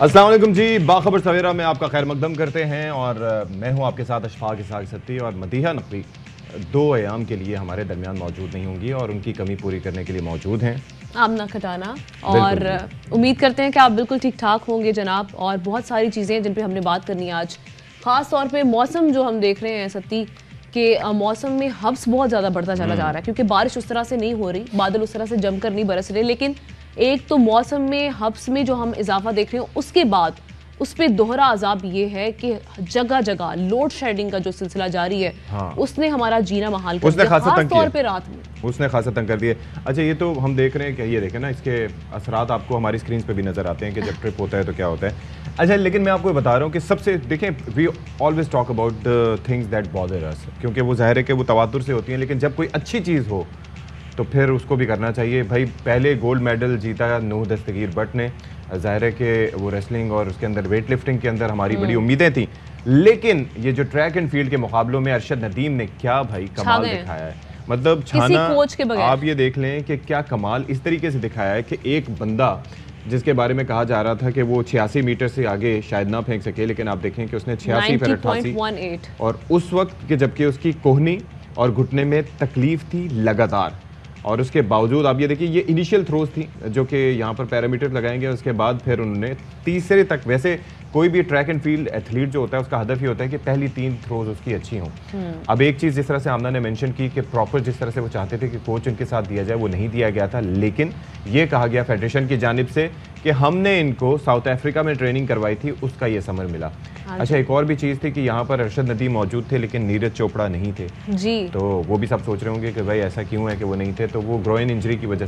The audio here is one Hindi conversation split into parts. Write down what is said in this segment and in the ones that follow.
अस्सलाम वालेकुम जी, बाखबर सवेरा में आपका खैर मकदम करते हैं और मैं हूं आपके साथ अशफाक इसाक सत्ती और मदीहा नकवी 2 अयाम के लिए हमारे दरमियान मौजूद नहीं होंगी और उनकी कमी पूरी करने के लिए मौजूद हैं आमना खटाना। और उम्मीद करते हैं कि आप बिल्कुल ठीक ठाक होंगे जनाब। और बहुत सारी चीज़ें हैं जिन पे हमने बात करनी है आज, ख़ास तौर पे मौसम जो हम देख रहे हैं सत्ती कि मौसम में हब्स बहुत ज़्यादा बढ़ता चला जा रहा है, क्योंकि बारिश उस तरह से नहीं हो रही, बादल उस तरह से जमकर नहीं बरस रहे। लेकिन एक तो मौसम में हब्स में जो हम इजाफा देख रहे हैं, उसके बाद उस पर दोहरा अजाब ये है कि जगह जगह लोड शेडिंग का जो सिलसिला जारी है, हाँ। उसने हमारा जीना महाल कर दिया, खास तौर पे रात में उसने खासा तंग कर दिए। अच्छा, ये तो हम देख रहे हैं कि ये देखें ना, इसके असरात आपको हमारी स्क्रीन पे भी नजर आते हैं कि जब ट्रिप होता है तो क्या होता है। अच्छा, लेकिन मैं आपको बता रहा हूँ कि सबसे देखें, we always talk about the things that bother us, क्योंकि वो जाहिर है कि वो तवातुर से होती हैं, लेकिन जब कोई अच्छी चीज़ हो तो फिर उसको भी करना चाहिए। भाई, पहले गोल्ड मेडल जीता नूह दस्तगीर बट ने, जाहिर है कि वो रेसलिंग और उसके अंदर वेट लिफ्टिंग के अंदर हमारी बड़ी उम्मीदें थी, लेकिन ये जो ट्रैक एंड फील्ड के मुकाबलों में अरशद नदीम ने क्या भाई कमाल दिखाया है, मतलब छाना। कोच के बगैर आप ये देख लें कि क्या कमाल इस तरीके से दिखाया है कि एक बंदा जिसके बारे में कहा जा रहा था कि वो 86 मीटर से आगे शायद ना फेंक सके, लेकिन आप देखें कि उसने 86 फिर 88, और उस वक्त के जबकि उसकी कोहनी और घुटने में तकलीफ थी लगातार, और उसके बावजूद आप ये देखिए, ये इनिशियल थ्रोज थी जो कि यहाँ पर पैरामीटर लगाएंगे, उसके बाद फिर उन्होंने तीसरे तक, वैसे कोई भी ट्रैक एंड फील्ड एथलीट जो होता है उसका हदफ ही होता है कि पहली 3 थ्रोज उसकी अच्छी हों। अब एक चीज़ जिस तरह से आमना ने मेंशन की कि प्रॉपर जिस तरह से वो चाहते थे कि कोच उनके साथ दिया जाए, वो नहीं दिया गया था, लेकिन ये कहा गया फेडरेशन की जानिब से कि हमने इनको साउथ अफ्रीका में ट्रेनिंग करवाई थी, उसका ये समर मिला। अच्छा, एक और भी चीज़ थी कि यहाँ पर अरशद नदीम मौजूद थे लेकिन नीरज चोपड़ा नहीं थे जी, तो वो भी सब सोच रहे होंगे कि भाई ऐसा क्यों है कि वो नहीं थे, तो वो ग्रोइन इंजरी की वजह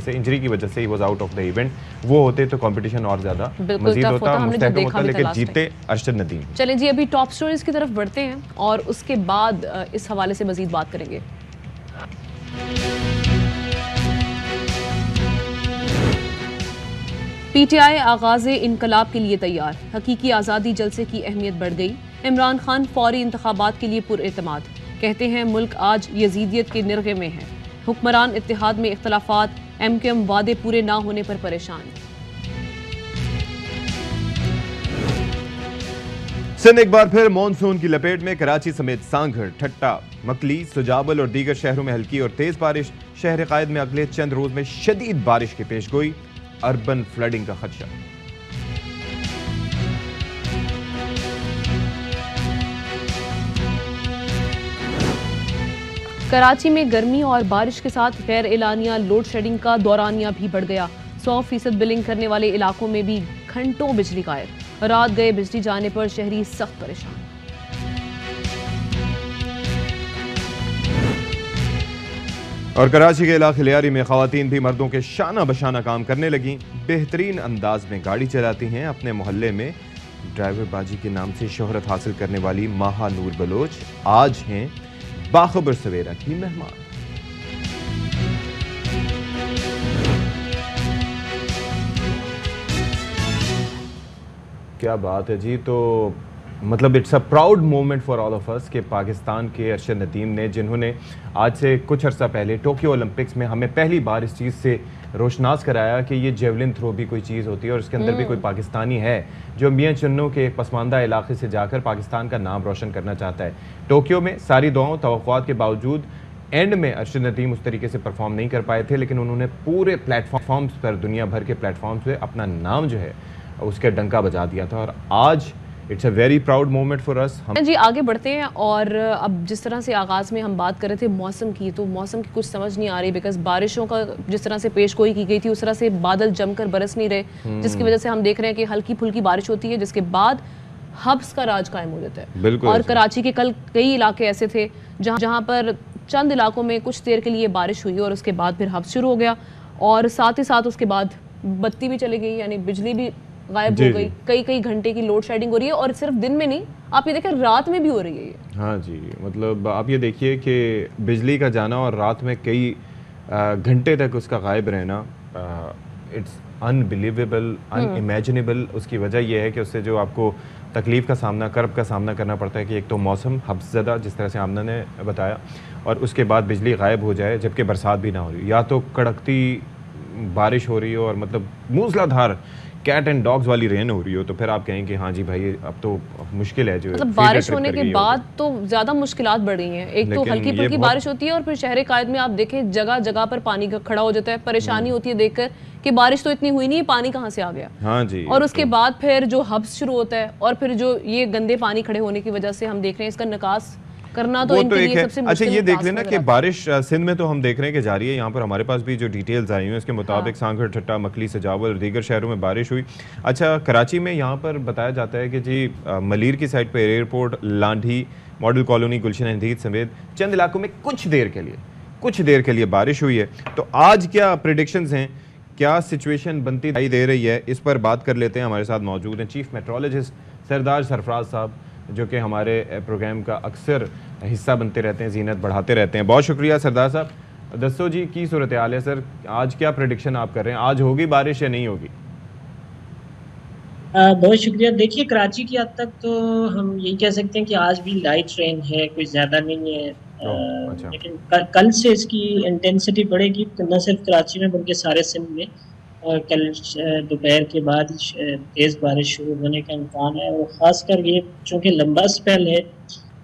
से he was out of the event. वो होते तो कंपटीशन और ज़्यादा मजीद होता, मुस्तहकम होता, लेकिन जीते अरशद नदीम। चलें जी, अभी टॉप स्टोरीज की तरफ बढ़ते हैं और उसके बाद इस हवाले से मजीद बात करेंगे। पीटीआई आगाज़ इनकलाब के लिए तैयार, हकीकी आज़ादी जलसे की अहमियत बढ़ गई। इमरान खान फौरी इंतखाबात के लिए पुरएतमाद, कहते हैं मुल्क आज यजीदियत के निर्गे में है। हुक्मरान इत्तेहाद में इख्तलाफात, MQM वादे पूरे ना होने पर परेशान। सिंध एक बार फिर मानसून की लपेट में, कराची समेत सांगड़, ठट्टा, मकली, सुजाबल और दीगर शहरों में हल्की और तेज बारिश। शहर कायद में अगले चंद रोज में शदीद बारिश की पेशगोई, अर्बन फ्लडिंग का खदशा। कराची में गर्मी और बारिश के साथ गैर एलानिया लोड शेडिंग का दौरानिया भी बढ़ गया। 100% बिलिंग करने वाले इलाकों में भी घंटों बिजली गायब। रात गए बिजली जाने पर शहरी सख्त परेशान। और कराची के इलाके लियारी में खवातीन भी मर्दों के शाना बशाना काम करने लगी। बेहतरीन अंदाज में गाड़ी चलाती हैं। अपने मोहल्ले में ड्राइवर बाजी के नाम से शोहरत हासिल करने वाली माहा नूर बलोच आज हैं बाखबर सवेरा की मेहमान। क्या बात है जी, तो मतलब it's a proud moment for all of us कि पाकिस्तान के अरशद नदीम ने, जिन्होंने आज से कुछ अर्सा पहले टोक्यो ओलंपिक्स में हमें पहली बार इस चीज़ से रोशनास कराया कि ये जेवलिन थ्रो भी कोई चीज़ होती है और उसके अंदर भी कोई पाकिस्तानी है जो मियां चुन्नू के एक पसमानदा इलाके से जाकर पाकिस्तान का नाम रोशन करना चाहता है। टोक्यो में सारी दुआओं तवक्कुआत के बावजूद एंड में अरशद नदीम उस तरीके से परफॉर्म नहीं कर पाए थे, लेकिन उन्होंने पूरे प्लेटफॉर्म्स पर, दुनिया भर के प्लेटफॉर्म्स पर अपना नाम जो है उसके डंका बजा दिया था। और आज it's a very proud moment for us. हम जी आगे बढ़ते हैं और अब जिस तरह से आगाज़ में हम बात कर रहे थे मौसम की, तो मौसम की कुछ समझ नहीं आ रही, बिकॉज बारिशों का जिस तरह से पेशगोई की गई थी उस तरह से बादल जमकर बरस नहीं रहे, जिसकी वजह से हम देख रहे हैं कि हल्की फुल्की बारिश होती है, जिसके बाद हब्स का राज कायम हो जाता है। बिल्कुल। और कराची के कल कई इलाके ऐसे थे जहाँ पर चंद इलाकों में कुछ देर के लिए बारिश हुई और उसके बाद फिर हब्स शुरू हो गया, और साथ ही साथ उसके बाद बत्ती भी चली गई, यानी बिजली भी गायब हो गई। कई घंटे की लोड शेडिंग हो रही है, और सिर्फ दिन में नहीं, आप ये देखें रात में भी हो रही है ये। हाँ जी, मतलब आप ये देखिए कि बिजली का जाना और रात में कई घंटे तक उसका गायब रहना, इट्स अनबिलीवेबल, अनइमेजिनेबल। उसकी वजह यह है कि उससे जो आपको तकलीफ़ का सामना, कर्ब का सामना करना पड़ता है कि एक तो मौसम हब्सज़दा, जिस तरह से आमना ने बताया, और उसके बाद बिजली गायब हो जाए जबकि बरसात भी ना हो रही, या तो कड़कती बारिश हो रही हो और मतलब मूसलाधार कैट एंड डॉग्स वाली रेन हो रही हो तो फिर आप कहें कि हाँ जी भाई अब तो मुश्किल है, जो मतलब बारिश होने के बाद तो ज्यादा मुश्किलात बढ़ रही हैं। एक तो हल्की फुल्की बारिश होती है और फिर शहर कायद में आप देखें जगह जगह पर पानी खड़ा हो जाता है। परेशानी होती है देखकर कि बारिश तो इतनी हुई नहीं है, पानी कहाँ से आ गया। हाँ जी। और उसके बाद फिर जो हब्स शुरू होता है और फिर जो ये गंदे पानी खड़े होने की वजह से हम देख रहे हैं इसका निकास करना तो इनके लिए सबसे मुश्किल। अच्छा ये देख लेना कि बारिश सिंध में तो हम देख रहे हैं कि जारी है। यहाँ पर हमारे पास भी जो डिटेल्स आई हैं उसके मुताबिक सांगड़, ठट्टा, मकली, सजावल और दीगर शहरों में बारिश हुई। अच्छा कराची में यहाँ पर बताया जाता है कि जी मलीर की साइड पर एयरपोर्ट, लांढी, मॉडल कॉलोनी, गुलशन हदीद समेत चंद इलाकों में कुछ देर के लिए बारिश हुई है। तो आज क्या प्रेडिक्शंस हैं, क्या सिचुएशन बनती दिखाई दे रही है, इस पर बात कर लेते हैं। हमारे साथ मौजूद हैं चीफ मेट्रोलॉजिस्ट सरदार सरफराज साहब, जो कि हमारे प्रोग्राम का अक्सर हिस्सा बनते रहते हैं, जीनत बढ़ाते रहते हैं। बहुत शुक्रिया सरदार साहब। दसो जी की सूरत हाल है सर, आज क्या प्रेडिक्शन आप कर रहे हैं, आज होगी बारिश या नहीं होगी? बहुत शुक्रिया। देखिए कराची की हद तक तो हम यही कह सकते हैं कि आज भी लाइट रेन है, कोई ज़्यादा नहीं है। अच्छा। लेकिन कल से इसकी इंटेंसिटी बढ़ेगी, न सिर्फ कराची में बल्कि सारे सिंध में। और कल दोपहर के बाद तेज़ बारिश शुरू होने का इम्कान है। और ख़ासकर ये चूँकि लंबा स्पेल है,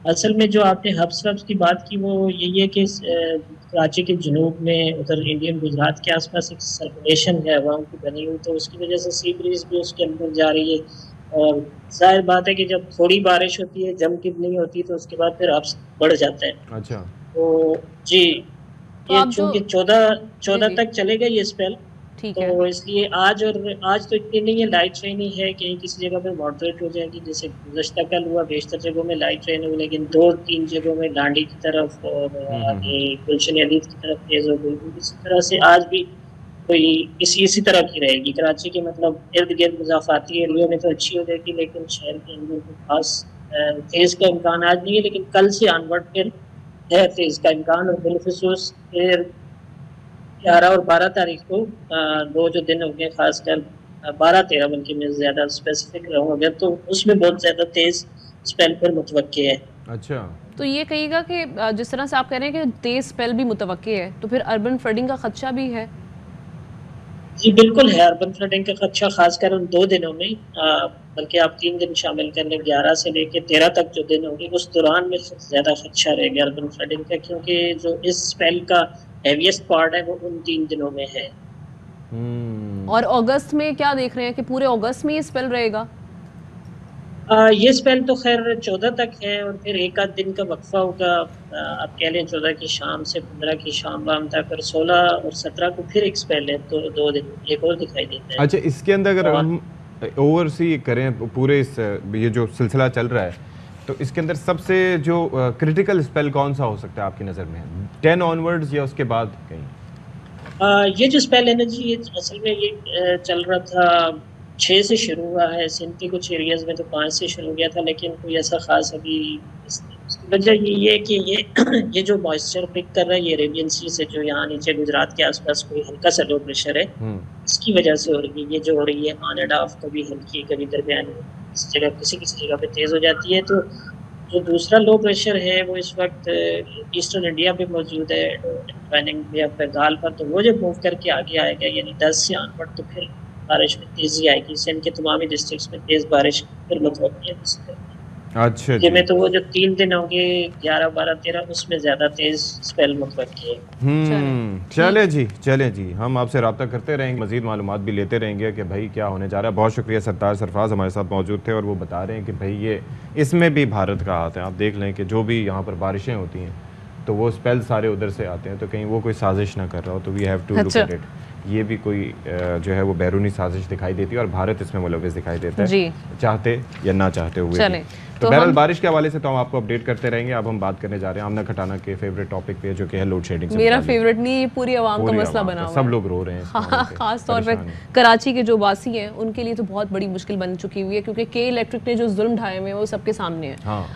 असल में जो आपने हब्स वब्स की बात की वो यही है कि कराची के जनूब में उधर इंडियन गुजरात के आसपास एक सर्कुलेशन है हवाओं की बनी हुई, तो उसकी वजह से सी ब्रीज भी उसके अंदर जा रही है। और जाहिर बात है कि जब थोड़ी बारिश होती है, जम की नहीं होती, तो उसके बाद फिर हब्स बढ़ जाते हैं। अच्छा। तो जी ये चूँकि 14 तक चलेगा ये स्पेल, तो इसलिए आज तो इतनी नहीं है, लाइट रेन ही है। कहीं किसी जगह पे मॉडरेट हो जाएगी, जैसे गुज़श्ता कल हुआ, बेशतर जगहों में लाइट रेन हुई, लेकिन 2-3 जगहों में डांडी की तरफ और गुलशन अलीद की तरफ तेज़ हो गई। इसी तरह से आज भी कोई इसी तरह की रहेगी। कराची के मतलब इर्द गिर्द मुज़ाफ़ाती एरिया में तो अच्छी हो जाएगी, लेकिन शहर के अंदर कोई खास तेज़ का इम्कान आज नहीं है। लेकिन कल से ऑनवर्ड फिर है तेज़ का इम्कान। और बिलखुसूस फिर 11 और 12 तारीख को दो जो दिन हो गए, खासकर 12-13 बल्कि मैं ज़्यादा स्पेसिफिक रहूँगा, तो उसमें बहुत ज़्यादा तेज़ स्पेल पर मुतवक्के है। अच्छा, तो ये कहिएगा कि जिस तरह से आप कह रहे हैं कि तेज़ स्पेल भी मुतवक्के है, तो फिर अर्बन फ्लडिंग का खदशा भी है? जी बिल्कुल है अर्बन फ्लडिंग का खदशा, खासकर उन 2 दिनों में। बल्कि आप 3 दिन शामिल कर लें, 11 से लेकर 13 तक जो दिन होंगे उस दौरान में ज़्यादा खदशा रहेगा अर्बन फ्लडिंग का, क्योंकि जो इस स्पेल का हेवीएस्ट पार्ट है वो उन 3 दिनों में है। और अगस्त में क्या देख रहे हैं कि पूरे अगस्त में ये स्पेल रहेगा? ये स्पेल तो खैर 14 तक है और फिर एक आध दिन का वक्फा होगा। आप कह लें 14 की शाम से 15 की शाम वाम तक, और 16 और 17 को फिर एक स्पेल है, तो 2 दिन एक और दिखाई देता है। अच्छा, इसके अंदर अगर हम ओवरसी करें पूरे इस ये जो सिलसिला चल रहा है, तो इसके अंदर सबसे जो क्रिटिकल स्पेल कौन सा हो सकता है आपकी नज़र में, 10 ऑनवर्ड्स या उसके बाद कहीं? ये जो स्पेल है ना जी, ये असल में ये चल रहा था 6 से शुरू हुआ है। सिंध के कुछ एरियाज़ में तो 5 से शुरू हो गया था, लेकिन कोई ऐसा ख़ास अभी इसकी वजह ये है कि ये जो मॉइस्चर पिक कर रहा है ये अरेबियन सी से, जो यहाँ नीचे गुजरात के आसपास कोई हल्का सा लो प्रेशर है, इसकी वजह से हो रही है। ये जो हो रही है ऑन एंड ऑफ, कभी हल्की कभी दरमियानी, किसी जगह पे तेज़ हो जाती है। तो जो दूसरा लो प्रेशर है वो इस वक्त ईस्टर्न इंडिया पे मौजूद है, ट्रेनिंग या बंगाल पर, तो वो जब मूव करके आगे आएगा यानी 10 से ऑनवर्ड, तो फिर बारिश में तेजी आएगी। सिंध के तमामी डिस्ट्रिक्ट्स में तेज़ बारिश फिर मुतवक्की है। अच्छा जी, में तो वो जो 3 दिन होंगे 11, 12, 13 उसमें ज़्यादा तेज़ स्पेल मुतवक्की है। चले जी, हम आपसे रब्ता करते रहेंगे, मज़ीद मालूमात भी लेते रहेंगे कि भाई क्या होने जा रहा है। बहुत शुक्रिया सरदार सरफराज हमारे साथ मौजूद थे और वो बता रहे हैं कि भाई ये इसमें भी भारत का हाथ है। आप देख लें कि जो भी यहाँ पर बारिशें होती हैं तो वो स्पेल सारे उधर से आते हैं, तो कहीं वो कोई साजिश ना कर रहा हो, तो we have to look at it. ये भी कोई जो है वो बैरूनी साजिश दिखाई देती है और भारत इसमें मुलव्विस दिखाई देता है, चाहते या ना चाहते हुए। तो बहरहाल बारिश के हवाले से तो हम आपको अपडेट करते रहेंगे। अब हम बात करने जा रहे हैं आमना खटाना के फेवरेट टॉपिक पे, जो कि है लोड शेडिंग। मेरा फेवरेट नहीं, ये पूरी आवाम का मसला बना हुआ है, सब लोग रो रहे हैं। खास तौर पे कराची के जो वासी हैं उनके लिए तो बहुत बड़ी मुश्किल बन चुकी हुई है, क्योंकि के इलेक्ट्रिक ने जो जुल्म ढाए हुए हैं वो सबके सामने है।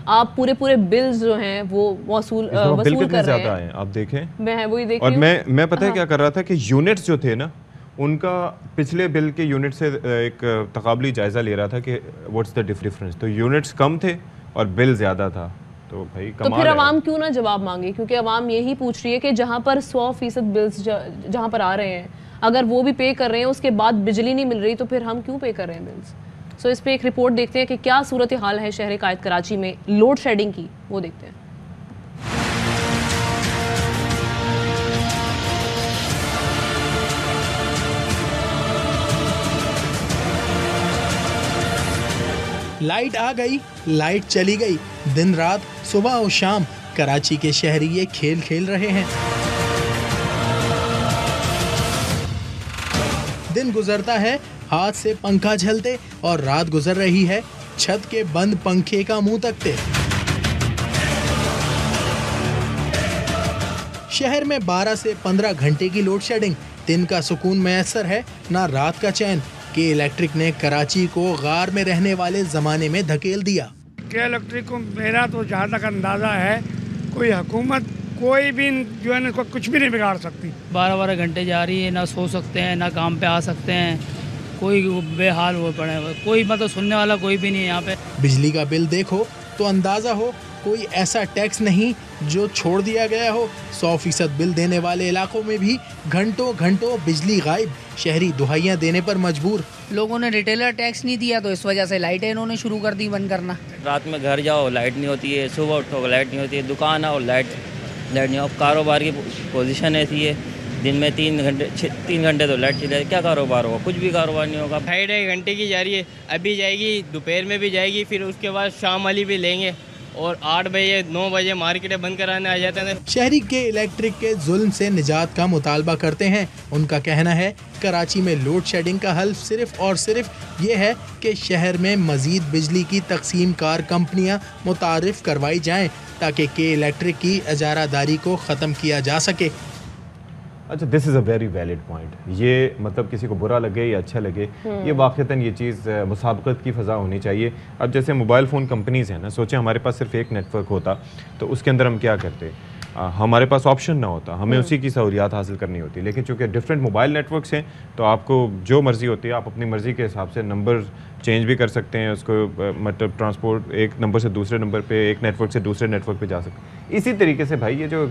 आप पूरे बिल्स जो हैं वो वसूल कर रहे हैं, आप देखें। मैं वही देख रही हूं। और मैं पता है क्या कर रहा था कि यूनिट्स जो थे ना, उनका पिछले बिल के यूनिट से एक तकाबली जायजा ले रहा था कि व्हाट्स द डिफरेंस। तो यूनिट्स कम थे और बिल ज्यादा था, तो भाई कमाल। तो फिर अवाम क्यों ना जवाब मांगे, क्योंकि अवाम यही पूछ रही है कि जहां पर 100% बिल्स जहां पर आ रहे हैं, अगर वो भी पे कर रहे हैं, उसके बाद बिजली नहीं मिल रही, तो फिर हम क्यों पे कर रहे हैं बिल्स? सो इस पे एक रिपोर्ट देखते हैं कि क्या सूरत हाल है शहर कायद कराची में लोड शेडिंग की, वो देखते हैं। लाइट आ गई, लाइट चली गई, दिन रात, सुबह और शाम कराची के शहरी ये खेल खेल रहे हैं। दिन गुजरता है हाथ से पंखा झलते और रात गुजर रही है छत के बंद पंखे का मुंह तकते। शहर में 12 से 15 घंटे की लोड शेडिंग, दिन का सुकून मैसर है ना रात का चैन। के इलेक्ट्रिक ने कराची को गार में रहने वाले जमाने में धकेल दिया। के इलेक्ट्रिक को मेरा तो जहाँ तक अंदाज़ा है, कोई हुकूमत कोई भी जो है ना कुछ भी नहीं बिगाड़ सकती। 12-12 घंटे जा रही है, ना सो सकते हैं ना काम पे आ सकते हैं, कोई बेहाल हो पड़े, कोई मतलब सुनने वाला कोई भी नहीं है यहाँ पे। बिजली का बिल देखो तो अंदाजा हो कोई ऐसा टैक्स नहीं जो छोड़ दिया गया हो। 100% बिल देने वाले इलाकों में भी घंटों घंटों बिजली गायब, शहरी दुहाइयाँ देने पर मजबूर। लोगों ने रिटेलर टैक्स नहीं दिया तो इस वजह से लाइटें इन्होंने शुरू कर दी बंद करना। रात में घर जाओ लाइट नहीं होती है, सुबह उठो लाइट नहीं होती है, दुकान आओ लाइट नहीं हो। कारोबार की पोजीशन ऐसी है, दिन में 3 घंटे तो लाइट चले, क्या कारोबार होगा? कुछ भी कारोबार नहीं होगा। 2.5 घंटे की जा रही है, अभी जाएगी, दोपहर में भी जाएगी, फिर उसके बाद शाम वाली भी लेंगे और 8 बजे 9 बजे मार्केटें बंद कराने आ जाते हैं। शहरी के इलेक्ट्रिक के जुल्म से निजात का मुतालबा करते हैं। उनका कहना है कराची में लोड शेडिंग का हल सिर्फ और सिर्फ ये है कि शहर में मजीद बिजली की तकसीम कार कंपनियां मुतारिफ करवाई जाएं ताकि के इलेक्ट्रिक की इजारादारी को ख़त्म किया जा सके। अच्छा, this is a very valid point. ये मतलब किसी को बुरा लगे या अच्छा लगे, ये वाक़तन ये चीज़ मुसाबकत की फ़ज़ा होनी चाहिए। अब जैसे मोबाइल फ़ोन कंपनीज़ हैं ना, सोचें हमारे पास सिर्फ एक नेटवर्क होता तो उसके अंदर हम क्या करते, हमारे पास ऑप्शन ना होता, हमें उसी की सहूलियात हासिल करनी होती। लेकिन चूँकि डिफरेंट मोबाइल नेटवर्क्स हैं तो आपको जो मर्ज़ी होती है, आप अपनी मर्ज़ी के हिसाब से नंबर चेंज भी कर सकते हैं, उसको मतलब ट्रांसपोर्ट एक नंबर से दूसरे नंबर पे, एक नेटवर्क से दूसरे नेटवर्क पे जा सकते हैं। इसी तरीके से भाई ये जो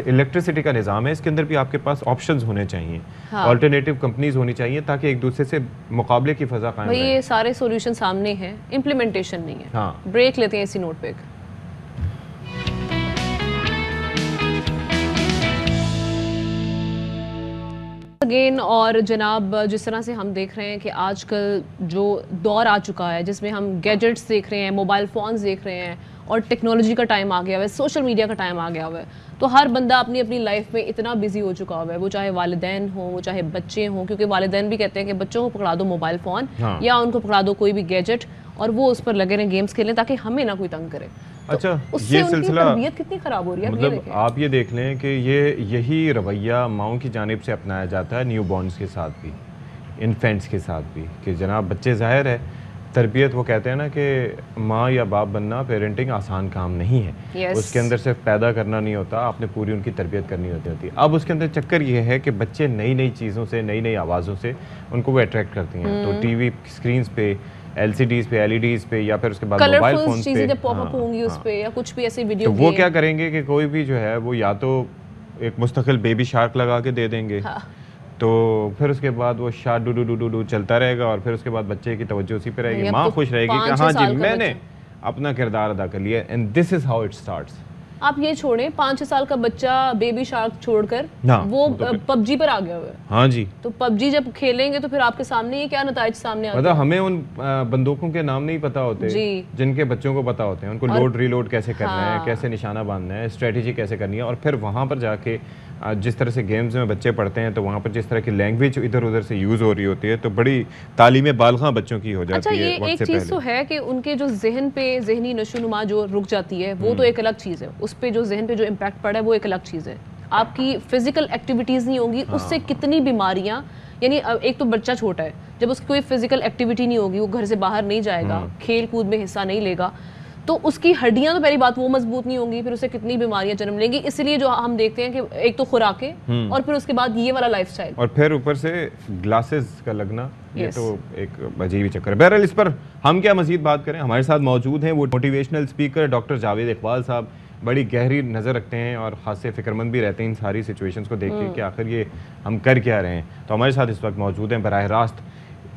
इलेक्ट्रिसिटी का निज़ाम है, इसके अंदर भी आपके पास ऑप्शंस होने चाहिए, ऑल्टरनेटिव कंपनीज होनी चाहिए ताकि एक दूसरे से मुकाबले की फ़ज़ा कायम रहे। ये सारे सॉल्यूशन सामने हैं, इम्प्लीमेंटेशन नहीं है। हाँ, ब्रेक लेते हैं इसी नोट पे। अगेन और जनाब, जिस तरह से हम देख रहे हैं कि आजकल जो दौर आ चुका है जिसमें हम गैजेट्स देख रहे हैं, मोबाइल फ़ोन्स देख रहे हैं और टेक्नोलॉजी का टाइम आ गया हुआ है, सोशल मीडिया का टाइम आ गया हुआ है, तो हर बंदा अपनी अपनी लाइफ में इतना बिजी हो चुका हुआ है, वो चाहे वालिदैन हो, वो चाहे बच्चे हों, क्योंकि वालिदैन भी कहते हैं कि बच्चों को पकड़ा दो मोबाइल फ़ोन या उनको पकड़ा दो कोई भी गैजेट और वो उस पर लगे रहें, गेम्स खेलें ताकि हमें ना कोई तंग करे। अच्छा, तो ये सिलसिला तबीयत कितनी ख़राब हो रही है। मतलब आप ये देख लें कि यही रवैया माओं की जानिब से अपनाया जाता है न्यू बॉर्न्स के साथ भी, इन्फेंट्स के साथ भी, कि जनाब बच्चे ज़ाहिर है तरबियत, वो कहते हैं ना कि माँ या बाप बनना, पेरेंटिंग आसान काम नहीं है। उसके अंदर सिर्फ पैदा करना नहीं होता, आपने पूरी उनकी तरबियत करनी होती है। अब उसके अंदर चक्कर ये है कि बच्चे नई नई चीज़ों से, नई नई आवाज़ों से उनको वो अट्रैक्ट करती हैं। तो टीवी स्क्रीन्स पे, LCDs पे, LEDs पे या फिर उसके बाद मोबाइल फोन पे जब पॉपअप होंगी उस पे या कुछ भी ऐसे वीडियो, तो वो क्या करेंगे कि कोई भी जो है वो या तो एक मुस्तकिल बेबी शार्क लगा के दे देंगे, तो फिर उसके बाद वो shark do do do do चलता रहेगा और फिर उसके बाद बच्चे की तवज्जो उसी पे रहेगी। माँ खुश रहेगी कि हाँ जी मैंने अपना किरदार अदा कर लिया। And this is how it starts. आप ये छोड़ें, 5-6 साल का बच्चा बेबी शार्क छोड़कर वो पबजी पर आ गया हुआ है। हाँ जी, तो पबजी जब खेलेंगे तो फिर आपके सामने ये क्या नताइज सामने आते हैं। मतलब हमें उन बंदूकों के नाम नहीं पता होते जिनके बच्चों को पता होते हैं। उनको लोड रीलोड कैसे करना है, कैसे निशाना बांधना है, स्ट्रेटेजी कैसे करनी है, और फिर वहाँ पर जाके जिस तरह से गेम्स में बच्चे पढ़ते हैं तो वहाँ पर जिस तरह की लैंग्वेज इधर उधर से यूज़ हो रही होती है तो बड़ी तालीम बालिग़ा बच्चों की हो जाती है। अच्छा, ये एक चीज़ तो है कि उनके जो जहन पे ज़हनी नशोनुमा जो रुक जाती है वो तो एक अलग चीज़ है, उस पे जो जहन पे जो इम्पैक्ट पड़ा है वो एक अलग चीज़ है। आपकी फिजिकल एक्टिविटीज़ नहीं होगी, उससे कितनी बीमारियाँ, यानी एक तो बच्चा छोटा है, जब उसकी कोई फिजिकल एक्टिविटी नहीं होगी, वो घर से बाहर नहीं जाएगा, खेल कूद में हिस्सा नहीं लेगा, तो उसकी हड्डियां तो पहली बात वो मजबूत नहीं होंगी, फिर उसे कितनी बीमारियां जन्म लेंगी। इसलिए जो हम देखते हैं कि एक तो खुराकें और फिर उसके बाद ये वाला लाइफस्टाइल और फिर ऊपर से ग्लासेस का लगना, ये तो एक अजीब ही चक्कर है। बहरहाल इस पर हम क्या मजीद बात करें, हमारे साथ मौजूद हैं वो motivational speaker doctor Javed Iqbal साहब। बड़ी गहरी नज़र रखते हैं और ख़ास से फ़िक्रमंद भी रहते हैं इन सारी सिचुएशंस को देख के कि आखिर ये हम कर क्या रहे हैं। तो हमारे साथ इस वक्त मौजूद हैं बराह रास्त।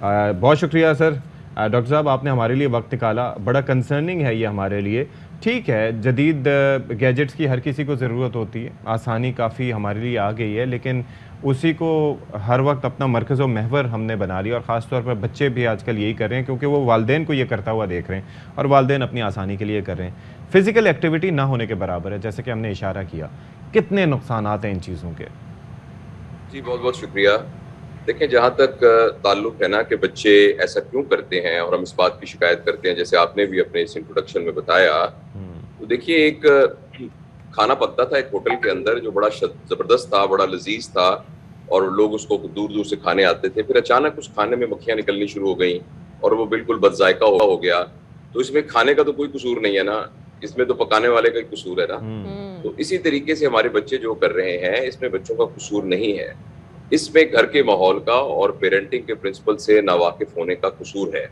बहुत शुक्रिया सर। डॉक्टर साहब, आपने हमारे लिए वक्त निकाला, बड़ा कंसर्निंग है ये हमारे लिए। ठीक है, जदीद गैजेट्स की हर किसी को ज़रूरत होती है, आसानी काफ़ी हमारे लिए आ गई है, लेकिन उसी को हर वक्त अपना मरकज़ व महवर हमने बना लिया और ख़ास तौर पर बच्चे भी आजकल यही कर रहे हैं क्योंकि वो वालिदैन को ये करता हुआ देख रहे हैं और वालिदैन अपनी आसानी के लिए कर रहे हैं। फ़िज़िकल एक्टिविटी ना होने के बराबर है, जैसे कि हमने इशारा किया। कितने नुकसानात हैं इन चीज़ों के? जी बहुत बहुत शुक्रिया। देखें, जहाँ तक ताल्लुक है ना कि बच्चे ऐसा क्यों करते हैं और हम इस बात की शिकायत करते हैं, जैसे आपने भी अपने इस इंट्रोडक्शन में बताया, तो देखिए एक खाना पकता था एक होटल के अंदर जो बड़ा ज़बरदस्त था, बड़ा लजीज था और लोग उसको दूर दूर से खाने आते थे। फिर अचानक उस खाने में मक्खियाँ निकलनी शुरू हो गई और वो बिल्कुल बदजायका हो गया। तो इसमें खाने का तो कोई कसूर नहीं है ना, इसमें तो पकाने वाले का ही कसूर है ना। तो इसी तरीके से हमारे बच्चे जो कर रहे हैं, इसमें बच्चों का कसूर नहीं है, इसमें घर के माहौल का और पेरेंटिंग के प्रिंसिपल से नावाकिफ होने का कसूर है।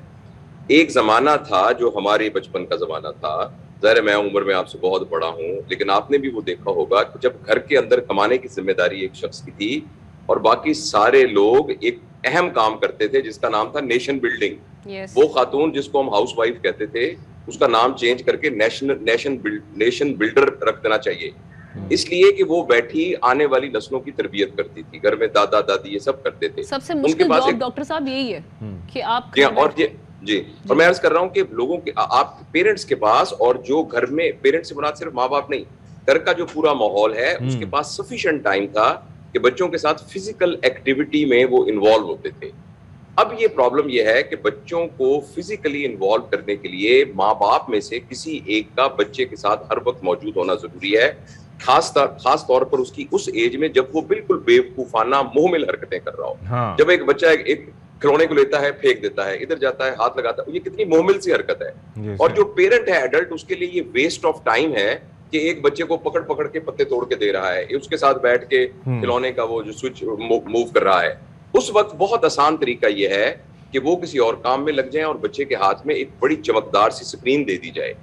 एक जमाना था जो हमारे बचपन का जमाना था, ज़ाहिर है मैं उम्र में आपसे बहुत बड़ा हूँ, लेकिन आपने भी वो देखा होगा कि जब घर के अंदर कमाने की जिम्मेदारी एक शख्स की थी और बाकी सारे लोग एक अहम काम करते थे जिसका नाम था नेशन बिल्डिंग। वो खातून जिसको हम हाउस वाइफ कहते थे, उसका नाम चेंज करके नेशन बिल्डर रख देना चाहिए, इसलिए कि वो बैठी आने वाली नस्लों की तरबियत करती थी। घर में दादा दादी ये सब करते थे। सबसे मुश्किल जॉब डॉक्टर साहब यही है कि आप जी और मैं अर्ज कर रहा हूँ कि लोगों के आप पेरेंट्स के पास, और जो घर में पेरेंट्स से मुराद सिर्फ माँ बाप नहीं, घर का जो पूरा माहौल है उसके पास सफिशिएंट टाइम था कि बच्चों के साथ फिजिकल एक्टिविटी में वो इन्वॉल्व होते थे। अब ये प्रॉब्लम ये है कि बच्चों को फिजिकली इन्वॉल्व करने के लिए माँ बाप में से किसी एक का बच्चे के साथ हर वक्त मौजूद होना जरूरी है, खास तौर पर उसकी उस एज में जब वो बिल्कुल बेवकूफाना मुंहमिल हरकतें कर रहा हो। हाँ। जब एक बच्चा एक खिलौने को लेता है, फेंक देता है, इधर जाता है, हाथ लगाता है, ये कितनी मुंहमिल सी हरकत है। और जो पेरेंट है एडल्ट, उसके लिए ये वेस्ट ऑफ टाइम है कि एक बच्चे को पकड़ पकड़ के पत्ते तोड़ के दे रहा है, उसके साथ बैठ के खिलौने का वो जो स्विच मूव कर रहा है। उस वक्त बहुत आसान तरीका ये है कि वो किसी और काम में लग जाए और बच्चे के हाथ में एक बड़ी चमकदार सी स्क्रीन दे दी जाए।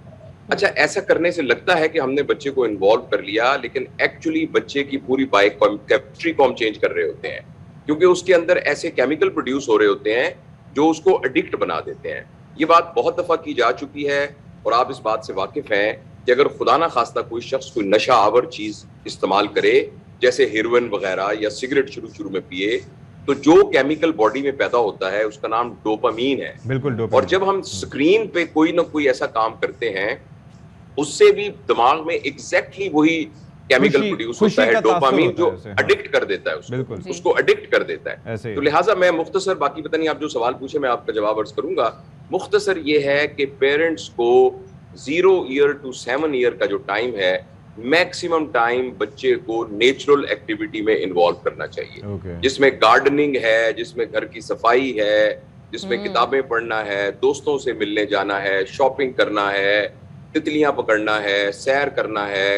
अच्छा, ऐसा करने से लगता है कि हमने बच्चे को इन्वॉल्व कर लिया, लेकिन एक्चुअली बच्चे की पूरी बायोकेमिस्ट्री को हम चेंज कर रहे होते हैं, क्योंकि उसके अंदर ऐसे केमिकल प्रोड्यूस हो रहे होते हैं जो उसको एडिक्ट बना देते हैं। ये बात बहुत दफा की जा चुकी है और आप इस बात से वाकिफ हैं कि अगर खुदा ना खास्ता कोई शख्स कोई नशा आवर चीज इस्तेमाल करे, जैसे हेरोइन वगैरह या सिगरेट शुरू में पिए, तो जो केमिकल बॉडी में पैदा होता है उसका नाम डोपामीन है। बिल्कुल डोपामीन। और जब हम स्क्रीन पे कोई ना कोई ऐसा काम करते हैं, उससे भी दिमाग में एग्जैक्टली वही केमिकल प्रोड्यूस होता है, डोपामीन, जो एडिक्ट कर देता है उसको एडिक्ट कर देता है। तो लिहाजा मैं मुख्तसर, बाकी पता नहीं आप जो सवाल पूछे मैं आपका जवाब अर्ज करूंगा, मुख्तसर ये है कि पेरेंट्स को 0 ईयर to 7 ईयर का जो टाइम है, मैक्सिमम टाइम बच्चे को नेचुरल एक्टिविटी में इन्वॉल्व करना चाहिए, जिसमें गार्डनिंग है, जिसमें घर की सफाई है, जिसमें किताबें पढ़ना है, दोस्तों से मिलने जाना है, शॉपिंग करना है, तितलियां पकड़ना है, सैर करना है,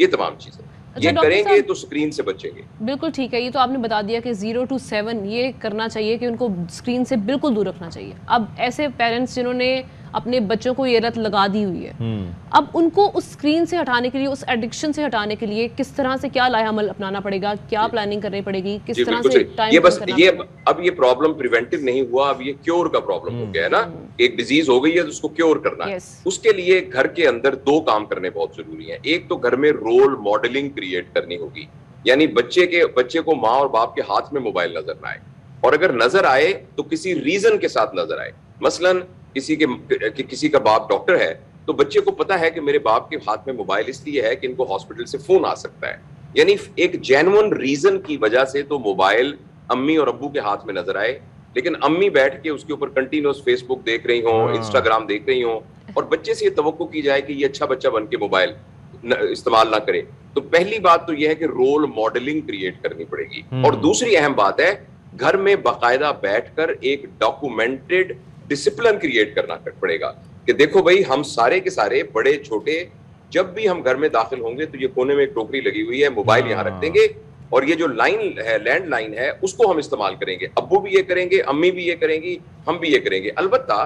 ये तमाम चीजें ये करेंगे तो स्क्रीन से बचेंगे। बिल्कुल ठीक है, ये तो आपने बता दिया कि 0 to 7 ये करना चाहिए कि उनको स्क्रीन से बिल्कुल दूर रखना चाहिए। अब ऐसे पेरेंट्स जिन्होंने अपने बच्चों को ये लत लगा दी हुई है, अब उनको उस स्क्रीन से हटाने के लिए, उस एडिक्शन से हटाने के लिए किस तरह से क्या लाहेअमल अपनाना पड़ेगा, क्या प्लानिंग करनी पड़ेगी, किस तरह से टाइम ये बस ये अब ये प्रॉब्लम प्रिवेंटिव नहीं हुआ, अब ये क्योर का प्रॉब्लम हो गया है ना। एक डिजीज हो गई है तो उसको क्योर करना है। उसके लिए घर के अंदर 2 काम करने बहुत जरूरी है। एक तो घर में रोल मॉडलिंग क्रिएट करनी होगी, यानी बच्चे को माँ और बाप के हाथ में मोबाइल नजर ना आए, और अगर नजर आए तो किसी रीजन के साथ नजर आए। मसलन किसी का बाप डॉक्टर है तो बच्चे को पता है कि मेरे बाप के हाथ में मोबाइल इसलिए है कि इनको हॉस्पिटल से फोन आ सकता है, यानी एक जेन्युइन रीजन की वजह से तो मोबाइल अम्मी और अब्बू के हाथ में नजर आए, लेकिन अम्मी बैठ के उसके ऊपर कंटिन्यूअस फेसबुक देख रही हो, इंस्टाग्राम देख रही हो, और बच्चे से ये तवक्को की जाए कि ये अच्छा बच्चा बन के मोबाइल इस्तेमाल ना करे। तो पहली बात तो यह है कि रोल मॉडलिंग क्रिएट करनी पड़ेगी। और दूसरी अहम बात है, घर में बाकायदा बैठकर एक डॉक्यूमेंटेड डिसिप्लिन क्रिएट करना पड़ेगा कि देखो भाई, हम सारे के सारे बड़े छोटे जब भी हम घर में दाखिल होंगे तो ये कोने में एक टोकरी लगी हुई है, मोबाइल यहाँ रख देंगे, और ये जो लाइन है, लैंडलाइन है, उसको हम इस्तेमाल करेंगे। अब्बू भी ये करेंगे, अम्मी भी ये करेंगी, हम भी ये करेंगे। अलबत्ता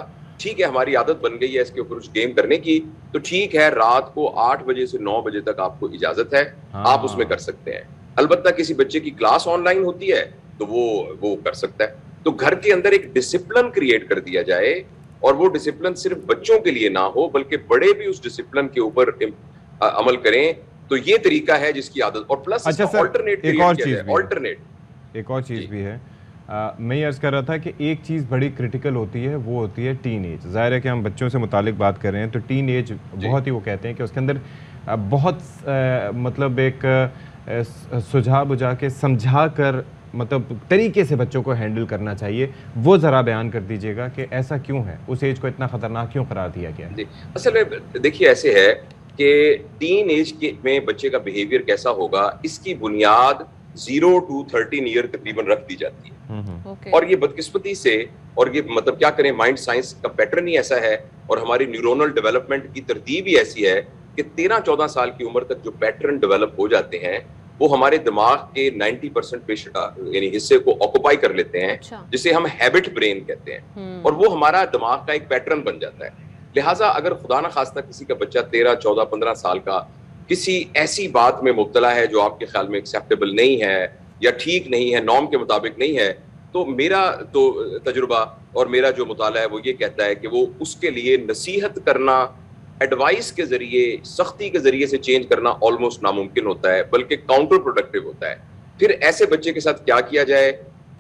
ठीक है, हमारी आदत बन गई है इसके ऊपर उस गेम करने की, तो ठीक है, रात को 8 बजे से 9 बजे तक आपको इजाजत है, आप उसमें कर सकते हैं। अलबत्ता किसी बच्चे की क्लास ऑनलाइन होती है तो वो कर सकता है। तो घर के अंदर एक डिसिप्लिन क्रिएट कर दिया जाए, और वो डिसिप्लिन सिर्फ बच्चों के लिए ना हो बल्कि बड़े भी उस डिसिप्लिन के ऊपर अमल करें, तो ये तरीका है जिसकी आदत। और प्लस अच्छा सर, एक और चीज भी है, मैं ये अर्ज कर रहा था कि एक चीज़ बड़ी क्रिटिकल होती है, वो होती है टीन एज। ज़ाहिर है कि हम बच्चों से मुतालिक बात कर रहे हैं, तो टीन एज बहुत ही, वो कहते हैं कि उसके अंदर बहुत मतलब एक सुझाव बुझा के समझा कर मतलब तरीके से बच्चों को हैंडल करना चाहिए, वो ज़रा बयान कर दीजिएगा कि ऐसा क्यों है, उस एज को इतना ख़तरनाक क्यों करार दिया गया है? असल में देखिए ऐसे है कि टीन एज में बच्चे का बिहेवियर कैसा होगा, इसकी बुनियाद 0 to 13 ईयर तकरीबन रख दी जाती है। और ये बदकिस्मती से, और ये मतलब क्या करें, माइंड साइंस का पैटर्न ही ऐसा है और हमारी न्यूरोनल डेवलपमेंट की तरतीब ही ऐसी है कि 13-14 साल की उम्र तक जो पैटर्न डेवलप हो जाते हैं वो हमारे दिमाग के 90% यानी हिस्से को ऑक्युपाई कर लेते हैं, जिसे हम हैबिट ब्रेन कहते हैं, और वो हमारा दिमाग का एक पैटर्न बन जाता है। लिहाजा अगर खुदा ना खास्ता किसी का बच्चा 13, 14, 15 साल का किसी ऐसी बात में मुब्तला है जो आपके ख्याल में एक्सेप्टेबल नहीं है या ठीक नहीं है, नॉर्म के मुताबिक नहीं है, तो मेरा तो तजुर्बा और मेरा जो मुताला है वो ये कहता है कि वो उसके लिए नसीहत करना, एडवाइस के जरिए, सख्ती के जरिए से चेंज करना ऑलमोस्ट नामुमकिन होता है, बल्कि काउंटर प्रोडक्टिव होता है। फिर ऐसे बच्चे के साथ क्या किया जाए?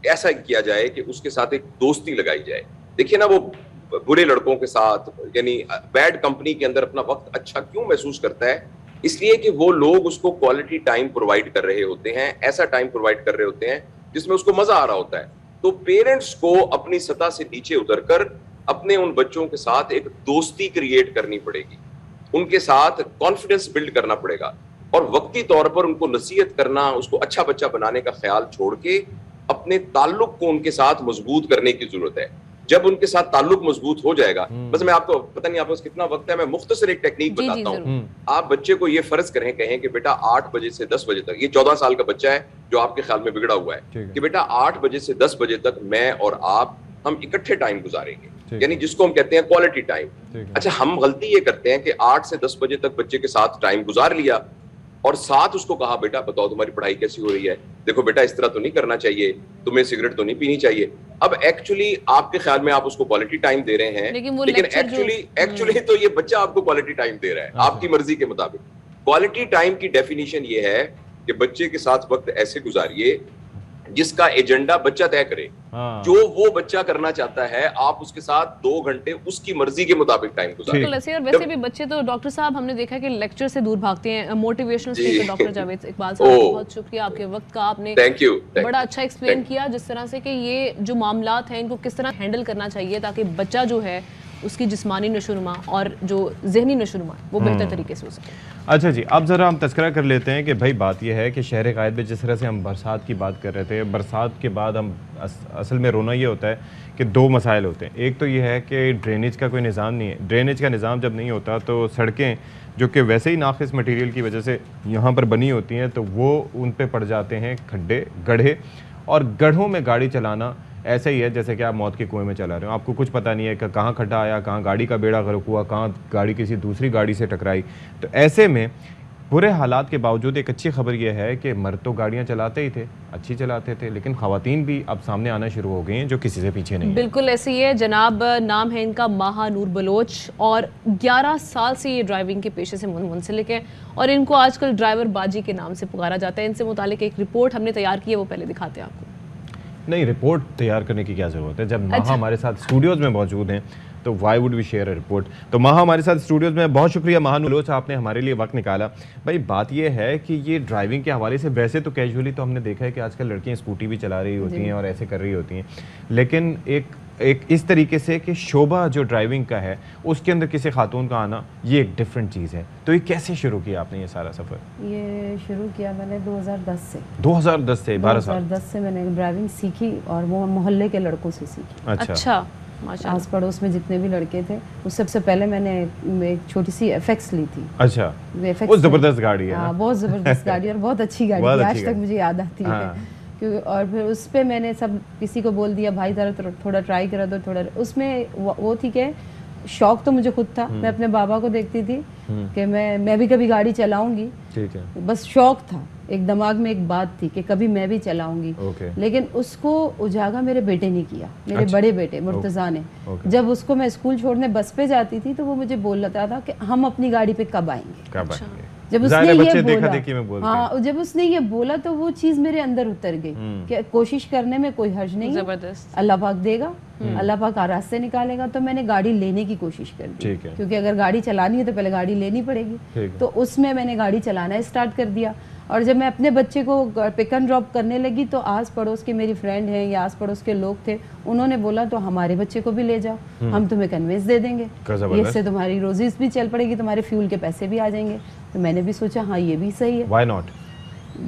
ऐसा किया जाए कि उसके साथ एक दोस्ती लगाई जाए। देखिए ना, वो बुरे लड़कों के साथ यानी बैड कंपनी के अंदर अपना वक्त अच्छा क्यों महसूस करता है? इसलिए कि वो लोग उसको क्वालिटी टाइम प्रोवाइड कर रहे होते हैं, ऐसा टाइम प्रोवाइड कर रहे होते हैं जिसमें उसको मजा आ रहा होता है। तो पेरेंट्स को अपनी सतह से नीचे उतरकर अपने उन बच्चों के साथ एक दोस्ती क्रिएट करनी पड़ेगी, उनके साथ कॉन्फिडेंस बिल्ड करना पड़ेगा, और वक्ती तौर पर उनको नसीहत करना, उसको अच्छा बच्चा बनाने का ख्याल छोड़ के अपने ताल्लुक को उनके साथ मजबूत करने की जरूरत है। जब उनके साथ ताल्लुक मजबूत हो जाएगा, बस मैं आपको पता नहीं आपको कितना वक्त है, मैं मुख्तसर एक टेक्निक बताता हूँ। आप बच्चे को ये फर्ज कहें कि बेटा 8 बजे से 10 बजे तक, ये 14 साल का बच्चा है जो आपके ख्याल में बिगड़ा हुआ है, कि बेटा 8 बजे से 10 बजे तक मैं और आप हम इकट्ठे टाइम गुजारेंगे, यानी जिसको हम कहते हैं क्वालिटी टाइम। अच्छा, हम गलती ये करते हैं कि 8 से 10 बजे तक बच्चे के साथ टाइम गुजार लिया और साथ उसको कहा, बेटा बताओ तुम्हारी पढ़ाई कैसी हो रही है, देखो बेटा इस तरह तो नहीं करना चाहिए, तुम्हें सिगरेट तो नहीं पीनी चाहिए। अब एक्चुअली आपके ख्याल में आप उसको क्वालिटी टाइम दे रहे हैं, लेकिन एक्चुअली तो ये बच्चा आपको क्वालिटी टाइम दे रहा है आपकी मर्जी के मुताबिक। क्वालिटी टाइम की डेफिनेशन ये है कि बच्चे के साथ वक्त ऐसे गुजारिए जिसका एजेंडा बच्चा तय करे, जो वो बच्चा करना चाहता है, आप उसके साथ 2 घंटे उसकी मर्जी के मुताबिक टाइम गुजारें। और वैसे भी बच्चे तो डॉक्टर साहब हमने देखा कि लेक्चर से दूर भागते हैं। Motivational speaker doctor Javed Iqbal साहब, बहुत शुक्रिया आपके वक्त का, आपने बड़ा अच्छा एक्सप्लेन किया जिस तरह से कि ये जो मामलात हैं इनको किस तरह हैंडल करना चाहिए ताकि बच्चा जो है उसकी जिस्मानी नशोनुमा और जो जहनी नशोनुमा वो बेहतर तरीके से हो सके। अच्छा जी, अब ज़रा हम तस्करा कर लेते हैं कि भाई बात यह है कि शहर कायद में जिस तरह से हम बरसात की बात कर रहे थे, बरसात के बाद हम असल में रोना ये होता है कि 2 मसाइल होते हैं। एक तो ये है कि ड्रेनेज का कोई निज़ाम नहीं है। ड्रेनेज का निज़ाम जब नहीं होता तो सड़कें जो कि वैसे ही नाक़िस मटीरियल की वजह से यहाँ पर बनी होती हैं, तो वो उन पर पड़ जाते हैं खड्डे, गड्ढे, और गड्ढों में गाड़ी चलाना ऐसा ही है जैसे कि आप मौत के कुएं में चला रहे हो। आपको कुछ पता नहीं है कि कहाँ खड्डा आया, कहाँ गाड़ी का बेड़ा गर्क हुआ, कहाँ गाड़ी किसी दूसरी गाड़ी से टकराई। तो ऐसे में बुरे हालात के बावजूद एक अच्छी खबर यह है कि मर्द तो गाड़ियाँ चलाते ही थे, अच्छी चलाते थे, लेकिन ख़वातीन भी अब सामने आना शुरू हो गई हैं जो किसी से पीछे नहीं। बिल्कुल ऐसे ही है जनाब, नाम है इनका माहा नूर बलोच और 11 साल से ये ड्राइविंग के पेशे से मुंसलिक है और इनको आजकल ड्राइवर बाजी के नाम से पुकारा जाता है। इनसे मुतालिक एक रिपोर्ट हमने तैयार की है, वो पहले दिखाते हैं आपको। नहीं, रिपोर्ट तैयार करने की क्या ज़रूरत है जब माहा हमारे साथ स्टूडियोज़ में मौजूद हैं, तो why would we share a report. तो माहा हमारे साथ स्टूडियोज़ में, बहुत शुक्रिया माहा बलोच, आपने हमारे लिए वक्त निकाला। भाई बात यह है कि ये ड्राइविंग के हवाले से वैसे तो कैजुअली तो हमने देखा है कि आजकल लड़कियाँ स्कूटी भी चला रही होती हैं और ऐसे कर रही होती हैं, लेकिन एक इस तरीके से कि शोभा जो ड्राइविंग का है उसके अंदर किसी खातून का आना ये एक डिफरेंट चीज़ है। तो ये कैसे शुरू किया आपने ये सारा सफ़र? ये शुरू किया मैंने 2010 से। 2010 से 12 साल 2010 से मैंने ड्राइविंग सीखी और वो मोहल्ले के लड़कों से सीखी। अच्छा, आस पड़ोस में जितने भी लड़के थे, उस सबसे पहले मैंने एक छोटी सी FX ली थी। अच्छा, वो ज़बरदस्त गाड़ी है। बहुत ज़बरदस्त गाड़ी और बहुत अच्छी गाड़ी थी, आज तक मुझे याद आती है क्योंकि और फिर उस पर मैंने सब किसी को बोल दिया भाई ज़रा थोड़ा ट्राई करा दो थोड़ा, उसमें वो ठीक है। शौक तो मुझे खुद था, मैं अपने बाबा को देखती थी कि मैं भी कभी गाड़ी चलाऊंगी, ठीक है, बस शौक था, एक दिमाग में एक बात थी कि कभी मैं भी चलाऊंगी। लेकिन उसको उजागर मेरे बेटे ने किया, मेरे बड़े बेटे मुर्तज़ा ने। जब उसको मैं स्कूल छोड़ने बस पे जाती थी तो वो मुझे बोल रहा था कि हम अपनी गाड़ी पे कब आएंगे। जब उसने ये बोला, हाँ, जब उसने ये बोला तो वो चीज मेरे अंदर उतर गई कि कोशिश करने में कोई हर्ज नहीं है, अल्लाह पाक देगा, अल्लाह पाक रास्ते निकालेगा। तो मैंने गाड़ी लेने की कोशिश कर दी, क्योंकि अगर गाड़ी चलानी है तो पहले गाड़ी लेनी पड़ेगी। तो उसमें मैंने गाड़ी चलाना स्टार्ट कर दिया। और जब मैं अपने बच्चे को पिक एंड ड्रॉप करने लगी तो आस पड़ोस की मेरी फ्रेंड है या आस पड़ोस के लोग थे, उन्होंने बोला तो हमारे बच्चे को भी ले जाओ, हम तुम्हें कन्वेंस दे देंगे, इससे तुम्हारी रोजीज भी चल पड़ेगी, तुम्हारे फ्यूल के पैसे भी आ जाएंगे। तो मैंने भी सोचा हाँ ये भी सही है, व्हाई नॉट,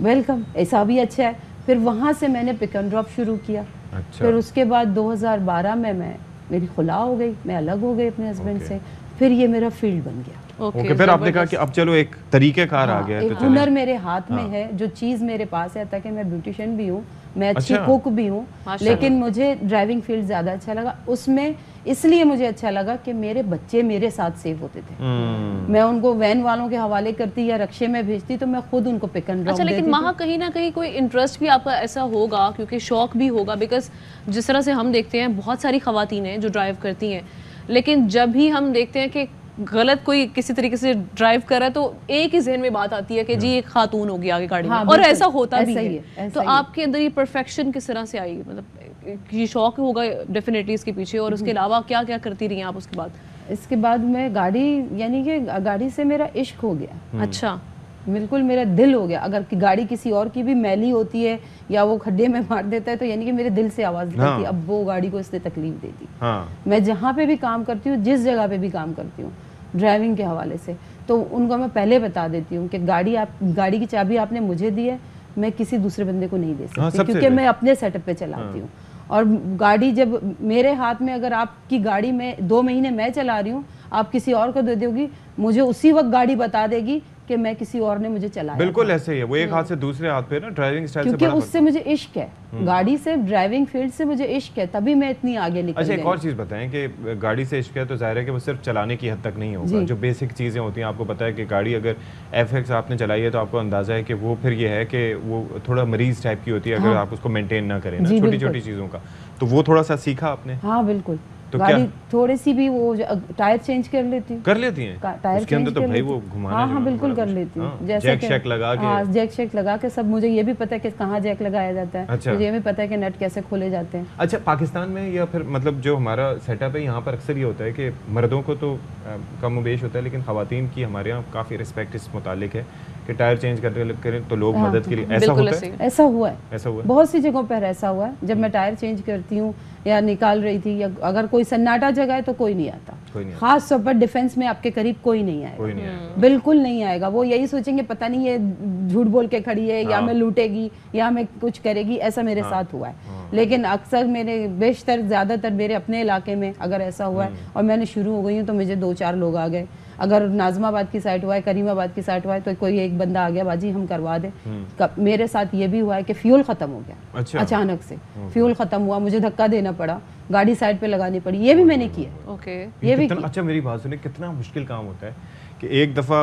वेलकम, ऐसा भी अच्छा है। फिर वहाँ से मैंने पिक एंड ड्रॉप शुरू किया। फिर उसके बाद 2012 में मेरी खुला हो गई, मैं अलग हो गई अपने हस्बैंड से। फिर ये मेरा फील्ड बन गया। ओके, फिर आपने कहा कि अब चलो एक तरीकेकार आ गया, एक हुनर मेरे हाथ में है, जो चीज मेरे पास है, ताकि मैं ब्यूटिशियन भी हूँ, मैं अच्छी कुक भी हूँ, लेकिन मुझे ड्राइविंग फील्ड ज्यादा अच्छा लगा। उसमें इसलिए मुझे अच्छा लगा कि मेरे बच्चे मेरे साथ सेव होते थे। मैं उनको वैन वालों के हवाले करती या रक्शे में भेजती तो मैं खुद उनको पिक एंड ड्रॉप। अच्छा, लेकिन वहाँ कहीं ना कहीं कोई इंटरेस्ट भी आपका ऐसा होगा, क्योंकि शौक भी होगा, बिकॉज जिस तरह से हम देखते हैं बहुत सारी खवातीन हैं जो ड्राइव करती हैं, लेकिन जब भी हम देखते हैं कि गलत कोई किसी तरीके से ड्राइव कर रहा है तो एक ही जहन में बात आती है कि जी एक खातून होगी आगे गाड़ी में, और ऐसा होता भी है। तो आपके अंदर ये परफेक्शन किस तरह से आई, मतलब ये शौक होगा डेफिनेटली इसके पीछे, और उसके अलावा क्या क्या करती रही आप उसके बाद? इसके बाद मैं गाड़ी, यानी कि गाड़ी से मेरा इश्क हो गया। अच्छा, बिल्कुल मेरा दिल हो गया। अगर गाड़ी किसी और की भी मैली होती है या वो खड्डे में मार देता है तो यानी कि मेरे दिल से आवाज़ निकलती है, अब वो गाड़ी को इसने तकलीफ दे दी। मैं जहाँ पे भी काम करती हूँ, जिस जगह पे भी काम करती हूँ ड्राइविंग के हवाले से, तो उनको मैं पहले बता देती हूँ कि गाड़ी की चाबी आपने मुझे दी है, मैं किसी दूसरे बंदे को नहीं दे सकती, क्योंकि मैं अपने सेटअप पे चलाती हूँ। और गाड़ी जब मेरे हाथ में, अगर आपकी गाड़ी में 2 महीने मैं चला रही हूँ, आप किसी और को दे दोगी, मुझे उसी वक्त गाड़ी बता देगी कि मैं किसी और ने मुझे चलाया। बिल्कुल ऐसे ही है, वो एक हाथ से दूसरे हाथ पे ना ड्राइविंग स्टाइल से, क्योंकि उससे मुझे इश्क है, गाड़ी से, ड्राइविंग फील्ड से मुझे इश्क है, तभी मैं इतनी आगे निकल गई। अच्छा, एक और चीज़ बताएं कि गाड़ी से इश्क है तो जाहिर है कि वो सिर्फ चलाने की हद तक नहीं होगा, जो बेसिक चीज़ें होती हैं, आपको पता है कि गाड़ी अगर FX आपने चलाई है तो आपको अंदाजा है कि वो फिर ये है कि वो थोड़ा मरीज टाइप की होती है अगर आप उसको मेंटेन ना करें ना, छोटी छोटी चीज़ों का, तो वो थोड़ा सा सीखा आपने? हाँ बिल्कुल, तो गाड़ी थोड़ी सी भी वो टायर चेंज कर लेती हैं, टायर उसके अंदर तो भाई वो घुमाने, हाँ बिल्कुल कर लेती हूँ, जैसे जैक शेक लगा के, हाँ जैक शेक लगा के सब, मुझे ये भी पता है कि कहाँ जैक लगाया जाता है। अच्छा। मुझे ये भी पता है कि नट कैसे खोले जाते हैं। अच्छा, पाकिस्तान में या फिर मतलब जो हमारा सेटअप है यहाँ पर अक्सर ये होता है कि मर्दों को तो कम बेश होता है, लेकिन खवातीन की हमारे यहाँ काफ़ी रिस्पेक्ट इस मुतालिक है कि टायर चेंज करें तो लोग मदद के लिए, ऐसा होता है? ऐसा हुआ है, बहुत सी जगहों पर ऐसा हुआ है। जब मैं टायर चेंज करती हूँ या निकाल रही थी, या अगर कोई सन्नाटा जगह है तो कोई नहीं आता, खास तौर पर डिफेंस में आपके करीब कोई नहीं आएगा, बिल्कुल नहीं आएगा। वो यही सोचेंगे पता नहीं ये झूठ बोल के खड़ी है, या मैं लूटेगी या मैं कुछ करेगी, ऐसा मेरे साथ हुआ है। लेकिन अक्सर मेरे बेशतर ज़्यादातर मेरे अपने इलाके में अगर ऐसा हुआ है और मैंने शुरू हो गई हूँ तो मुझे 2-4 लोग आ गए। अगर नाजमाबाद की साइड हुआ है, करीमाबाद की साइड हुआ है, तो कोई एक बंदा आ गया, बाजी हम करवा दे। मेरे साथ ये भी हुआ है कि फ्यूल खत्म हो गया। अच्छा। अचानक से फ्यूल खत्म हुआ, मुझे धक्का देना पड़ा, गाड़ी साइड पे लगानी पड़ी, ये भी मैंने किया। ओके, ये भी। अच्छा, मेरी बात सुनिए, कितना मुश्किल काम होता है कि एक दफ़ा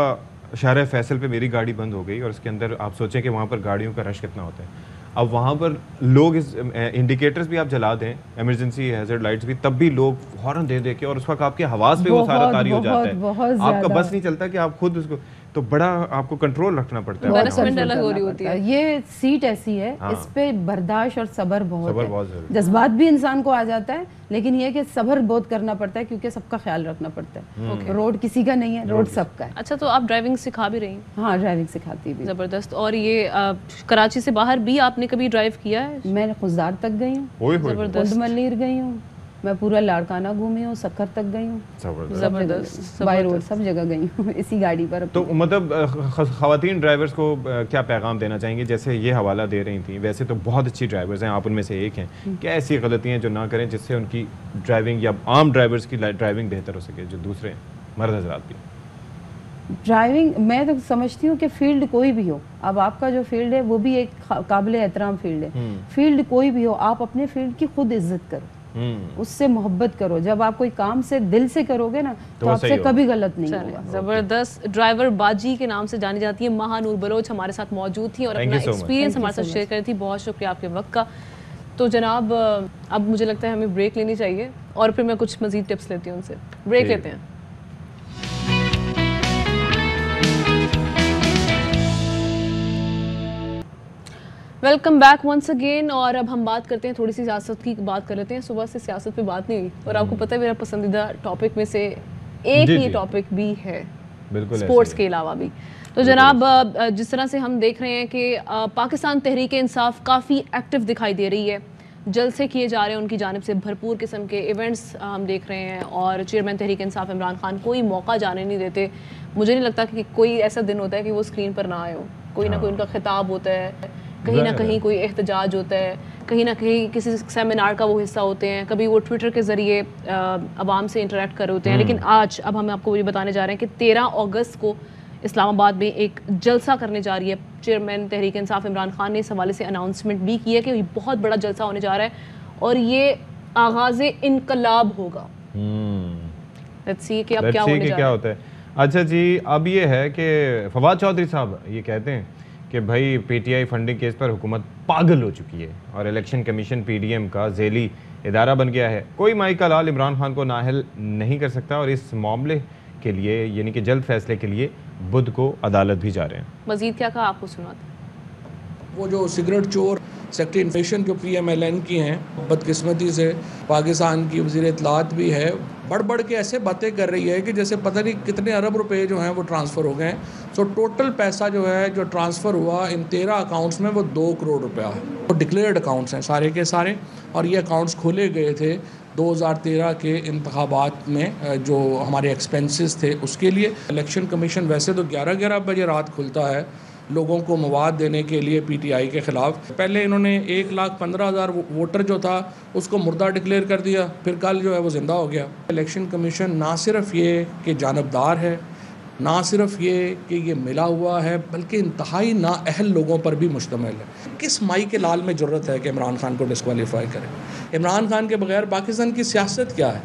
शहर फैसल पे मेरी गाड़ी बंद हो गई और उसके अंदर आप सोचें कि वहाँ पर गाड़ियों का रश कितना होता है। अब वहाँ पर लोग इस इंडिकेटर्स भी आप जला दें, इमरजेंसी हैजर्ड लाइट्स भी, तब भी लोग हॉर्न दे दे के, और उस वक्त आपके हवास पे वो सारा तारी हो जाता है, आपका बस नहीं चलता कि आप खुद उसको, तो बड़ा आपको कंट्रोल रखना पड़ता है। अलग हो रही होती है। ये सीट ऐसी है, इस पे बर्दाश्त और सब्र बहुत है। जज्बात भी इंसान को आ जाता है, लेकिन ये कि सब्र बहुत करना पड़ता है, क्योंकि सबका ख्याल रखना पड़ता है। रोड किसी का नहीं है, रोड सबका है। अच्छा, तो आप ड्राइविंग सिखा भी रही हैं? हाँ, ड्राइविंग सिखाती भी। जबरदस्त। और ये कराची से बाहर भी आपने कभी ड्राइव किया है? मैं खुजदार तक गई हूँ, जबरदस्त मलीर गई हूँ, मैं पूरा लाड़काना घूमी हूँ, सखर तक गई हूँ, जबरदस्त, बाई रोड सब जगह गई हूँ इसी गाड़ी पर। तो मतलब खवातीन ड्राइवर्स को क्या पैगाम देना चाहेंगे? जैसे ये हवाला दे रही थी, वैसे तो बहुत अच्छी ड्राइवर्स हैं, आप उनमें से एक हैं, क्या ऐसी गलतियाँ जो ना करें जिससे उनकी ड्राइविंग या आम ड्राइवर्स की ड्राइविंग बेहतर हो सके, जो दूसरे मर्द हजरात भी? ड्राइविंग मैं तो समझती हूँ कि फील्ड कोई भी हो, अब आपका जो फील्ड है वो भी एक काबिल एहतराम फील्ड है। फील्ड कोई भी हो, आप अपने फील्ड की खुद इज्जत करो, उससे मोहब्बत करो। जब आप कोई काम से दिल से करोगे ना तो आपसे कभी गलत नहीं होगा। जबरदस्त। ड्राइवर बाजी के नाम से जानी जाती है महानूर बलोच हमारे साथ मौजूद थी और अपना एक्सपीरियंस हमारे साथ शेयर करी थी। बहुत शुक्रिया आपके वक्त का। तो जनाब अब मुझे लगता है हमें ब्रेक लेनी चाहिए और फिर मैं कुछ मजीद टिप्स लेती हूँ उनसे। ब्रेक लेते हैं। Welcome back once again. और अब हम बात करते हैं, थोड़ी सी सियासत की बात कर लेते हैं। सुबह से सियासत पे बात नहीं हुई और आपको पता है मेरा पसंदीदा टॉपिक में से एक ही टॉपिक भी है, स्पोर्ट्स के अलावा भी। तो जनाब जिस तरह से हम देख रहे हैं कि पाकिस्तान तहरीक इंसाफ काफ़ी एक्टिव दिखाई दे रही है, जलसे किए जा रहे हैं उनकी जानिब से, भरपूर किस्म के इवेंट्स हम देख रहे हैं और चेयरमैन तहरीक इंसाफ इमरान खान कोई मौका जाने नहीं देते। मुझे नहीं लगता कि कोई ऐसा दिन होता है कि वो स्क्रीन पर ना आए हो, कोई ना कोई उनका खिताब होता है, कहीं ना कहीं कोई एहतजाज होता है, कहीं ना कहीं किसी सेमिनार का वो हिस्सा होते हैं, कभी वो ट्विटर के ज़रिए आवाम से इंटरेक्ट कर रहे होते हैं। लेकिन आज अब हम आपको ये बताने जा रहे हैं कि 13 अगस्त को इस्लामाबाद में एक जलसा करने जा रही है। चेयरमैन तहरीक इंसाफ इमरान खान ने इस हवाले से अनाउंसमेंट भी की है कि बहुत बड़ा जलसा होने जा रहा है और ये आगाज़ इनकलाब होगा। लेट्स सी कि अब क्या होने जा रहा है। होता है। अच्छा जी, अब ये है कि फवाद चौधरी साहब ये कहते हैं कि भाई पीटीआई फंडिंग केस पर हुकूमत पागल हो चुकी है और इलेक्शन कमीशन पीडीएम का झेली इदारा बन गया है। कोई माई का लाल इमरान खान को नाअहल नहीं कर सकता और इस मामले के लिए यानी कि जल्द फैसले के लिए बुध को अदालत भी जा रहे हैं। मजीद क्या कहा आपको सुनाते। वो जो सिगरेट चोर सेक्रेटरी इन्फेक्शन जो PMLN की हैं, बदकिस्मती से पाकिस्तान की वज़ीर इत्तलात भी है, बढ़ बढ़ के ऐसे बातें कर रही है कि जैसे पता नहीं कितने अरब रुपए जो हैं वो ट्रांसफ़र हो गए हैं। सो टोटल पैसा जो है जो ट्रांसफ़र हुआ इन 13 अकाउंट्स में वो 2 करोड़ रुपया है। वो डिक्लेयर्ड अकाउंट्स हैं सारे के सारे और ये अकाउंट्स खोले गए थे 2013 के इंतखाबात में जो हमारे एक्सपेंसेस थे उसके लिए। इलेक्शन कमीशन वैसे तो 11-11 बजे रात खुलता है लोगों को मवाद देने के लिए PTI के ख़िलाफ़। पहले इन्होंने 1,15,000 वोटर जो था उसको मुर्दा डिक्लेयर कर दिया, फिर कल जो है वो ज़िंदा हो गया। इलेक्शन कमीशन ना सिर्फ ये कि जानबदार है, ना सिर्फ ये कि ये मिला हुआ है, बल्कि इंतहाई नाअहल लोगों पर भी मुश्तमिल है। किस माई के लाल में ज़रूरत है कि इमरान खान को डिस्क्वालीफाई करें? इमरान खान के बगैर पाकिस्तान की सियासत क्या है?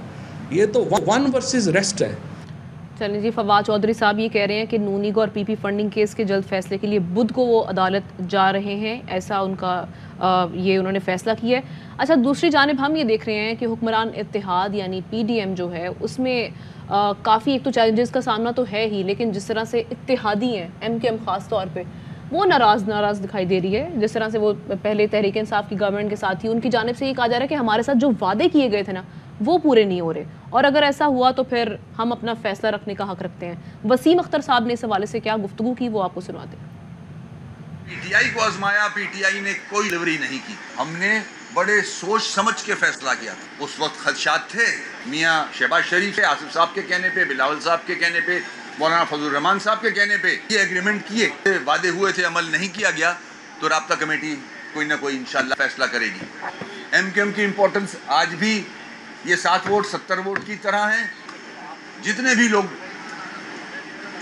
ये तो वन वर्सेस रेस्ट है। चलिए जी, फवाद चौधरी साहब ये कह रहे हैं कि नून लीग और PP फंडिंग केस के जल्द फैसले के लिए बुध को वो अदालत जा रहे हैं, ऐसा उनका ये उन्होंने फैसला किया है। अच्छा, दूसरी जानिब हम ये देख रहे हैं कि हुक्मरान इत्तेहाद यानी PDM जो है उसमें काफ़ी एक तो चैलेंजेस का सामना तो है ही, लेकिन जिस तरह से इत्तेहादी हैं MKM ख़ास तौर पे वो नाराज़ दिखाई दे रही है। जिस तरह से वो पहले तहरीक इंसाफ की गवर्नमेंट के साथ ही उनकी जानिब से ये कहा जा रहा है कि हमारे साथ जो वादे किए गए थे ना वो पूरे नहीं हो रहे और अगर ऐसा हुआ तो फिर हम अपना फैसला रखने का हक रखते हैं। वसीम अख्तर साहब ने इस हवाले से क्या गुफ्तगू की वो आपको सुनाते हैं। PTI को आजमाया, PTI ने कोई डिलीवरी नहीं की। हमने बड़े सोच समझ के फैसला किया। उस वक्त खदशात थे, मियाँ शहबाज शरीफ आसिफ साहब के कहने पे, बिलावल साहब के कहने पे, मौलाना फजल रहमान साहब के कहने पे ये एग्रीमेंट किए, वादे हुए थे, अमल नहीं किया गया तो राब्ता कमेटी कोई ना कोई इंशाल्लाह फैसला करेगी। MKM की इम्पोर्टेंस आज भी ये 7 वोट 70 वोट की तरह हैं। जितने भी लोग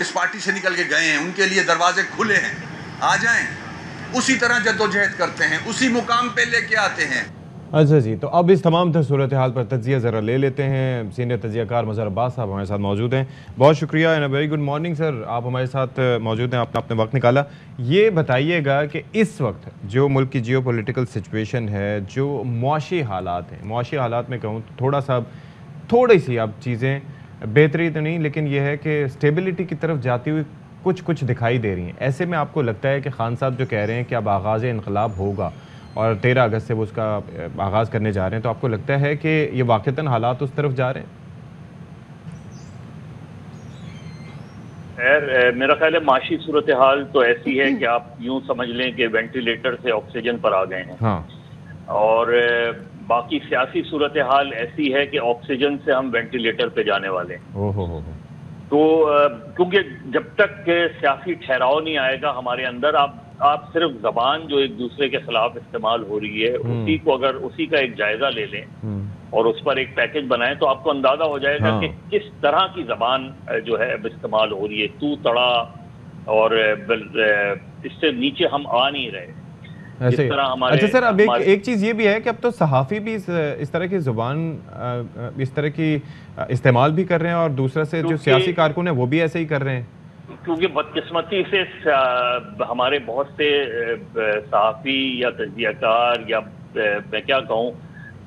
इस पार्टी से निकल के गए हैं उनके लिए दरवाजे खुले हैं, आ जाएं, उसी तरह जद्दोजहद करते हैं, उसी मुकाम पे लेके आते हैं। अच्छा जी, तो अब इस तमाम तर सूरत हाल पर तजिया ज़रा ले लेते हैं। सीनियर तजियाकार मज़हर अब्बास साहब हमारे साथ मौजूद हैं। बहुत शुक्रिया and very good morning sir, आप हमारे साथ मौजूद हैं, आपने अपने वक्त निकाला। ये बताइएगा कि इस वक्त जो मुल्क की जियो पॉलिटिकल सिचुएशन है, जो मुआशी हालात हैं, मुआशी हालात में कहूँ तो थोड़ी सी अब चीज़ें बेहतरी तो नहीं, लेकिन यह है कि स्टेबिलिटी की तरफ जाती हुई कुछ दिखाई दे रही हैं। ऐसे में आपको लगता है कि खान साहब जो कह रहे हैं कि अब आगाज़ इनकलाब होगा और 13 अगस्त से वो उसका आगाज़ करने जा रहे हैं, तो आपको लगता है कि ये वाक़तन हालात उस तरफ जा रहे हैं? खैर, मेरा ख्याल है माशी सूरत हाल तो ऐसी है कि आप यूं समझ लें कि वेंटिलेटर से ऑक्सीजन पर आ गए हैं। हाँ। और बाकी सियासी सूरत हाल ऐसी है कि ऑक्सीजन से हम वेंटिलेटर पे जाने वाले हैं। तो क्योंकि जब तक सियासी ठहराव नहीं आएगा हमारे अंदर, आप सिर्फ जबान जो एक दूसरे के खिलाफ इस्तेमाल हो रही है उसी को अगर उसी का एक जायजा ले लें और उस पर एक पैकेज बनाएं तो आपको अंदाजा हो जाएगा कि किस तरह की जबान जो है अब इस्तेमाल हो रही है, तू तड़ा, और इससे नीचे हम आ नहीं रहे। ऐसे अच्छा सर, अब एक चीज ये भी है कि अब तो सहाफ़ी भी इस तरह की जुबान इस तरह की इस्तेमाल भी कर रहे हैं, और दूसरा से जो सियासी कारकुन है वो भी ऐसे ही कर रहे हैं। क्योंकि बदकिस्मती से हमारे बहुत से सहाफ़ी या तजज़ियाकार या मैं क्या कहूँ,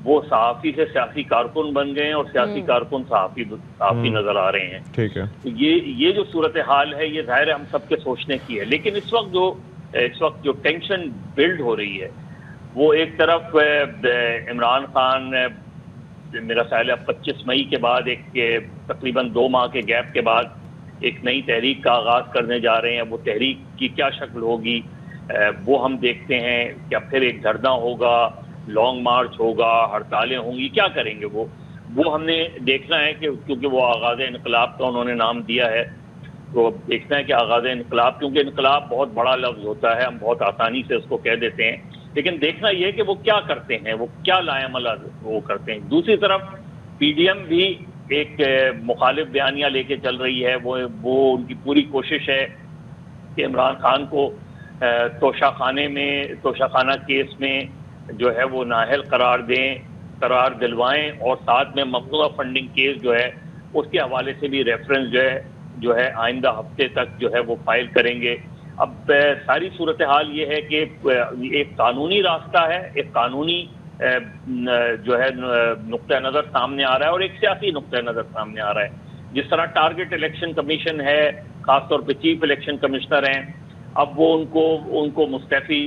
वो सहाफ़ी से सियासी कारकुन बन गए हैं और सियासी कारकुन सहाफ़ी नजर आ रहे हैं। ठीक है, ये जो सूरत हाल है ये जाहिर है हम सबके सोचने की है। लेकिन इस वक्त जो टेंशन बिल्ड हो रही है वो एक तरफ इमरान खान मेरा ख्याल है 25 मई के बाद एक तकरीबन 2 माह के गैप के बाद एक नई तहरीक का आगाज़ करने जा रहे हैं। वो तहरीक की क्या शक्ल होगी वो हम देखते हैं। क्या फिर एक धरना होगा, लॉन्ग मार्च होगा, हड़तालें होंगी, क्या करेंगे वो हमने देखना है कि क्योंकि वो आगाज़ इनकलाब का उन्होंने नाम दिया है, तो देखना है कि आगाज़ इनकलाब, क्योंकि इनकलाब बहुत बड़ा लफ्ज़ होता है, हम बहुत आसानी से उसको कह देते हैं, लेकिन देखना यह है कि वो क्या करते हैं, वो क्या लाएमल वो करते हैं। दूसरी तरफ PDM भी एक मुखालिफ बयानियाँ लेके चल रही है। वो उनकी पूरी कोशिश है कि इमरान खान को तोशाखाना केस में जो है वो नाअहल करार दिलवाएं, और साथ में ममनुआ फंडिंग केस जो है उसके हवाले से भी रेफरेंस जो है आइंदा हफ्ते तक जो है वो फाइल करेंगे। अब सारी सूरत हाल ये है कि एक कानूनी रास्ता है, एक कानूनी जो है नुक्ता नज़र सामने आ रहा है और एक सियासी नुक्ता नज़र सामने आ रहा है। जिस तरह टारगेट इलेक्शन कमीशन है, खासतौर पर चीफ इलेक्शन कमिश्नर हैं, अब वो उनको मुस्तफ़ी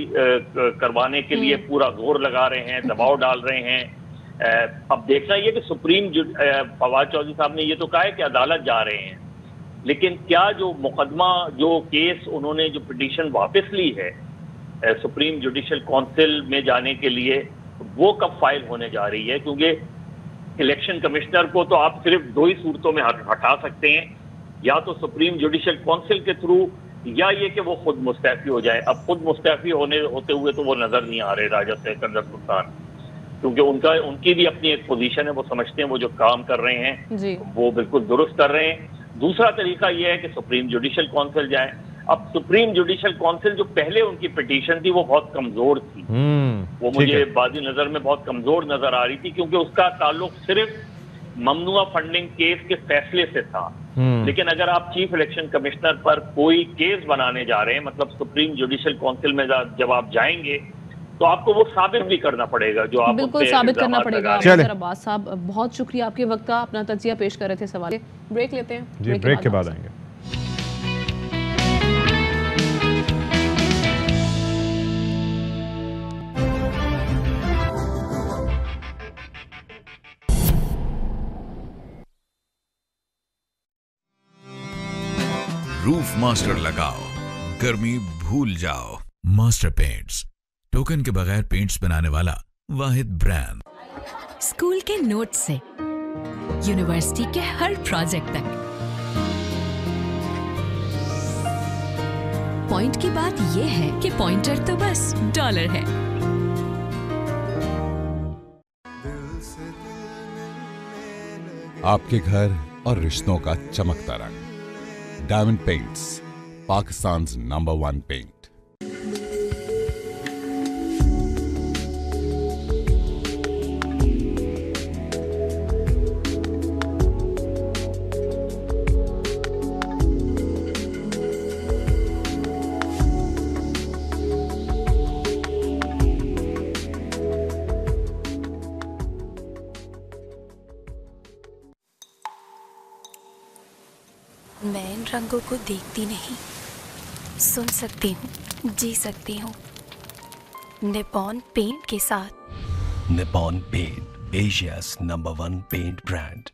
करवाने के लिए पूरा जोर लगा रहे हैं, दबाव डाल रहे हैं। अब देखना ये कि फवाद चौधरी साहब ने ये तो कहा है कि अदालत जा रहे हैं, लेकिन क्या जो मुकदमा, जो केस उन्होंने जो पिटीशन वापस ली है सुप्रीम जुडिशल काउंसिल में जाने के लिए, वो कब फाइल होने जा रही है? क्योंकि इलेक्शन कमिश्नर को तो आप सिर्फ 2 ही सूरतों में हटा सकते हैं, या तो सुप्रीम जुडिशल काउंसिल के थ्रू, या ये कि वो खुद मुस्तैफी हो जाए। अब खुद मुस्तैफी होते हुए तो वो नजर नहीं आ रहे राजा सिकंदर सुल्तान, क्योंकि उनकी भी अपनी एक पोजीशन है, वो समझते हैं वो जो काम कर रहे हैं वो बिल्कुल दुरुस्त कर रहे हैं। दूसरा तरीका यह है कि सुप्रीम जुडिशल काउंसिल जाए। अब सुप्रीम जुडिशल काउंसिल जो पहले उनकी पिटीशन थी वो बहुत कमजोर थी, वो मुझे बाजी नजर में बहुत कमजोर नजर आ रही थी, क्योंकि उसका ताल्लुक सिर्फ ममनुआ फंडिंग केस के फैसले से था। लेकिन अगर आप चीफ इलेक्शन कमिश्नर पर कोई केस बनाने जा रहे हैं, मतलब सुप्रीम जुडिशल काउंसिल में जब आप जाएंगे तो आपको वो साबित भी करना पड़ेगा, जो आप बिल्कुल साबित करना पड़ेगा। अब्बास साहब, बहुत शुक्रिया आपके वक्त का, अपना तज्जिया पेश कर रहे थे। सवाल ब्रेक लेते हैं जी, ब्रेक के बाद आएंगे। रूफ मास्टर लगाओ, गर्मी भूल जाओ। मास्टर पेंट्स, टोकन के बगैर पेंट्स बनाने वाला वाहिद ब्रांड। स्कूल के नोट्स से यूनिवर्सिटी के हर प्रोजेक्ट तक, पॉइंट की बात यह है कि पॉइंटर तो बस डॉलर है। आपके घर और रिश्तों का चमकता रंग, डायमंड पेंट्स, पाकिस्तान's #1 पेंट। मैं इन रंगों को देखती नहीं, सुन सकती हूँ, जी सकती हूँ। निपॉन पेंट के साथ। Nippon paint, Asia's #1 paint brand.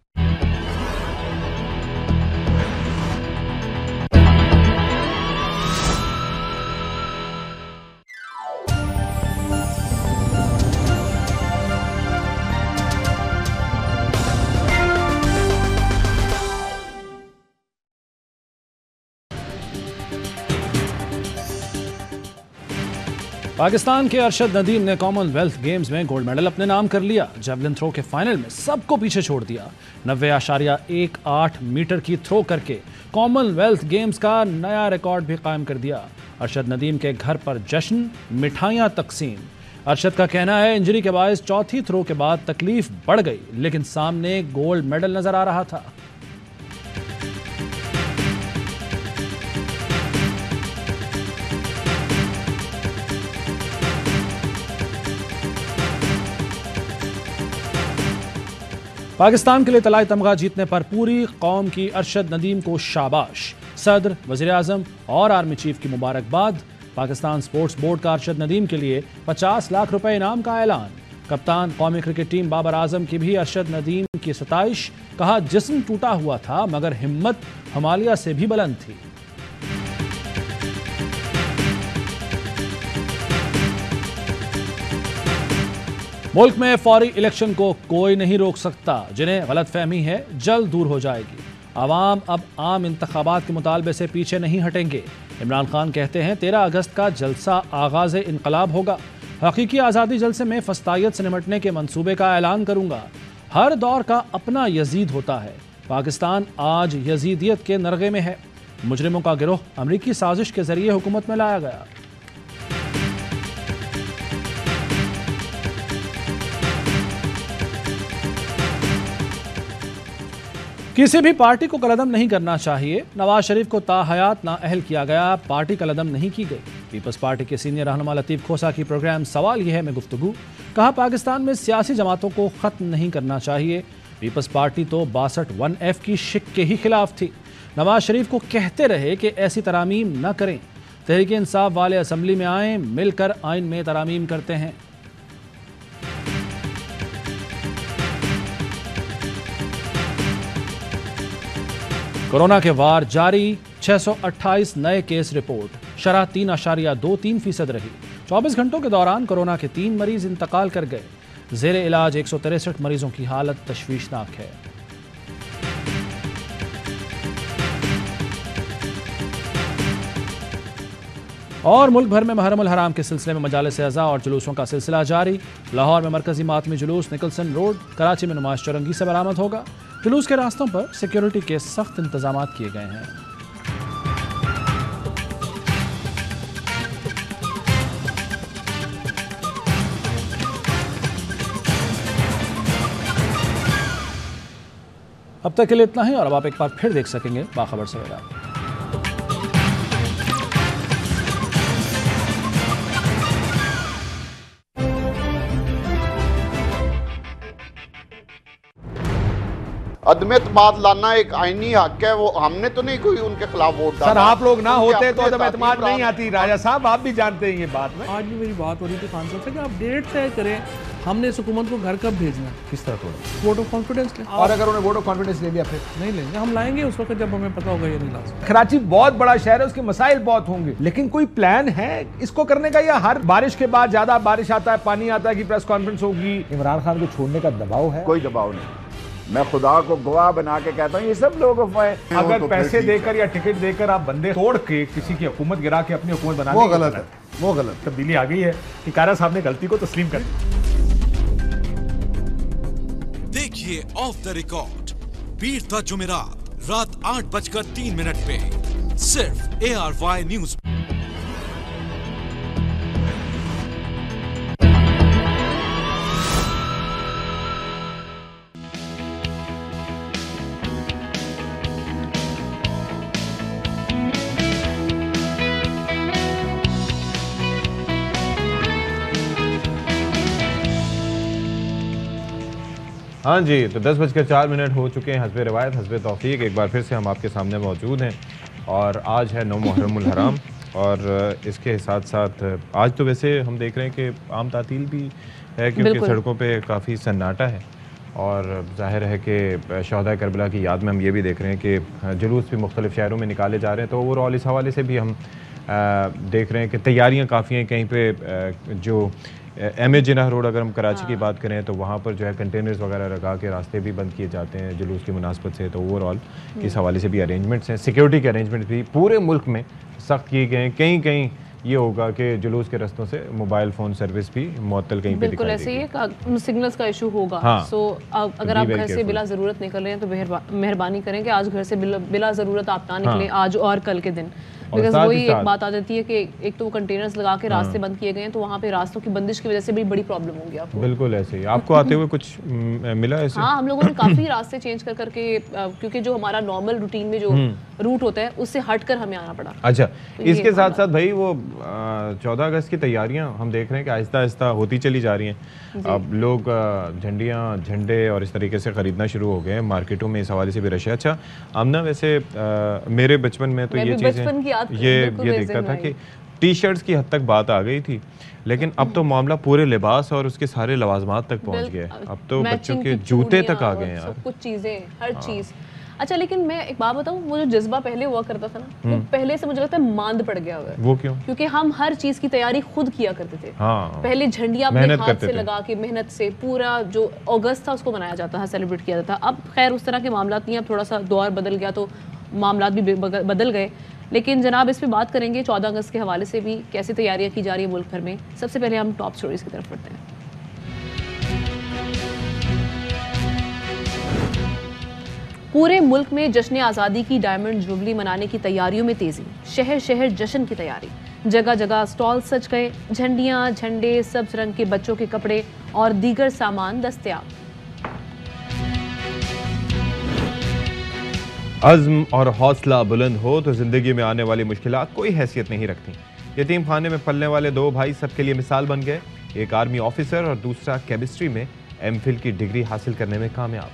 Pakistan के अरशद नदीम ने कॉमनवेल्थ गेम्स में गोल्ड मेडल अपने नाम कर लिया। जेवलिन थ्रो के फाइनल में सबको पीछे छोड़ दिया। 90.18 मीटर की थ्रो करके कॉमनवेल्थ गेम्स का नया रिकॉर्ड भी कायम कर दिया। अरशद नदीम के घर पर जश्न, मिठाइयां तकसीम। अरशद का कहना है इंजरी के बायस चौथी थ्रो के बाद तकलीफ बढ़ गई, लेकिन सामने गोल्ड मेडल नजर आ रहा था। पाकिस्तान के लिए तलाई तमगा जीतने पर पूरी कौम की अरशद नदीम को शाबाश। सदर, वज़ीर आज़म और आर्मी चीफ की मुबारकबाद। पाकिस्तान स्पोर्ट्स बोर्ड का अरशद नदीम के लिए 50 लाख रुपए इनाम का ऐलान। कप्तान कौमी क्रिकेट टीम बाबर आजम की भी अरशद नदीम की सताइश। कहा जिस्म टूटा हुआ था मगर हिम्मत हिमालय से भी बुलंद थी। मुल्क में फौरी इलेक्शन को कोई नहीं रोक सकता। जिन्हें गलतफहमी है जल्द दूर हो जाएगी। आवाम अब आम इंतखाबात के मुतालबे से पीछे नहीं हटेंगे। इमरान खान कहते हैं 13 अगस्त का जलसा आगाज इनकलाब होगा। हकीकी आज़ादी जलसे में फस्तायत से निमटने के मंसूबे का ऐलान करूंगा। हर दौर का अपना यजीद होता है। पाकिस्तान आज यजीदियत के नरगे में है। मुजरिमों का गिरोह अमरीकी साजिश के जरिए हुकूमत में लाया गया। किसी भी पार्टी को कलदम नहीं करना चाहिए। नवाज शरीफ को ताहयात नाअहल किया गया, पार्टी कलदम नहीं की गई। पीपल्स पार्टी के सीनियर रहनुमा लतीफ खोसा की प्रोग्राम सवाल यह है में गुफ्तगू। कहा पाकिस्तान में सियासी जमातों को ख़त्म नहीं करना चाहिए। पीपल्स पार्टी तो 62 1F की शिक के ही खिलाफ थी। नवाज शरीफ को कहते रहे कि ऐसी तरामीम न करें। तहरीक इंसाफ वाले असम्बली में आएँ, मिलकर आइन में तरामीम करते हैं। कोरोना के वार जारी, 628 नए केस रिपोर्ट। शरह 3.23% रही। 24 घंटों के दौरान कोरोना के 3 मरीज इंतकाल कर गए। जेरे इलाज 163 मरीजों की हालत तशवीशनाक है। और मुल्क भर में मुहर्रम हराम के सिलसिले में मजालिस अज़ा और जुलूसों का सिलसिला जारी। लाहौर में मरकजी मातमी जुलूस निकलसन रोड, कराची में नुमाइश चौरंगी से बरामद होगा। जुलूस के रास्तों पर सिक्योरिटी के सख्त इंतजाम किए गए हैं। अब तक के लिए इतना ही और अब आप एक बार फिर देख सकेंगे बाखबर सवेरा। अदम-ए-एतमाद लाना एक आईनी हक है। वो हमने तो नहीं कोई उनके खिलाफ वोट डाला। सर आप लोग ना होते तो अदम-ए-एतमाद नहीं आती। राजा साहब आप भी जानते हैं ये बात में। आज भी मेरी बात हो रही थी खान साहब से कि आप डेट तय करें, हमने इस हुकूमत को घर कब भेजना। किस तरह थोड़ा वोट ऑफ कॉन्फिडेंस लें। और अगर उन्हें वोट ऑफ कॉन्फिडेंस ले लिया फिर नहीं लेंगे। हम लाएंगे उस वक्त जब हमें पता होगा ये नहीं ला सकते। कराची बहुत बड़ा शहर है, उसके मसाइल बहुत होंगे, लेकिन कोई प्लान है इसको करने का या हर बारिश के बाद ज्यादा बारिश आता है, पानी आता है कि प्रेस कॉन्फ्रेंस होगी? इमरान खान को छोड़ने का दबाव है? कोई दबाव नहीं। मैं खुदा को गवाह बना के कहता हूँ ये सब लोग अगर पैसे देकर या टिकट देकर आप बंदे तोड़ के किसी की हुकूमत गिरा के अपनी हुकूमत बना, वो गलत है। वो गलत तब्दीली आ गई है कि कारा साहब ने गलती को तस्लीम कर। देखिए ऑफ द रिकॉर्ड बीट जुमेरात रात 8:03 पे सिर्फ ARY न्यूज। हाँ जी, तो 10:04 हो चुके हैं। हस्बे रवायत हस्बे तौफीक एक बार फिर से हम आपके सामने मौजूद हैं और आज है 9 मुहर्रमुल हराम और इसके साथ साथ आज तो वैसे हम देख रहे हैं कि आम तातील भी है क्योंकि सड़कों पे काफ़ी सन्नाटा है और जाहिर है कि शहदा करबला की याद में हम ये भी देख रहे हैं कि जुलूस भी मुख्तलिफ शहरों में निकाले जा रहे हैं। तो ओवरऑल इस हवाले से भी हम देख रहे हैं कि तैयारियाँ काफ़ी हैं। कहीं पे जो MA जिन्ना रोड अगर हम कराची की बात करें तो वहाँ पर जो है कंटेनर्स वगैरह लगा के रास्ते भी बंद किए जाते हैं जुलूस की मुनासबत से। तो ओवरऑल इस हवाले से भी अरेंजमेंट्स हैं, सिक्योरिटी के अरेंजमेंट्स भी पूरे मुल्क में सख्त किए गए हैं। कहीं कहीं ये होगा कि जुलूस के रस्तों से मोबाइल फ़ोन सर्विस भी मुअत्तल कहीं पे बिल्कुल ऐसे ही सिग्नल्स का इशू होगा। हाँ। सो अगर आप घर से बिला ज़रूरत निकल रहे हैं तो मेहरबानी करें कि आज घर से बिला ज़रूरत आप ना निकलें, आज और कल के दिन। बिकॉज वही एक बात आ जाती है कि एक तो कंटेनर्स लगा के रास्ते बंद किए गए हैं, तो वहाँ पे रास्तों की बंदिश की वजह से भी बड़ी प्रॉब्लम होगी आपको। बिल्कुल ऐसे ही। आपको आते हुए कुछ मिला ऐसे? हाँ, हम लोगों ने काफ़ी रास्ते चेंज कर करके, क्योंकि जो हमारा नॉर्मल रूटीन में जो रूट होता है उससे हटकर हमें आना पड़ा। अच्छा, तो इसके साथ साथ भाई वो 14 अगस्त की तैयारियां हम देख रहे हैं कि आहिस्ता आहिस्ता होती चली जा रही हैं। अब लोग झंडियाँ, झंडे और इस तरीके से ख़रीदना शुरू हो गए हैं, मार्केटों में इस हवाले से भी रश है। अच्छा आमना, वैसे मेरे बचपन में तो ये चीज़ें ये देखता था कि टी शर्ट्स की हद तक बात आ गई थी, लेकिन अब तो मामला पूरे लिबास और उसके सारे लवाजमात तक पहुंच गए। अब तो बच्चों के जूते तक आ गए यार, कुछ चीज़ें, हर चीज़। अच्छा, लेकिन मैं एक बात बताऊं, वो जो जज्बा पहले हुआ करता था ना, वो पहले से मुझे लगता है मांद पड़ गया हुआ है। वो क्यों? क्योंकि हम हर चीज़ की तैयारी खुद किया करते थे। हाँ। पहले झंडियाँ अपने हाथ से लगा के मेहनत से पूरा जो अगस्त था उसको मनाया जाता था, सेलिब्रेट किया जाता था। अब खैर उस तरह के मामला नहीं, अब थोड़ा सा दौर बदल गया तो मामला भी बदल गए। लेकिन जनाब इस पे बात करेंगे 14 अगस्त के हवाले से भी कैसी तैयारियां की जा रही है मुल्क भर में। सबसे पहले हम टॉप स्टोरीज की तरफ बढ़ते हैं। पूरे मुल्क में जश्न आज़ादी की डायमंड जुबली मनाने की तैयारियों में तेजी, शहर शहर जश्न की तैयारी, जगह जगह स्टॉल सज गए, झंडियां, झंडे, सब्ज रंग के बच्चों के कपड़े और दीगर सामान दस्तयाब। अज़्म और हौसला बुलंद हो तो जिंदगी में आने वाली मुश्किलात कोई हैसियत नहीं रखती। यतीम खाने में पलने वाले दो भाई सबके लिए मिसाल बन गए, एक आर्मी ऑफिसर और दूसरा केमिस्ट्री में एमफिल की डिग्री हासिल करने में कामयाब।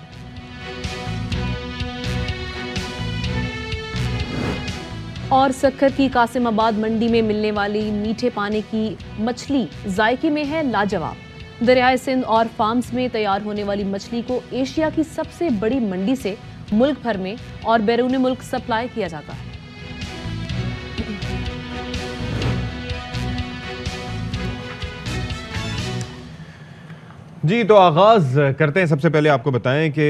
और सक्कर की कासिमाबाद मंडी में मिलने वाली मीठे पानी की मछली जायके में है लाजवाब। दरियाए सिंध और फार्म्स में तैयार होने वाली मछली को एशिया की सबसे बड़ी मंडी से मुल्क भर में और बैरून मुल्क सप्लाई किया जाता है। जी, तो आगाज़ करते हैं। सबसे पहले आपको बताएं कि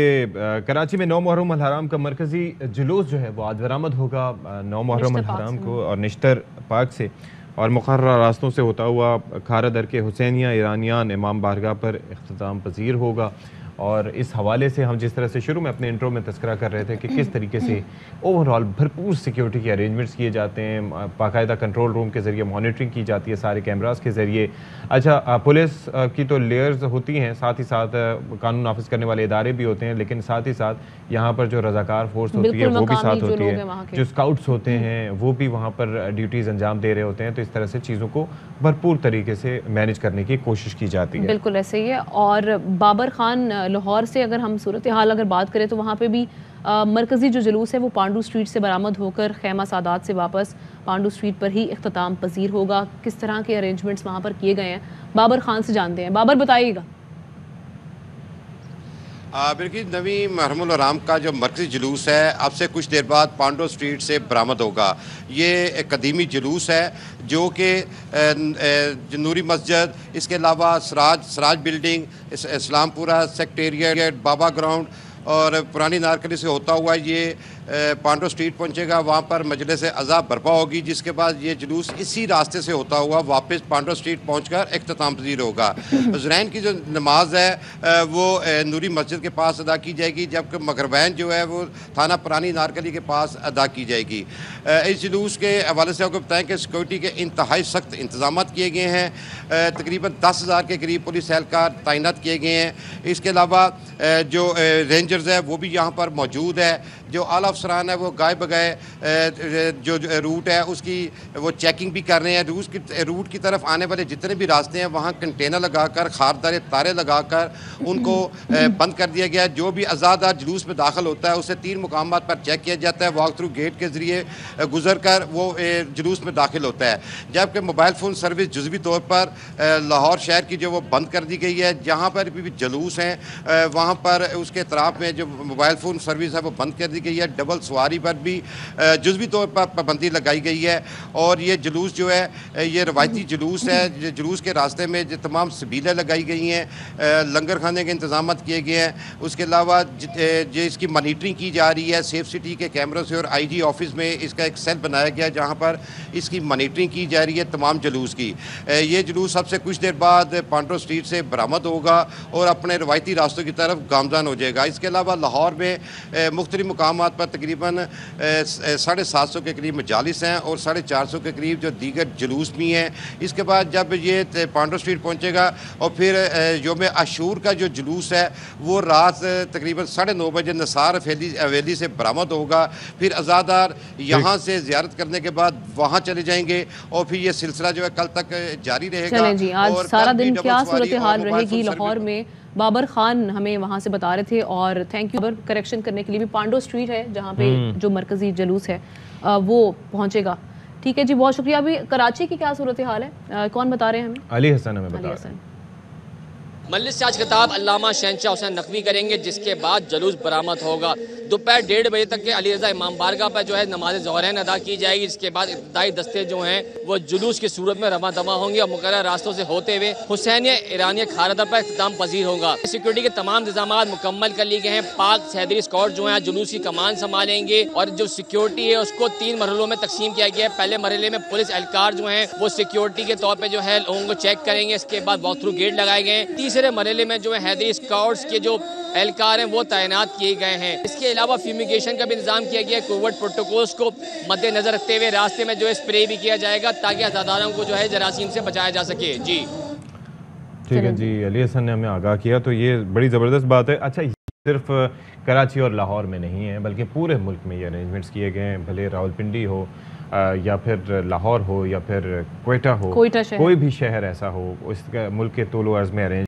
कराची में 9 मुहर्रम अल हराम का मरकजी जुलूस जो है वो आज बरामद होगा 9 मुहर्रम अल हराम को, और निश्तर पाक से और मुकर्रर रास्तों से होता हुआ खारा दर के हुसैनिया ईरानियान इमाम बारगाह पर इख्तिताम पजीर होगा। और इस हवाले से हम जिस तरह से शुरू में अपने इंट्रो में तस्करा कर रहे थे कि किस तरीके से ओवरऑल भरपूर सिक्योरिटी के अरेंजमेंट्स किए जाते हैं, बाकायदा कंट्रोल रूम के ज़रिए मॉनिटरिंग की जाती है सारे कैमरास के ज़रिए। अच्छा, पुलिस की तो लेयर्स होती हैं, साथ ही साथ कानून नाफिज करने वाले इदारे भी होते हैं, लेकिन साथ ही साथ यहाँ पर जो रज़ाकार फोर्स होती है वो भी साथ होती है, जो स्काउट्स होते हैं वो भी वहाँ पर ड्यूटीज़ अंजाम दे रहे होते हैं। तो इस तरह से चीज़ों को भरपूर तरीके से मैनेज करने की कोशिश की जाती है। बिल्कुल ऐसे ही है। और बाबर खान लाहौर से अगर हम सूरत हाल अगर बात करें तो वहाँ पे भी मरकज़ी जो जुलूस है वो पांडू स्ट्रीट से बरामद होकर खैमा सादात से वापस पांडू स्ट्रीट पर ही इख्तिताम पजीर होगा। किस तरह के अरेंजमेंट्स वहाँ पर किए गए हैं बाबर खान से जानते हैं। बाबर बताइएगा। बिल्कुल, नवी मुहर्रम हराम का जो मरकज़ी जुलूस है अब से कुछ देर बाद पांडो स्ट्रीट से बरामद होगा। ये एक कदीमी जुलूस है जो कि नूरी मस्जिद, इसके अलावा सराज बिल्डिंग, इस्लामपुरा सेक्रेटेरिएट, बाबा ग्राउंड और पुरानी नारकली से होता हुआ ये पांडो स्ट्रीट पहुंचेगा। वहाँ पर मजलिस अज़ा बर्पा होगी, जिसके बाद ये जुलूस इसी रास्ते से होता हुआ वापस पांडो स्ट्रीट पहुंचकर इख्तिताम पजीर होगा। ज़ुहरैन की जो नमाज है वो नूरी मस्जिद के पास अदा की जाएगी, जबकि मगरबैन जो है वो थाना पुरानी नारकली के पास अदा की जाएगी। इस जुलूस के हवाले से आपको बताएं कि सिक्योरिटी के इंतहाई सख्त इंतजाम किए गए हैं। तकरीबन 10,000 के करीब पुलिस एहलकार तैनात किए गए हैं। इसके अलावा जो रेंजर्स है वो भी यहाँ पर मौजूद है। जो आला अफसरान है वो गाय बगाए जो रूट है उसकी वो चेकिंग भी कर रहे हैं। रूट की तरफ आने वाले जितने भी रास्ते हैं वहाँ कंटेनर लगाकर, खारदार तारे लगाकर उनको बंद कर दिया गया है। जो भी आज़ादार जुलूस में दाखिल होता है उसे 3 मुकामात पर चेक किया जाता है, वॉक थ्रू गेट के ज़रिए गुजर कर वो जुलूस में दाखिल होता है। जबकि मोबाइल फ़ोन सर्विस जुज़वी तौर पर लाहौर शहर की जो वो बंद कर दी गई है। जहाँ पर भी जुलूस हैं वहाँ पर उसके अतराफ़ में जो मोबाइल फ़ोन सर्विस है वो बंद कर दी गई है। डबल सवारी पर भी जुज़वी तौर पर पाबंदी लगाई गई है। और ये जुलूस जो है ये रवायती जुलूस है। जुलूस के रास्ते में जो तमाम सबीलें लगाई गई हैं, लंगर खाने के इंतजाम किए गए हैं। उसके अलावा जो इसकी मॉनिटरिंग की जा रही है सेफ सिटी के कैमरों से, और IG ऑफिस में इसका एक सेल बनाया गया है जहाँ पर इसकी मॉनिटरिंग की जा रही है तमाम जुलूस की। ये जुलूस अब से कुछ देर बाद पांडो स्ट्रीट से बरामद होगा और अपने रवायती रास्तों की तरफ गामजान हो जाएगा। इसके अलावा लाहौर में मुख्तलिफ मुकामात पर तकरीबन 750 के करीब मजालिस हैं और 450 के करीब जो दीगर जुलूस भी हैं। इसके बाद जब ये पांडो स्ट्रीट पहुँचेगा और फिर योम आशूर का जो जुलूस है वो रात तकरीबन 9:30 बजे निसार हवेली से बरामद होगा। फिर अज़ादार यहाँ से ज़ियारत करने के बाद वहाँ चले जाएंगे और फिर ये सिलसिला जो है कल तक जारी रहेगा। चलें जी, आज सारा दिन क्या सूरत हाल रहेगी लाहौर में, बाबर खान हमें वहाँ से बता रहे थे। और थैंक यू करेक्शन करने के लिए भी पांडो स्ट्रीट है जहाँ पे जो मरकजी जुलूस है वो पहुँचेगा। ठीक है जी, बहुत शुक्रिया। अभी कराची की क्या सूरत हाल है, कौन बता रहे हैं हमें? अली हसन हमें बता रहे हैं। मजलिस से आज खिताब अल्लामा शहनशाह हुसैन नकवी करेंगे, जिसके बाद जुलूस बरामद होगा। दोपहर 1:30 बजे तक के अली रज़ा इमाम बारगाह पर जो है नमाज ज़ोहरैन अदा की जाएगी। इसके बाद इब्तदाई दस्ते जो हैं वो जुलूस की सूरत में रवा दवा होंगे और मुकर्रर रास्तों से होते हुए हुसैनिया ईरानिया खारदा पर इख्तिताम पजीर होगा। सिक्योरिटी के तमाम इंतजाम मुकम्मल कर लिए गए हैं। पाक सैदरी स्क्वाड जो है जुलूस की कमान संभालेंगे और जो सिक्योरिटी है उसको 3 मरहलों में तकसीम किया गया है। पहले मरहले में पुलिस एहलकार जो है वो सिक्योरिटी के तौर पर जो है लोगों को चेक करेंगे। इसके बाद वॉक थ्रू गेट लगाए गए हैं। तीसरे मरहले में जो है हैदरी स्काउट्स के जो एहलकार हैं वो तैनात किए गए हैं। इसके अलावा फ्यूमिगेशन का भी इंतजाम किया गया है। कोविड प्रोटोकॉल्स को मद्देनजर रखते हुए रास्ते में जो है स्प्रे भी किया जाएगा ताकि अज़ादारों को जो है जरासीम से बचाया जा सके। जी ठीक है जी, अली हसन ने हमें आगाह किया, तो ये बड़ी ज़बरदस्त बात है। अच्छा, सिर्फ कराची और लाहौर में नहीं है बल्कि पूरे मुल्क में ये अरेंजमेंट्स किए गए हैं। भले रावलपिंडी हो या फिर लाहौर हो या फिर कोयटा हो, कोई भी शहर ऐसा हो, इस मुल्क के तूल अर्ज़ में अरेंज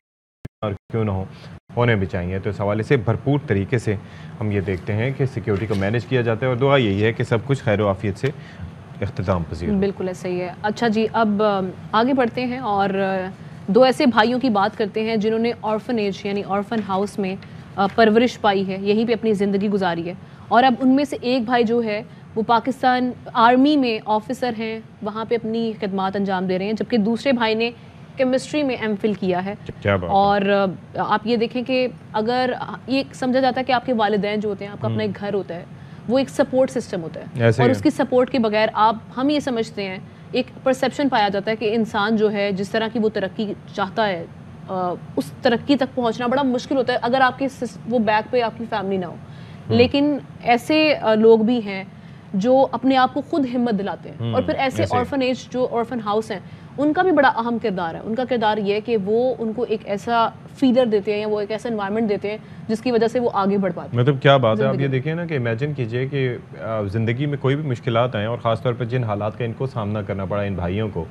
और क्यों ना हो, होने भी चाहिए। तो इस हवाले से भरपूर तरीके से हम ये देखते हैं कि सिक्योरिटी को मैनेज किया जाता है और दुआ यही है कि सब कुछ खैर आफियत से इख्तिताम पजीर। बिल्कुल ऐसा ही है। अच्छा जी, अब आगे बढ़ते हैं और 2 ऐसे भाइयों की बात करते हैं जिन्होंने ऑर्फनेज यानी ऑर्फन हाउस में परवरिश पाई है, यहीं पे अपनी ज़िंदगी गुजारी है। और अब उनमें से एक भाई जो है वो पाकिस्तान आर्मी में ऑफिसर हैं, वहाँ पे अपनी खिदमात अंजाम दे रहे हैं, जबकि दूसरे भाई ने केमिस्ट्री में एमफिल किया है। और आप ये देखें कि अगर ये समझा जाता है कि आपके वालिदैन जो होते हैं, आपका अपना एक घर होता है, वो एक सपोर्ट सिस्टम होता है और उसकी सपोर्ट के बगैर हम ये समझते हैं, एक परसेप्शन पाया जाता है कि इंसान जो है जिस तरह की वो तरक्की चाहता है उस तरक्की तक पहुंचना बड़ा मुश्किल होता है अगर आपके वो बैक पे आपकी फैमिली ना हो। लेकिन ऐसे लोग भी हैं जो अपने आप को खुद हिम्मत दिलाते हैं। और फिर ऐसे ऑर्फनेज जो ऑर्फन हाउस हैं उनका भी बड़ा अहम किरदार है। उनका किरदार ये है कि वो उनको एक ऐसा फीडर देते हैं या वो एक ऐसा एनवायरनमेंट देते हैं जिसकी वजह से वो आगे बढ़ पाते हैं। मतलब क्या बात है, आप ये देखिए ना कि इमेजिन कीजिए कि ज़िंदगी में कोई भी मुश्किलात आएँ और ख़ासतौर पर जिन हालात का इनको सामना करना पड़ा इन भाइयों को,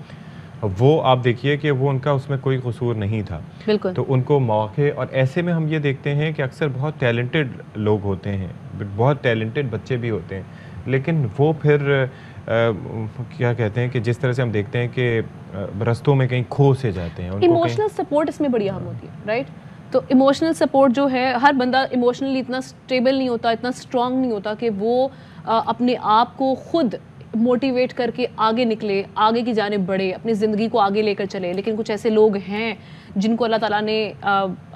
वो आप देखिए कि वो उनका उसमें कोई कसूर नहीं था। बिल्कुल। तो उनको मौके, और ऐसे में हम ये देखते हैं कि अक्सर बहुत टैलेंटेड लोग होते हैं, बहुत टैलेंटेड बच्चे भी होते हैं, लेकिन वो फिर क्या कहते हैं कि जिस तरह से हम देखते हैं कि रस्तों में कहीं खो से जाते हैं। इमोशनल सपोर्ट इसमें बड़ी अहम होती है, राइट? तो इमोशनल सपोर्ट जो है, हर बंदा इमोशनली इतना स्टेबल नहीं होता, इतना स्ट्रांग नहीं होता कि वो अपने आप को खुद मोटिवेट करके आगे निकले, आगे की जानिब बढ़े, अपनी ज़िंदगी को आगे लेकर चले। लेकिन कुछ ऐसे लोग हैं जिनको अल्लाह ताला ने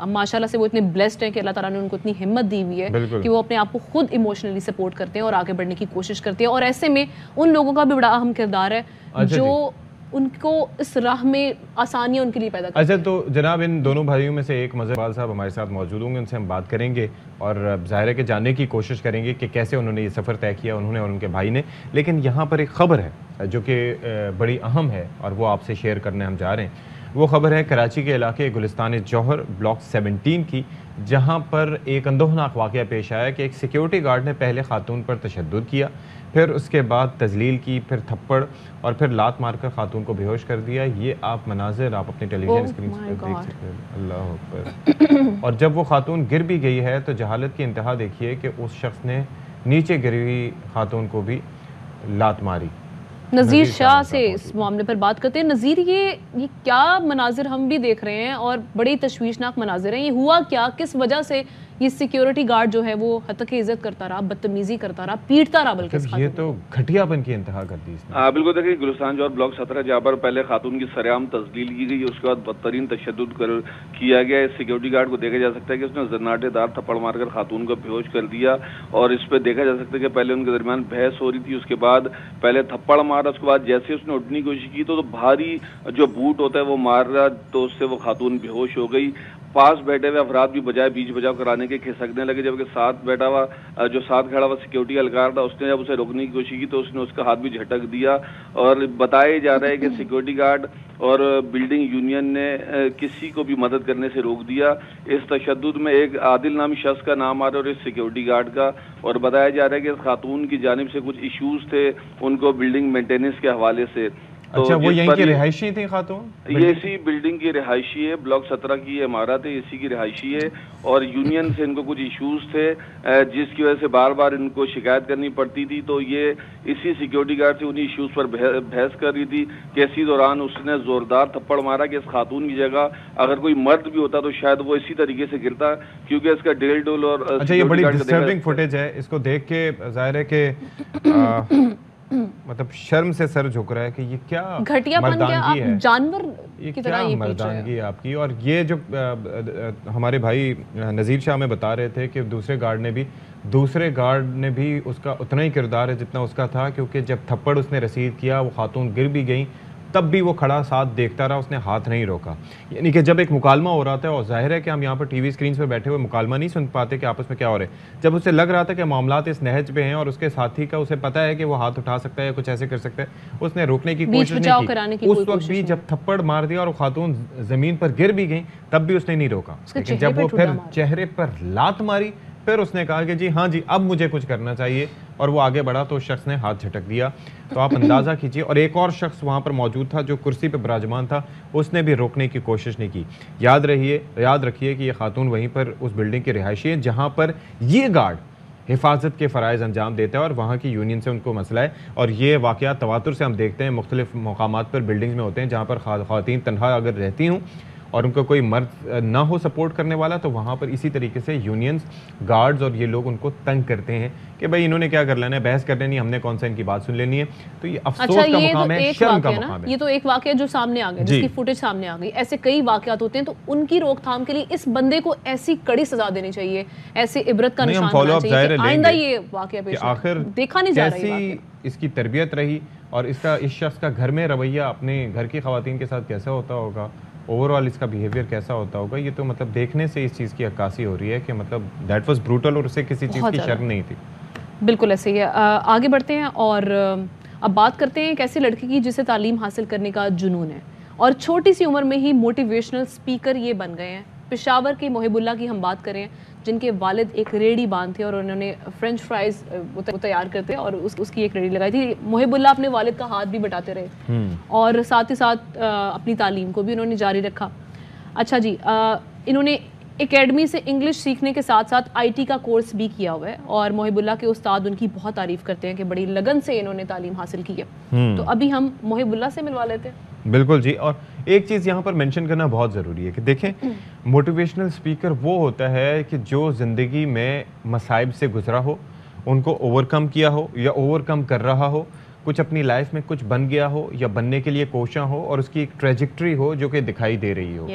माशाल्लाह से वो इतने ब्लेस्ड हैं कि अल्लाह ताला ने उनको इतनी हिम्मत दी हुई है कि वो अपने आप को खुद इमोशनली सपोर्ट करते हैं और आगे बढ़ने की कोशिश करते हैं। और ऐसे में उन लोगों का भी बड़ा अहम किरदार है जो उनको इस राह में आसानियाँ उनके लिए पैदा करते हैं। अच्छा, तो जनाब इन दोनों भाइयों में से एक मज़हर साहब हमारे साथ मौजूद होंगे, उनसे हम बात करेंगे और ज़ाहिर है कि जानने की कोशिश करेंगे कि कैसे उन्होंने ये सफ़र तय किया, उन्होंने और उनके भाई ने। लेकिन यहाँ पर एक ख़बर है जो कि बड़ी अहम है और वो आपसे शेयर करने हम जा रहे हैं। वो ख़बर है कराची के इलाके गुलिस्तान जौहर ब्लॉक 17 की, जहाँ पर एक अंदोहनाक वाक़या पेश आया कि एक सिक्योरिटी गार्ड ने पहले खातून पर तशद्दुद किया, फिर उसके बाद तजलील की, फिर थप्पड़ और फिर लात मारकर खातून को बेहोश कर दिया। ये आप मनाजिर आप अपनी टेलीविजन स्क्रीन पर देख सकते हैं। अल्लाह अकबर। और जब वो खातून गिर भी गई है तो जहालत की इंतहा देखिए कि उस शख्स ने नीचे गिरी हुई खातून को भी लात मारी। नज़ीर शाह से इस मामले पर बात करते हैं। नज़ीर, ये क्या मनाजिर हम भी देख रहे हैं और बड़ी तशवीशनाक मनाजिर हैं। ये हुआ क्या, किस वजह से ये सिक्योरिटी गार्ड जो है वो हद तक इज्जत करता रहा, बदतमीजी करता रहा, पीटता रहा, बल्कि ये तो घटियापन की इंतहा कर दी इसने। बिल्कुल, देखिए गुलिस्तान जो ब्लॉक 17 जहाँ पर पहले खातून की सरेआम तस्लील की गई, उसके बाद बदतरीन तशद्दुद किया गया। इस सिक्योरिटी गार्ड को देखा जा सकता है कि उसने जन्नाटेदार थप्पड़ मारकर खातून को बेहोश कर दिया, और इस पर देखा जा सकता है कि पहले उनके दरमियान बहस हो रही थी, उसके बाद पहले थप्पड़ मारा, उसके बाद जैसे उसने उठने की कोशिश की तो भारी जो बूट होता है वो मार रहा, तो उससे वो खातून बेहोश हो गई। पास बैठे हुए अफराद भी बजाय बीच बचाव कराने के खिसकने लगे, जबकि साथ बैठा हुआ जो साथ खड़ा हुआ सिक्योरिटी एहलकार था, उसने जब उसे रोकने की कोशिश की तो उसने उसका हाथ भी झटक दिया। और बताया जा रहा है कि सिक्योरिटी गार्ड और बिल्डिंग यूनियन ने किसी को भी मदद करने से रोक दिया। इस तशद्दुद में एक आदिल नामी शख्स का नाम आ रहा है और इस सिक्योरिटी गार्ड का, और बताया जा रहा है कि इस खातून की जानिब से कुछ इश्यूज थे उनको बिल्डिंग मेंटेनेंस के हवाले से। तो अच्छा, वो यहीं की रिहायशी थी खातून? ये इसी बिल्डिंग की रिहायशी है, ब्लॉक 17 की इमारत है, इसी की रिहायशी है, और यूनियन से इनको कुछ इश्यूज थे जिसकी वजह से बार बार इनको शिकायत करनी पड़ती थी। तो ये इसी सिक्योरिटी गार्ड से उन्हीं इश्यूज पर बहस कर रही थी कि इसी दौरान उसने जोरदार थप्पड़ मारा कि इस खातून की जगह अगर कोई मर्द भी होता तो शायद वो इसी तरीके से गिरता, क्योंकि इसका डेल डोल और अच्छा, ये बड़ी डिस्टर्बिंग फुटेज है। इसको देख के जाहिर है कि मतलब शर्म से सर झुक रहा है कि ये क्या घटियापन, क्या आप जानवर की तरह ये मर्दानगी है आपकी। और ये जो हमारे भाई नज़ीर शाह में बता रहे थे कि दूसरे गार्ड ने भी उसका उतना ही किरदार है जितना उसका था, क्योंकि जब थप्पड़ उसने रसीद किया वो खातून गिर भी गई, तब भी वो खड़ा साथ देखता रहा, उसने हाथ नहीं रोका। यानी कि जब एक मुकालमा हो रहा था, और जाहिर है कि हम यहाँ पर टीवी स्क्रीन पर बैठे हुए मुकालमा नहीं सुन पाते कि आपस में क्या हो रहे हैं, जब उसे लग रहा था कि मामलात इस नहज पे हैं और उसके साथी का उसे पता है कि वो हाथ उठा सकता है, कुछ ऐसे कर सकता है, उसने रोकने की कोशिश नहीं की। उस वक्त भी जब थप्पड़ मार दिया और खातून जमीन पर गिर भी गई, तब भी उसने नहीं रोका। लेकिन जब वो फिर चेहरे पर लात मारी, फिर उसने कहा कि जी हाँ जी, अब मुझे कुछ करना चाहिए, और वो आगे बढ़ा तो उस शख्स ने हाथ झटक दिया। तो आप अंदाज़ा कीजिए। और एक और शख्स वहाँ पर मौजूद था जो कुर्सी पर विराजमान था, उसने भी रोकने की कोशिश नहीं की। याद रखिए कि ये खातून वहीं पर उस बिल्डिंग की रिहायशी है जहाँ पर ये गार्ड हिफाजत के फ़राइज़ अंजाम देता है और वहाँ की यूनियन से उनको मसला है। और ये वाक़या तवातुर से हम देखते हैं, मुख्तलिफ मकामात पर बिल्डिंग्स में होते हैं जहाँ पर ख़वातीन तनहा अगर रहती हूँ और उनको कोई मर्द ना हो सपोर्ट करने वाला, तो वहाँ पर इसी तरीके से यूनियंस, गार्ड्स और ये लोग उनको तंग करते हैं कि भाई इन्होंने क्या कर लेना है, बहस कर लेनी, हमने कौन सा इनकी बात सुन लेनी है। तो ये अफसोस का मकाम है, शर्म का मकाम है। ये तो एक वाकया जो सामने आ गया, जिसकी फुटेज सामने आ गई। ऐसे कई वाकयात होते हैं, तो उनकी रोकथाम के लिए इस बंदे को ऐसी कड़ी सजा देनी चाहिए, ऐसे इबरत का निशान होना चाहिए कि आइंदा ये वाकया पेश आखिर देखा नहीं जा रहा है। इसकी तरबियत रही और इस शख्स का घर में रवैया अपने घर की खवातीन के साथ कैसा होता होगा, ओवरऑल इसका बिहेवियर कैसा होता होगा, ये तो मतलब देखने से इस चीज़ की अक्कासी हो रही है कि मतलब दैट वाज ब्रूटल और उसे किसी चीज़ की शर्म नहीं थी। बिल्कुल ऐसे ही है। आगे बढ़ते हैं और अब बात करते हैं एक ऐसे लड़के की जिसे तालीम हासिल करने का जुनून है और छोटी सी उम्र में ही मोटिवेशनल स्पीकर ये बन गए हैं। पेशावर के मोहिबुल्लाह की हम बात करें, जिनके वालिद एक रेडी बांध थे और उन्होंने फ्रेंच फ्राइज वो तैयार करते और उसकी एक रेडी लगाई थी। मोहिबुल्लाह अपने वालिद का हाथ भी बटाते रहे और साथ ही साथ अपनी तालीम को भी उन्होंने जारी रखा। अच्छा जी, इन्होंने एकेडमी से इंग्लिश सीखने के साथ साथ आईटी का कोर्स भी किया हुआ है और मोहिबुल्लाह के उस्ताद उनकी बहुत तारीफ करते हैं कि बड़ी लगन से इन्होंने तालीम हासिल की है। तो अभी हम मोहिबुल्लाह से मिलवा लेते हैं। बिल्कुल जी। और एक चीज़ यहाँ पर मेंशन करना बहुत ज़रूरी है कि देखें, मोटिवेशनल स्पीकर वो होता है कि जो ज़िंदगी में मसाइब से गुजरा हो, उनको ओवरकम किया हो या ओवरकम कर रहा हो, कुछ अपनी लाइफ में कुछ बन गया हो या बनने के लिए कोशिश हो और उसकी एक ट्रेजेक्ट्री हो जो कि दिखाई दे रही हो।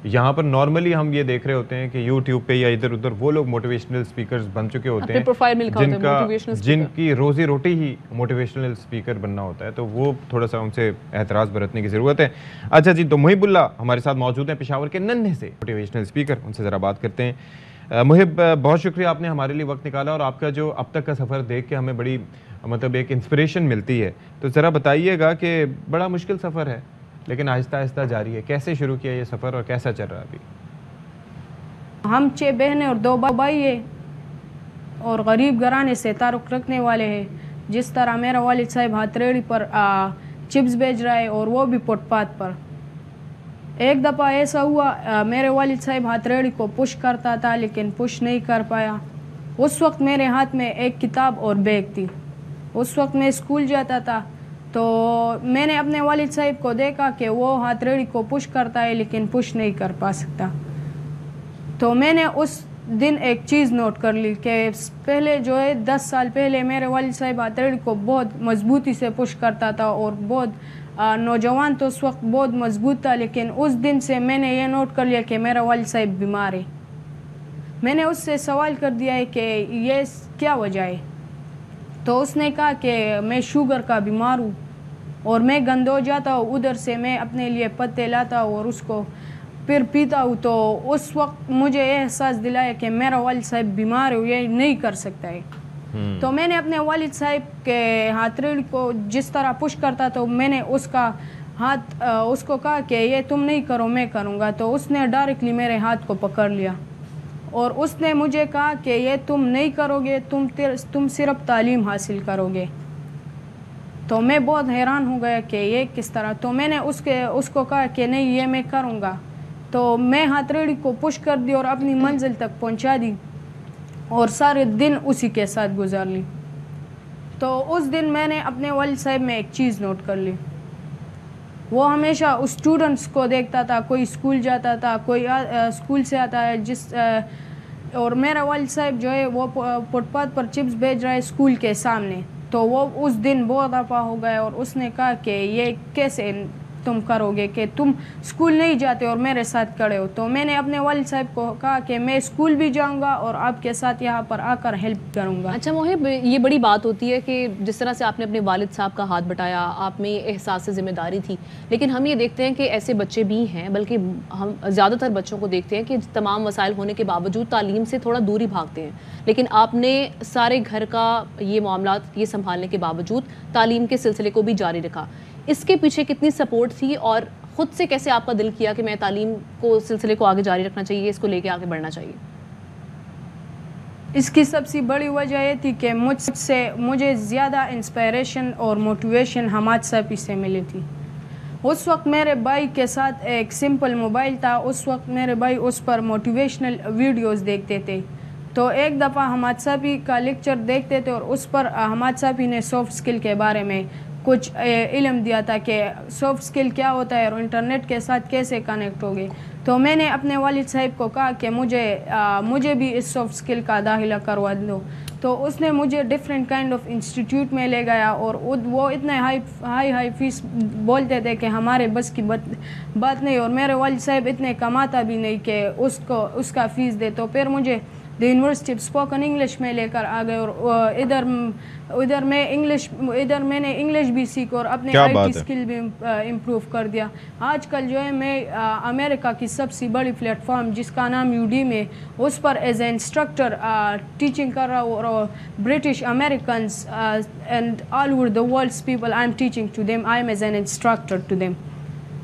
यहाँ पर नॉर्मली हम ये देख रहे होते हैं कि यूट्यूब पे या इधर उधर वो लोग मोटिवेशनल स्पीकर्स बन चुके होते हैं जिनकी रोजी रोटी ही मोटिवेशनल स्पीकर बनना होता है, तो वो थोड़ा सा उनसे एहतराज बरतने की ज़रूरत है। अच्छा जी, तो मोहिबुल्लाह हमारे साथ मौजूद हैं, पेशावर के नन्हे से मोटिवेशनल स्पीकर, उनसे ज़रा बात करते हैं। मुहिब, बहुत शुक्रिया आपने हमारे लिए वक्त निकाला और आपका जो अब तक का सफ़र देख के हमें बड़ी मतलब एक इंस्पिरेशन मिलती है। तो ज़रा बताइएगा कि बड़ा मुश्किल सफ़र है लेकिन आहिस्ता आहिस्ता जारी है, कैसे शुरू किया ये सफ़र और कैसा चल रहा है अभी? हम 6 बहनें और 2 भाई है और गरीब घराने से ताल्लुक़ रखने वाले हैं। जिस तरह मेरा वालिद साहब हथेली पर चिप्स बेच रहा है और वो भी फुटपाथ पर। एक दफ़ा ऐसा हुआ, मेरे वालिद साहब हथेली को पुश करता था लेकिन पुश नहीं कर पाया। उस वक्त मेरे हाथ में एक किताब और बैग थी। उस वक्त मैं स्कूल जाता था तो मैंने अपने वालिद साहब को देखा कि वो हथेली को पुश करता है लेकिन पुश नहीं कर पा सकता। तो मैंने उस दिन एक चीज़ नोट कर ली कि पहले जो है 10 साल पहले मेरे वालिद साहब हथेली को बहुत मजबूती से पुश करता था और बहुत नौजवान तो उस वक्त बहुत मजबूत था, लेकिन उस दिन से मैंने ये नोट कर लिया कि मेरा वालिद साहब बीमार है। मैंने उससे सवाल कर दिया है कि ये क्या वजह है, तो उसने कहा कि मैं शुगर का बीमार हूँ और मैं गंद हो जाता हूँ, उधर से मैं अपने लिए पत्ते लाता हूँ और उसको फिर पीता हूँ। तो उस वक्त मुझे ये एहसास दिलाया कि मेरा वालिद साहब बीमार है, ये नहीं कर सकता है। तो मैंने अपने वालिद साहब के हथेली को जिस तरह पुश करता तो मैंने उसका हाथ उसको कहा कि ये तुम नहीं करो मैं करूँगा, तो उसने डायरेक्टली मेरे हाथ को पकड़ लिया और उसने मुझे कहा कि ये तुम नहीं करोगे, तुम सिर्फ तालीम हासिल करोगे। तो मैं बहुत हैरान हो गया कि ये किस तरह। तो मैंने उसको कहा कि नहीं ये मैं करूँगा। तो मैं हथेली को पुश कर दी और अपनी मंजिल तक पहुँचा दी और सारे दिन उसी के साथ गुजार ली। तो उस दिन मैंने अपने वालिद साहब में एक चीज़ नोट कर ली, वो हमेशा उस स्टूडेंट्स को देखता था, कोई स्कूल जाता था, कोई स्कूल से आता है और मेरा वालिद साहब जो है वो फुटपाथ पर चिप्स बेच रहा है स्कूल के सामने। तो वो उस दिन बहुत खफा हो गया और उसने कहा कि ये कैसे तुम करोगे कि तुम स्कूल नहीं जाते और मेरे साथ खड़े हो। तो मैंने अपने वालिद साहब को कहा कि मैं स्कूल भी जाऊंगा और आपके साथ यहाँ पर आकर हेल्प करूंगा। अच्छा मोहिब, ये बड़ी बात होती है कि जिस तरह से आपने अपने वालिद साहब का हाथ बटाया, आप में एहसास से जिम्मेदारी थी, लेकिन हम ये देखते हैं कि ऐसे बच्चे भी हैं, बल्कि हम ज़्यादातर बच्चों को देखते हैं कि तमाम वसाइल होने के बावजूद तालीम से थोड़ा दूरी भागते हैं, लेकिन आपने सारे घर का ये मामला ये संभालने के बावजूद तालीम के सिलसिले को भी जारी रखा। इसके पीछे कितनी सपोर्ट थी और ख़ुद से कैसे आपका दिल किया कि मैं तालीम को सिलसिले को आगे जारी रखना चाहिए, इसको लेके आगे बढ़ना चाहिए? इसकी सबसे बड़ी वजह ये थी कि मुझे ज़्यादा इंस्पिरेशन और मोटिवेशन हमाद साहब से मिली थी। उस वक्त मेरे भाई के साथ एक सिंपल मोबाइल था, उस वक्त मेरे भाई उस पर मोटिवेशनल वीडियोस देखते थे। तो एक दफ़ा हमाद साहब का लेक्चर देखते थे और उस पर हमाद साहब ने सॉफ्ट स्किल के बारे में कुछ इल्म दिया था कि सॉफ्ट स्किल क्या होता है और इंटरनेट के साथ कैसे कनेक्ट होगे। तो मैंने अपने वालिद साहब को कहा कि मुझे भी इस सॉफ्ट स्किल का दाखिला करवा दो। तो उसने मुझे डिफरेंट काइंड ऑफ इंस्टीट्यूट में ले गया और वो इतने हाई फीस बोलते थे कि हमारे बस की बात नहीं, और मेरे वालिद साहब इतने कमाता भी नहीं कि उसका फ़ीस दे। तो फिर मुझे the university of spoken English में लेकर आ गए और इधर मैंने इंग्लिश भी सीखी और अपने IT स्किल भी इम्प्रूव कर दिया। आजकल जो है मैं अमेरिका की सबसे बड़ी प्लेटफॉर्म जिसका नाम Udemy है, उस पर एज ए इंस्ट्रक्टर टीचिंग कर रहा हूँ और British Americans and all over the world's people I am teaching to them, I am as an instructor to them.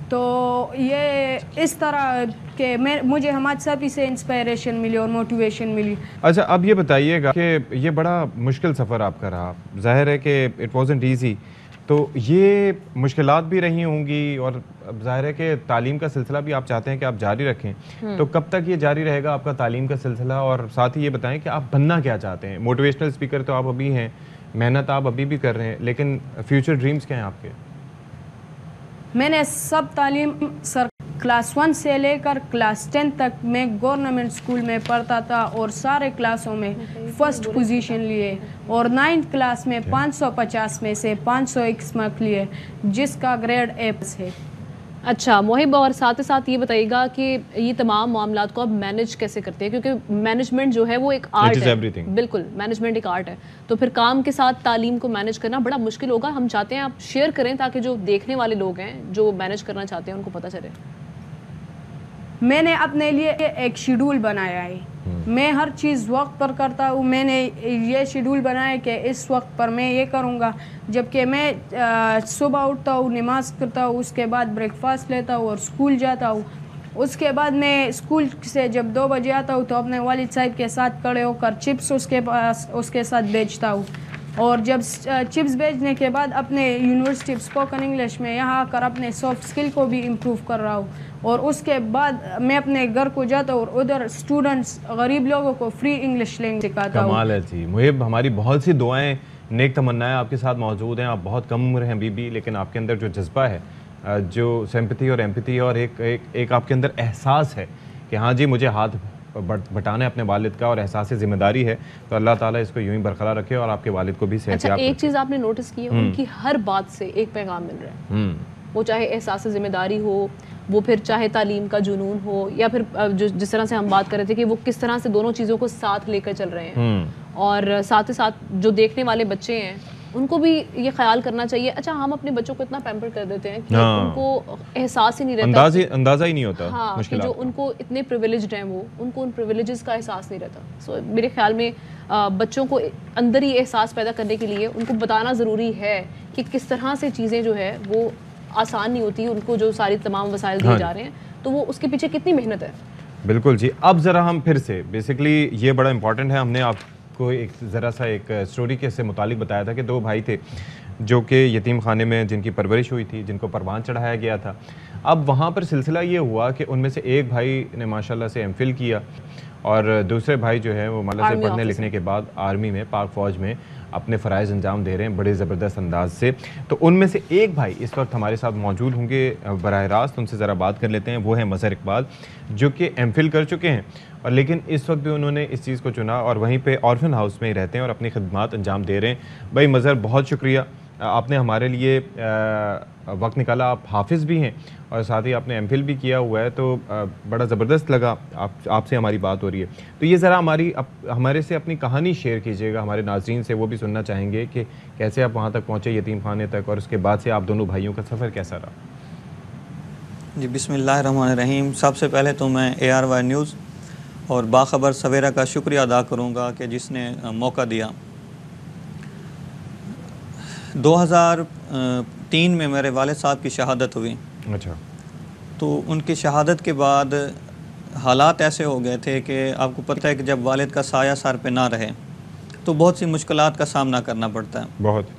तो ये इस तरह के मुझे हमाद साहब से इंस्पिरेशन मिली और मोटिवेशन मिली। अच्छा, अब ये बताइएगा कि ये बड़ा मुश्किल सफ़र आपका रहा, जाहिर है कि इट वाज़न्ट ईजी, तो ये मुश्किलात भी रही होंगी और जाहिर है कि तालीम का सिलसिला भी आप चाहते हैं कि आप जारी रखें, तो कब तक ये जारी रहेगा आपका तालीम का सिलसिला? और साथ ही ये बताएं कि आप बनना क्या चाहते हैं? मोटिवेशनल स्पीकर तो आप अभी हैं, मेहनत आप अभी भी कर रहे हैं, लेकिन फ्यूचर ड्रीम्स क्या हैं आपके? मैंने सब तालीम क्लास 1 से लेकर क्लास 10 तक मैं गवर्नमेंट स्कूल में पढ़ता था और सारे क्लासों में फर्स्ट पोजीशन लिए और 9th क्लास में 550 में से 501 मार्क लिए, जिसका ग्रेड A है। अच्छा मोहिब, और साथ ही साथ ये बताइएगा कि ये तमाम मामलात को आप मैनेज कैसे करते हैं, क्योंकि मैनेजमेंट जो है वो एक आर्ट है। बिल्कुल, मैनेजमेंट एक आर्ट है, तो फिर काम के साथ तालीम को मैनेज करना बड़ा मुश्किल होगा। हम चाहते हैं आप शेयर करें ताकि जो देखने वाले लोग हैं जो मैनेज करना चाहते हैं उनको पता चले। मैंने अपने लिए एक शेड्यूल बनाया है, मैं हर चीज़ वक्त पर करता हूँ। मैंने ये शेड्यूल बनाया कि इस वक्त पर मैं ये करूँगा, जबकि मैं सुबह उठता हूँ, नमाज करता हूँ, उसके बाद ब्रेकफास्ट लेता हूँ और स्कूल जाता हूँ। उसके बाद मैं स्कूल से जब 2 बजे आता हूँ तो अपने वालिद साहब के साथ खड़े होकर चिप्स उसके साथ बेचता हूँ, और जब चिप्स बेचने के बाद अपने यूनिवर्सिटी ऑफ स्पोकन इंग्लिश में यहाँ आकर अपने सॉफ्ट स्किल को भी इम्प्रूव कर रहा हूँ। और उसके बाद मैं अपने घर को जाता हूँ और उधर स्टूडेंट्स गरीब लोगों को फ्री इंग्लिश लैंग्वेज सिखाता हूँ। कमाल है जी मुहिब, हमारी बहुत सी दुआएं, नेक तमन्नाएं आपके साथ मौजूद हैं। आप बहुत कम उम्र हैं अभी भी, लेकिन आपके अंदर जो जज्बा है, जो सिंपैथी और एम्पैथी और एक आपके अंदर एहसास है कि हाँ जी मुझे हाथ बटाना है अपने वालिद का और एहसास ज़िम्मेदारी है, तो अल्लाह ताला इसको यूं ही बरकरार रखे और आपके वालिद को भी सेहत। अच्छा, एक चीज़ आपने नोटिस की है, उनकी हर बात से एक पैगाम मिल रहा है, वो चाहे एहसास ज़िम्मेदारी हो, वो फिर चाहे तालीम का जुनून हो, या फिर जो जिस तरह से हम बात कर रहे थे कि वो किस तरह से दोनों चीज़ों को साथ लेकर चल रहे हैं। और साथ ही साथ जो देखने वाले बच्चे हैं उनको भी ये ख्याल करना चाहिए। अच्छा, हम अपने बच्चों को इतना पैम्पर कर देते हैं कि उनको एहसास ही नहीं रहता, अंदाजा ही नहीं होता। हाँ, कि जो उनको इतने प्रिविलेज्ड हैं वो उनको उन प्रिविलेजेस का एहसास नहीं रहता। सो मेरे ख्याल में बच्चों को अंदर ही एहसास पैदा करने के लिए उनको बताना ज़रूरी है कि किस तरह से चीज़ें जो है वो आसान नहीं होती, उनको जो सारी तमाम वसाइल दिए जा रहे हैं तो वो उसके पीछे कितनी मेहनत है। बिल्कुल जी। अब ज़रा हम फिर से बेसिकली ये बड़ा इंपॉर्टेंट है, हमने आपको एक ज़रा सा एक स्टोरी के से मुतालिक बताया था कि दो भाई थे जो कि यतीम खाने में जिनकी परवरिश हुई थी, जिनको परवान चढ़ाया गया था। अब वहाँ पर सिलसिला ये हुआ कि उनमें से एक भाई ने माशाल्लाह से एमफिल किया और दूसरे भाई जो है वो माला से पढ़ने लिखने के बाद आर्मी में, पाक फ़ौज में अपने फ़राइज़ अंजाम दे रहे हैं बड़े ज़बरदस्त अंदाज से। तो उनमें से एक भाई इस वक्त हमारे साथ मौजूद होंगे बराह रास्त, उनसे ज़रा बात कर लेते हैं। वो है मज़हर इकबाल, जो कि एमफिल कर चुके हैं और लेकिन इस वक्त भी उन्होंने इस चीज़ को चुना और वहीं पे ऑर्फन हाउस में ही रहते हैं और अपनी खिदमात अंजाम दे रहे हैं। भाई मज़हर, बहुत शुक्रिया, आपने हमारे लिए वक्त निकाला। आप हाफिज़ भी हैं और साथ ही आपने एमफिल भी किया हुआ है, तो बड़ा ज़बरदस्त लगा आपसे हमारी बात हो रही है। तो ये ज़रा हमारे से अपनी कहानी शेयर कीजिएगा, हमारे नाज़रीन से वो भी सुनना चाहेंगे कि कैसे आप वहाँ तक पहुँचे यतीम खाने तक और उसके बाद से आप दोनों भाइयों का सफ़र कैसा रहा। जी, बिस्मिल्लाहिर्रहमानिर्रहीम। सबसे पहले तो मैं ARY न्यूज़ और बाखबर सवेरा का शुक्रिया अदा करूँगा कि जिसने मौका दिया। 2003 में मेरे वालिद साहब की शहादत हुई। अच्छा। तो उनकी शहादत के बाद हालात ऐसे हो गए थे कि आपको पता है कि जब वालिद का साया सर पे ना रहे तो बहुत सी मुश्किलात का सामना करना पड़ता है। बहुत।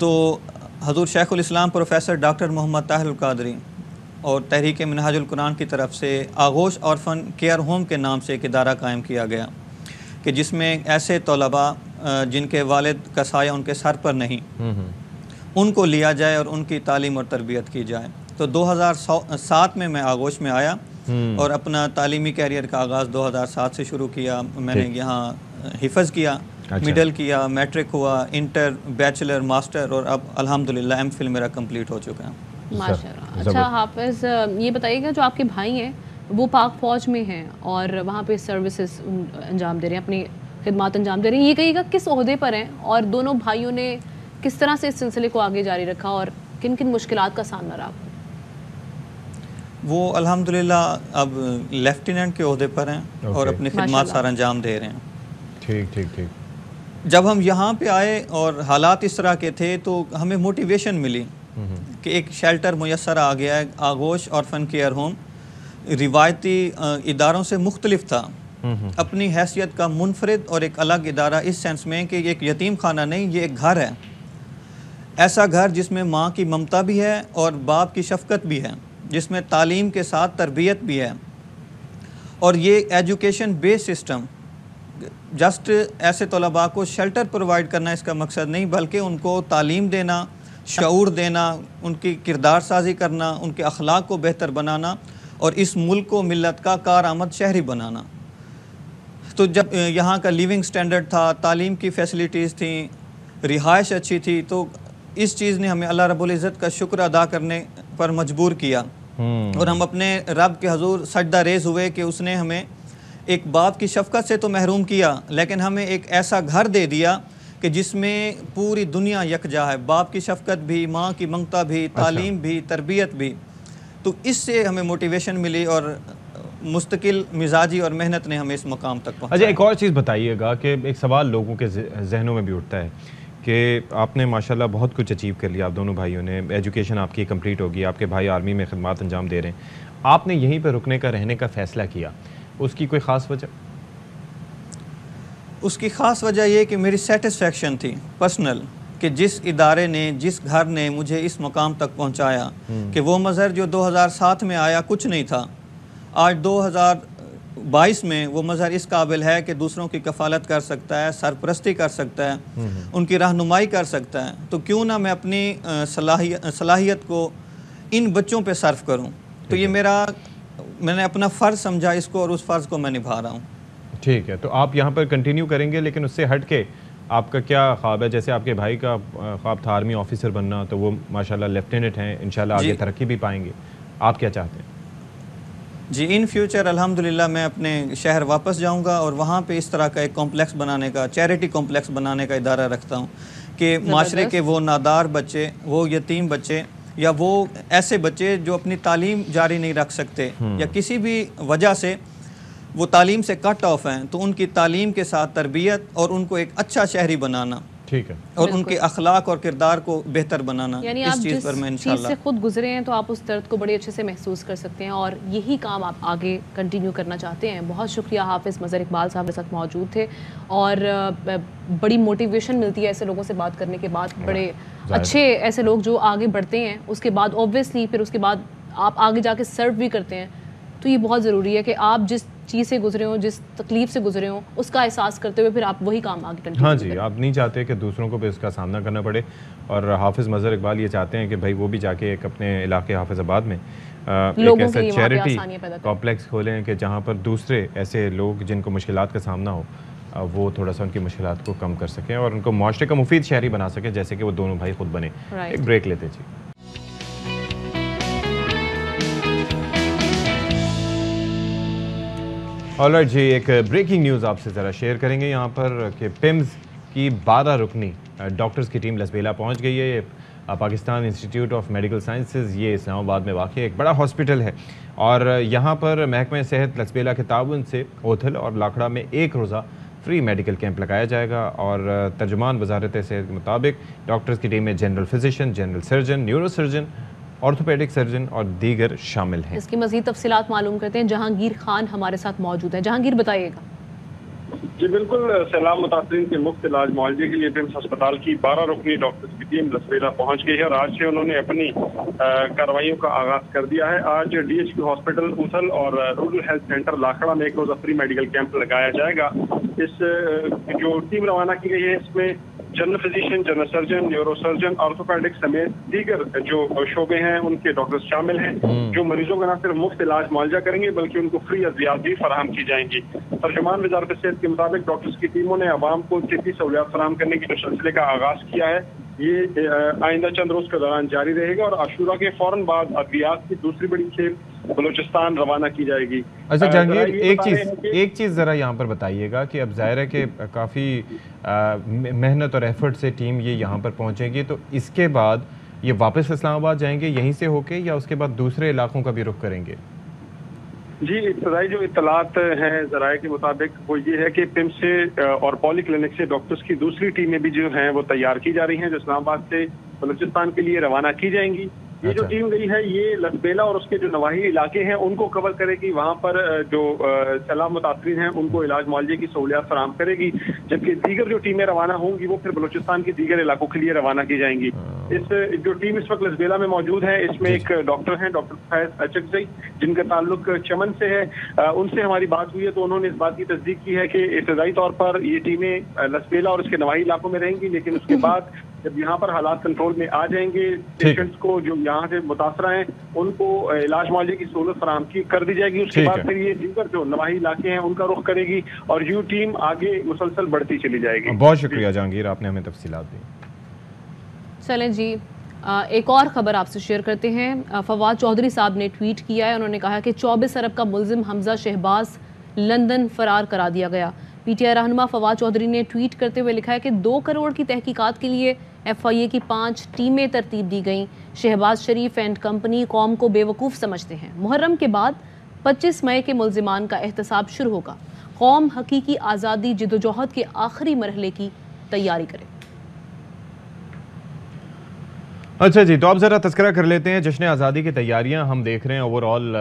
तो हज़ूर शेखुल इस्लाम प्रोफेसर डॉक्टर मोहम्मद ताहिर कादरी और तहरीक मिनहाजुल कुरान की तरफ से आगोश ऑर्फन केयर होम के नाम से एक इदारा कायम किया गया कि जिसमें ऐसे तलबा जिनके वालिद का साया उनके सर पर नहीं, उनको लिया जाए और उनकी तालीम और तरबियत की जाए। तो 2007 में मैं आगोश में आया और अपना तालीमी कैरियर का आगाज़ 2007 से शुरू किया। मैंने यहाँ हिफ़्ज़ किया, मिडल किया, मैट्रिक हुआ, इंटर, बैचलर, मास्टर और अब अल्हम्दुलिल्लाह एमफिल मेरा कंप्लीट हो चुका है। माशाल्लाह। अच्छा हाफिज़, ये बताइएगा जो आपके भाई हैं वो पाक फ़ौज में हैं और वहाँ पे सर्विसेज अंजाम दे रहे हैं, अपनी खिदमत अंजाम दे रहे हैं, ये कहिएगा किस ओहदे पर हैं और दोनों भाइयों ने किस तरह से इस सिलसिले को आगे जारी रखा और किन किन मुश्किलात का सामना रहा? वो अल्हम्दुलिल्लाह अब लेफ्टिनेंट के ओहदे पर हैं और अपनी खिदमत सारा अंजाम दे रहे हैं। ठीक ठीक ठीक। जब हम यहाँ पे आए और हालात इस तरह के थे तो हमें मोटिवेशन मिली कि एक शेल्टर मुयस्सर आ गया है। आगोश ऑर्फन केयर होम रिवायती इदारों से मुख्तलिफ था, अपनी हैसियत का मुनफरिद और एक अलग इदारा इस सेंस में कि एक यतीम खाना नहीं, ये एक घर है। ऐसा घर जिसमें माँ की ममता भी है और बाप की शफ़क़त भी है, जिसमें तालीम के साथ तरबियत भी है। और ये एजुकेशन बेस्ड सिस्टम जस्ट ऐसे तलबा को शेल्टर प्रोवाइड करना इसका मकसद नहीं, बल्कि उनको तालीम देना, शऊर देना, उनकी किरदार साजी करना, उनके अखलाक को बेहतर बनाना और इस मुल्क को मिल्लत का कारआमद शहरी बनाना। तो जब यहाँ का लिविंग स्टैंडर्ड था, तालीम की फैसिलिटीज़ थी, रिहाइश अच्छी थी, तो इस चीज़ ने हमें अल्लाह रब्बुल इज़्ज़त का शुक्र अदा करने पर मजबूर किया और हम अपने रब के हजूर सजदा रेज़ हुए कि उसने हमें एक बाप की शफ़क़त से तो महरूम किया, लेकिन हमें एक ऐसा घर दे दिया कि जिसमें पूरी दुनिया यकजा है, बाप की शफ़क़त भी, माँ की ममता भी, तालीम भी, तरबियत भी। तो इससे हमें मोटिवेशन मिली और मुस्तकिल मिजाजी और मेहनत ने हमें इस मकाम तक पहुँचाया। अच्छा, एक और चीज़ बताइएगा कि एक सवाल लोगों के जहनों में भी उठता है कि आपने माशाल्लाह बहुत कुछ अचीव कर लिया, आप दोनों भाइयों ने, एजुकेशन आपकी कंप्लीट होगी, आपके भाई आर्मी में खिदमत अंजाम दे रहे हैं, आपने यहीं पर रुकने का, रहने का फ़ैसला किया, उसकी कोई ख़ास वजह? उसकी ख़ास वजह यह कि मेरी सेटिस्फेक्शन थी पर्सनल कि जिस इदारे ने, जिस घर ने मुझे इस मकाम तक पहुँचाया कि वो मज़हर जो 2007 में आया कुछ नहीं था, आज 2022 में वो मज़हर इस काबिल है कि दूसरों की कफ़ालत कर सकता है, सरपरस्ती कर सकता है, उनकी रहनुमाई कर सकता है। तो क्यों ना मैं अपनी सलाहियत को इन बच्चों पे सर्फ करूं। तो ये मेरा मैंने अपना फ़र्ज़ समझा इसको और उस फ़र्ज़ को मैं निभा रहा हूँ। ठीक है, तो आप यहाँ पर कंटिन्यू करेंगे, लेकिन उससे हट के आपका क्या ख्वाब है? जैसे आपके भाई का ख्वाब था आर्मी ऑफिसर बनना, तो वो माशाल्लाह लेफ्टिनेंट हैं, इंशाल्लाह आगे तरक्की भी पाएंगे। आप क्या चाहते हैं? जी, इन फ्यूचर अल्हम्दुलिल्लाह मैं अपने शहर वापस जाऊंगा और वहाँ पे इस तरह का एक कॉम्प्लेक्स बनाने का, चैरिटी कॉम्प्लेक्स बनाने का इदारा रखता हूँ कि माशरे के वो नादार बच्चे, वो यतीम बच्चे या वो ऐसे बच्चे जो अपनी तालीम जारी नहीं रख सकते या किसी भी वजह से वो तालीम से कट ऑफ हैं, तो उनकी तालीम के साथ तरबियत और उनको एक अच्छा शहरी बनाना, ठीक है, और उनके अखलाक और किरदार को बेहतर बनाना। यानी इस आप चीज़ पर मैं इंशाल्लाह से खुद गुजरे हैं तो आप उस दर्द को बड़े अच्छे से महसूस कर सकते हैं और यही काम आप आगे कंटिन्यू करना चाहते हैं। बहुत शुक्रिया, हाफिज़ मज़हर इकबाल साहब मेरे साथ मौजूद थे और बड़ी मोटिवेशन मिलती है ऐसे लोगों से बात करने के बाद। बड़े अच्छे ऐसे लोग जो आगे बढ़ते हैं, उसके बाद ऑब्वियसली फिर उसके बाद आप आगे जाके सर्व भी करते हैं, तो ये बहुत ज़रूरी है कि आप जिस चीज़ से गुजरे हो, जिस तकलीफ से गुजरे हो, उसका एहसास करते हुए फिर आप वही काम आगे कंटिन्यू हाँ जी, आप नहीं चाहते कि दूसरों को भी इसका सामना करना पड़े। और हाफिज़ मज़हर इकबाल ये चाहते हैं कि भाई वो भी जाके एक अपने इलाके हाफिज़ाबाद में एक ऐसा चैरिटी कॉम्प्लेक्स खोलें कि जहाँ पर दूसरे ऐसे लोग जिनको मुश्किलात का सामना हो, वो थोड़ा सा उनकी मुश्किलात को कम कर सकें और उनको माशरे का मुफीद शहरी बना सकें, जैसे कि वो दोनों भाई खुद बने। एक ब्रेक लेते जी। ऑलराइट जी, एक ब्रेकिंग न्यूज़ आपसे ज़रा शेयर करेंगे यहाँ पर कि पिम्स की 12 रुकनी डॉक्टर्स की टीम लसबेला पहुँच गई है। ये Pakistan institute of medical sciences, ये इस्लामाबाद में वाक़ एक बड़ा हॉस्पिटल है और यहाँ पर महकमा सेहत लसबेला के ताउन से ओथल और लाखड़ा में एक रोज़ा फ्री मेडिकल कैंप लगाया जाएगा और तर्जुमान वजारत सेहत के मुताबिक डॉक्टर्स की टीम में general physician, general surgeon, neuro surgeon, orthopaedic surgeon और दीगर शामिल हैं। इसकी मज़ीद तफसीलात मालूम करते हैं। जहांगीर खान हमारे साथ मौजूद है। जहांगीर, बताइएगा। जी बिल्कुल, सैलाब मुतासरीन के मुफ्त इलाज मुआवजे के लिए पिम्स अस्पताल की 12 रुकनी डॉक्टर्स की टीम लसबेला पहुंच गई है और आज से उन्होंने अपनी कार्रवाइयों का आगाज कर दिया है। आज DHQ हॉस्पिटल उथल और रूरल हेल्थ सेंटर लाखड़ा में एक रोजा फ्री मेडिकल कैंप लगाया जाएगा। इस जो टीम रवाना की गई है, इसमें general physician, general surgeon, neuro surgeon, orthopaedic समेत दीगर जो शोबे हैं उनके डॉक्टर्स शामिल हैं, जो मरीजों का न सिर्फ मुफ्त इलाज मुआवजा करेंगे बल्कि उनको फ्री अद्वियात भी फराहम की जाएंगी। तर्जुमान वजारत सेहत के मुताबिक डॉक्टर्स की टीमों ने आवाम को तिब्बी सहूलियात फराहम करने के जो सिलसिले का आगाज किया है, ये आइंदा चंद रोज के दौरान जारी रहेगा और आशूरा के फौरन बाद अद्वियात की दूसरी बड़ी खेप बलूचिस्तान रवाना की जाएगी। अच्छा जहांगीर, एक चीज़ ज़रा यहाँ पर बताइएगा कि अब जाहिर है कि काफ़ी मेहनत और एफर्ट से टीम ये यहाँ पर पहुँचेगी, तो इसके बाद ये वापस इस्लामाबाद जाएंगे यहीं से होके या उसके बाद दूसरे इलाकों का भी रुख करेंगे? जी, इब्तदाई जो इत्तलात हैं ज़राए के मुताबिक वो ये है कि पिम्स से और पॉली क्लिनिक से डॉक्टर्स की दूसरी टीमें भी जो हैं वो तैयार की जा रही हैं, जो इस्लामाबाद से बलूचिस्तान के लिए रवाना की जाएंगी। ये जो टीम गई है ये लसबेला और उसके जो नवाही इलाके हैं उनको कवर करेगी, वहाँ पर जो सैलाब मुतासरीन हैं उनको इलाज मुआवजे की सहूलियात फराहम करेगी, जबकि दीगर जो टीमें रवाना होंगी वो फिर बलूचिस्तान के दीगर इलाकों के लिए रवाना की जाएंगी। इस जो टीम इस वक्त लसबेला में मौजूद है, इसमें एक डॉक्टर हैं, डॉक्टर फैज अचकजई, जिनका ताल्लुक चमन से है। उनसे हमारी बात हुई है तो उन्होंने इस बात की तस्दीक की है कि इब्तदाई तौर पर ये टीमें लसबेला और इसके नवाही इलाकों में रहेंगी, लेकिन उसके बाद जब यहाँ पर हालात कंट्रोल में आ जाएंगे, पेशेंट्स को जो यहाँ से मुतासरा हैं उनको इलाज मुआवजे की सहूलत फराहम कर दी जाएगी। उसके बाद फिर ये दीगर जो नवाही इलाके हैं उनका रुख करेगी और यू टीम आगे मुसलसल बढ़ती चली जाएगी। बहुत शुक्रिया जहांगीर, आपने हमें तफसीलात दी। चलें जी, एक और खबर आपसे शेयर करते हैं। फवाद चौधरी साहब ने ट्वीट किया है, उन्होंने कहा कि 24 अरब का मुल्जिम हमजा शहबाज लंदन फरार करा दिया गया। PTI रहनुमा फवाद चौधरी ने ट्वीट करते हुए लिखा है कि 2 करोड़ की तहकीकात के लिए FIA की 5 टीमें तरतीब दी गईं। शहबाज शरीफ एंड कंपनी कौम को बेवकूफ़ समझते हैं। मुहर्रम के बाद 25 मई के मुल्जिमान का एहतसाब शुरू होगा। कौम हकीकी आज़ादी जिदोजहद के आखिरी मरहले की तैयारी करे। अच्छा जी, तो अब ज़रा तस्करा कर लेते हैं। जश्न आज़ादी की तैयारियां हम देख रहे हैं ओवरऑल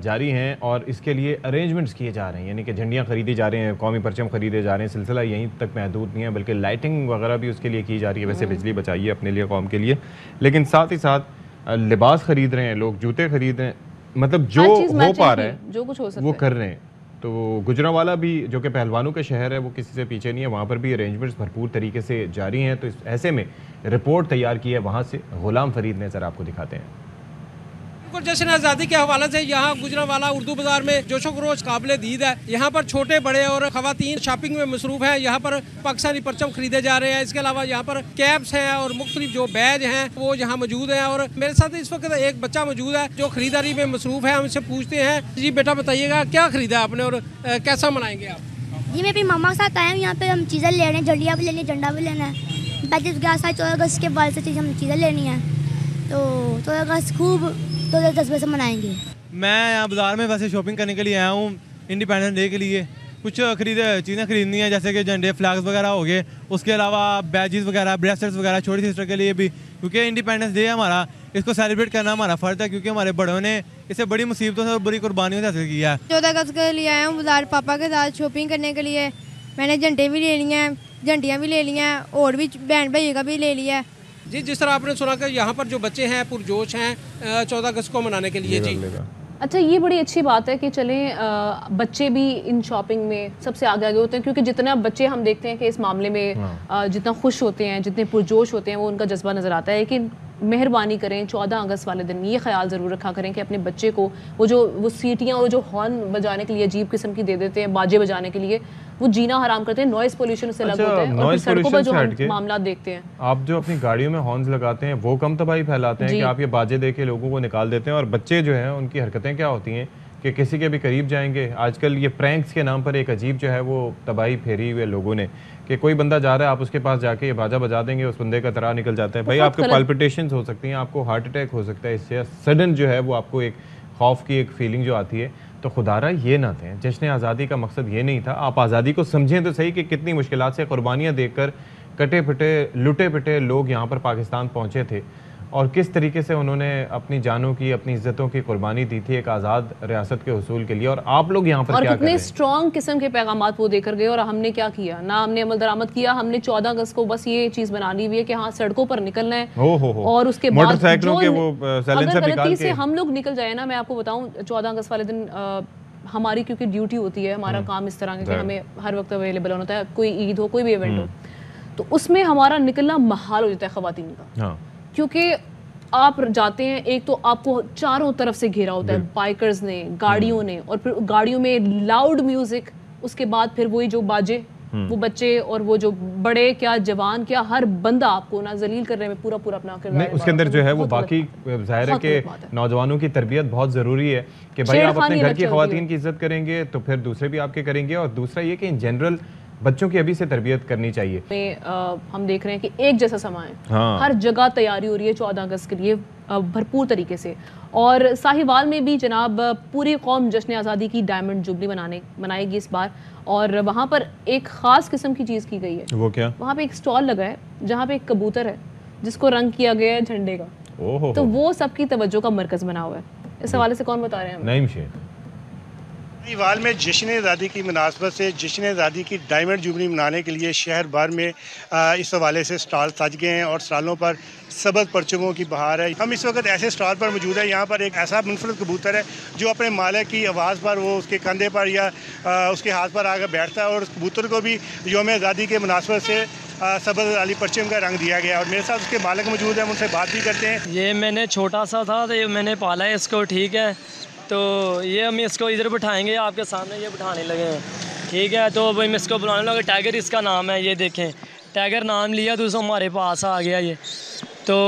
जारी हैं और इसके लिए अरेंजमेंट्स किए जा रहे हैं, यानी कि झंडियाँ खरीदी जा रही हैं, कौमी परचम खरीदे जा रहे हैं। सिलसिला यहीं तक महदूद नहीं है बल्कि लाइटिंग वगैरह भी उसके लिए की जा रही है। वैसे बिजली बचाइए अपने लिए, कौम के लिए, लेकिन साथ ही साथ लिबास खरीद रहे हैं लोग, जूते खरीद रहे हैं, मतलब जो हो पा रहा है जो कुछ हो सकता वो कर रहे हैं। तो गुजरांवाला भी जो कि पहलवानों का शहर है वो किसी से पीछे नहीं है, वहाँ पर भी अरेंजमेंट्स भरपूर तरीके से जारी हैं। तो ऐसे में रिपोर्ट तैयार की है वहाँ से गुलाम फरीद ने, सर आपको दिखाते हैं। जश्न आज़ादी के हवाले से यहाँ गुजरांवाला उर्दू बाजार में जोशो खरोश काबिल दीद है। यहाँ पर छोटे बड़े और खवातीन शॉपिंग में मसरूफ है। यहाँ पर पाकिस्तानी परचम खरीदे जा रहे हैं। इसके अलावा यहाँ पर कैप्स हैं और मुख्तलिफ जो बैज हैं वो यहाँ मौजूद हैं। और मेरे साथ इस वक्त एक बच्चा मौजूद है जो खरीदारी में मसरूफ है। हम इससे पूछते हैं, जी बेटा बताइएगा क्या खरीदा आपने और कैसा मनाएंगे आप? जी मैं अपनी मामा के साथ आया हूँ। यहाँ पे हम चीज़ें ले रहे हैं, झंडिया भी लेनी है, झंडा भी लेना है। 25/14 अगस्त के बाद से हम चीज़ें लेनी है, तो 14 अगस्त खूब 2010 बजे से मनाएंगे। मैं यहाँ बाज़ार में वैसे शॉपिंग करने के लिए आया हूँ इंडिपेंडेंस डे के लिए। कुछ चीज़ें खरीदनी है जैसे कि झंडे फ्लैग्स वगैरह हो गए, उसके अलावा बैजेस वगैरह, ब्रेसलेट्स वगैरह छोटी सिस्टर के लिए भी, क्योंकि इंडिपेंडेंस डे है हमारा, इसको सेलिब्रेट करना हमारा फ़र्ज़ है, क्योंकि हमारे बड़ों ने इसे बड़ी मुसीबतों से और बड़ी कुर्बानियों से हासिल किया है। 14 अगस्त के लिए आया हूँ बाज़ार पापा के साथ शॉपिंग करने के लिए। मैंने झंडे भी ले लिए हैं, झंडियाँ भी ले ली हैं और भी बहन भाई का भी ले लिया है। जी जिस तरह आपने सुना कि यहाँ पर जो बच्चे हैं पुरजोश हैं 14 अगस्त को मनाने के लिए। जी अच्छा, ये बड़ी अच्छी बात है कि चलें बच्चे भी इन शॉपिंग में सबसे आगे आगे होते हैं, क्योंकि जितना बच्चे हम देखते हैं कि इस मामले में जितना खुश होते हैं, जितने पुरजोश होते हैं, वो उनका जज्बा नज़र आता है। लेकिन मेहरबानी करें 14 अगस्त वाले दिन ये ख्याल ज़रूर रखा करें कि अपने बच्चे को वो सीटियाँ और जो हॉर्न बजाने के लिए अजीब किस्म की दे देते हैं, बाजे बजाने के लिए, वो जीना हराम करते हैं। नॉइस पोल्यूशन से अलग होता है और फिर सड़कों पर जो हम मामला देखते हैं, आप जो अपनी गाड़ियों में हॉर्न्स लगाते हैं वो कम तबाही फैलाते हैं कि आप ये बाजे दे के लोगों को निकाल देते हैं। और बच्चे जो हैं उनकी हरकतें क्या होती हैं कि किसी के भी करीब जाएंगे। आजकल ये प्रैंक्स के नाम पर एक अजीब जो है वो तबाही फेरी हुए लोगों ने, कि कोई बंदा जा रहा है, आप उसके पास जाके ये बाजा बजा देंगे, उस बंदे का तरा निकल जाता है। भाई आपके पाल्पिटेशंस हो सकती हैं, आपको हार्ट अटैक हो सकता है, इससे सडन जो है वो आपको एक खौफ की एक फीलिंग जो आती है। तो खुदारा ये ना थे, जश्न आज़ादी का मकसद ये नहीं था। आप आज़ादी को समझें तो सही कि कितनी मुश्किलात से कुर्बानियाँ देकर कटे पिटे लुटे पिटे लोग यहाँ पर पाकिस्तान पहुँचे थे और किस तरीके से उन्होंने अपनी जानों की, अपनी इज्जतों की कुर्बानी दी थी एक आज़ाद रियासत के हुसूल के लिए। और आप लोग यहाँ पर और क्या कर रहे हैं? कितने स्ट्रॉन्ग किस्म के पैगामात वो देकर गए और हमने क्या किया? ना हमने अमल दरामद किया। हमने 14 अगस्त को बस ये चीज़ बनानी हुई है कि हाँ सड़कों पर निकलना है और उसके बाद अगर गलती से हम लोग निकल जाए ना, मैं आपको बताऊँ 14 अगस्त वाले दिन हमारी क्योंकि ड्यूटी होती है, हमारा काम इस तरह का कि हमें हर वक्त अवेलेबल होना होता है, कोई ईद हो कोई भी इवेंट हो, तो उसमें हमारा निकलना महाल हो जाता है ख़वातीन का। क्योंकि आप जाते हैं, एक तो आपको चारों तरफ से घेरा होता है बाइकर्स ने, गाड़ियों ने, और फिर गाड़ियों में लाउड म्यूजिक, उसके बाद फिर वही जो बाजे, वो बच्चे और वो जो बड़े क्या जवान क्या हर बंदा आपको ना जलील करने में पूरा अपना किरदार उसके अंदर जो है वो बाकी जाहिर है कि नौजवानों की तरबियत बहुत ज़रूरी है कि भाई आप अपने घर की ख़वातीन की इज्जत करेंगे तो फिर दूसरे भी आपके करेंगे। और दूसरा ये कि इन जनरल बच्चों की अभी से तरबियत करनी चाहिए। हम देख रहे हैं कि एक जैसा समा है, हर जगह तैयारी हो रही है 14 अगस्त के लिए भरपूर तरीके से। और साहिवाल में भी जनाब पूरी कौम जश्न आज़ादी की डायमंड जुबली मनाएगी इस बार, और वहाँ पर एक ख़ास किस्म की चीज़ की गई है। वो क्या? वहाँ पे एक स्टॉल लगा है जहाँ पे एक कबूतर है जिसको रंग किया गया है झंडे का, तो वो सबकी तवज्जो का मरकज़ बना हुआ है। इस हवाले से कौन बता रहे हैं? नईम शेख। साहिवाल में जश्न आज़ादी की मुनासबत से जश्न आज़ादी की डायमंड जुबली मनाने के लिए शहर भर में इस हवाले से स्टॉल सज गए हैं और स्टॉलों पर सबज परचमों की बहार है। हम इस वक्त ऐसे स्टॉल पर मौजूद है, यहाँ पर एक ऐसा मुनफरद कबूतर है जो अपने मालिक की आवाज़ पर वो उसके कंधे पर या उसके हाथ पर आकर बैठता है, और उस कबूतर को भी यौम आज़ादी के मुनासबत से सबज अली परचम का रंग दिया गया। और मेरे साथ उसके मालिक मौजूद है, हम उनसे बात भी करते हैं। ये मैंने छोटा सा था तो ये मैंने पाला है इसको, ठीक है, तो ये हम इसको इधर बिठाएंगे, आपके सामने ये बिठाने लगे हैं, ठीक है। तो भाई मैं इसको बुलाने लगा, टाइगर इसका नाम है, ये देखें टाइगर नाम लिया तो उसको हमारे पास आ गया ये। तो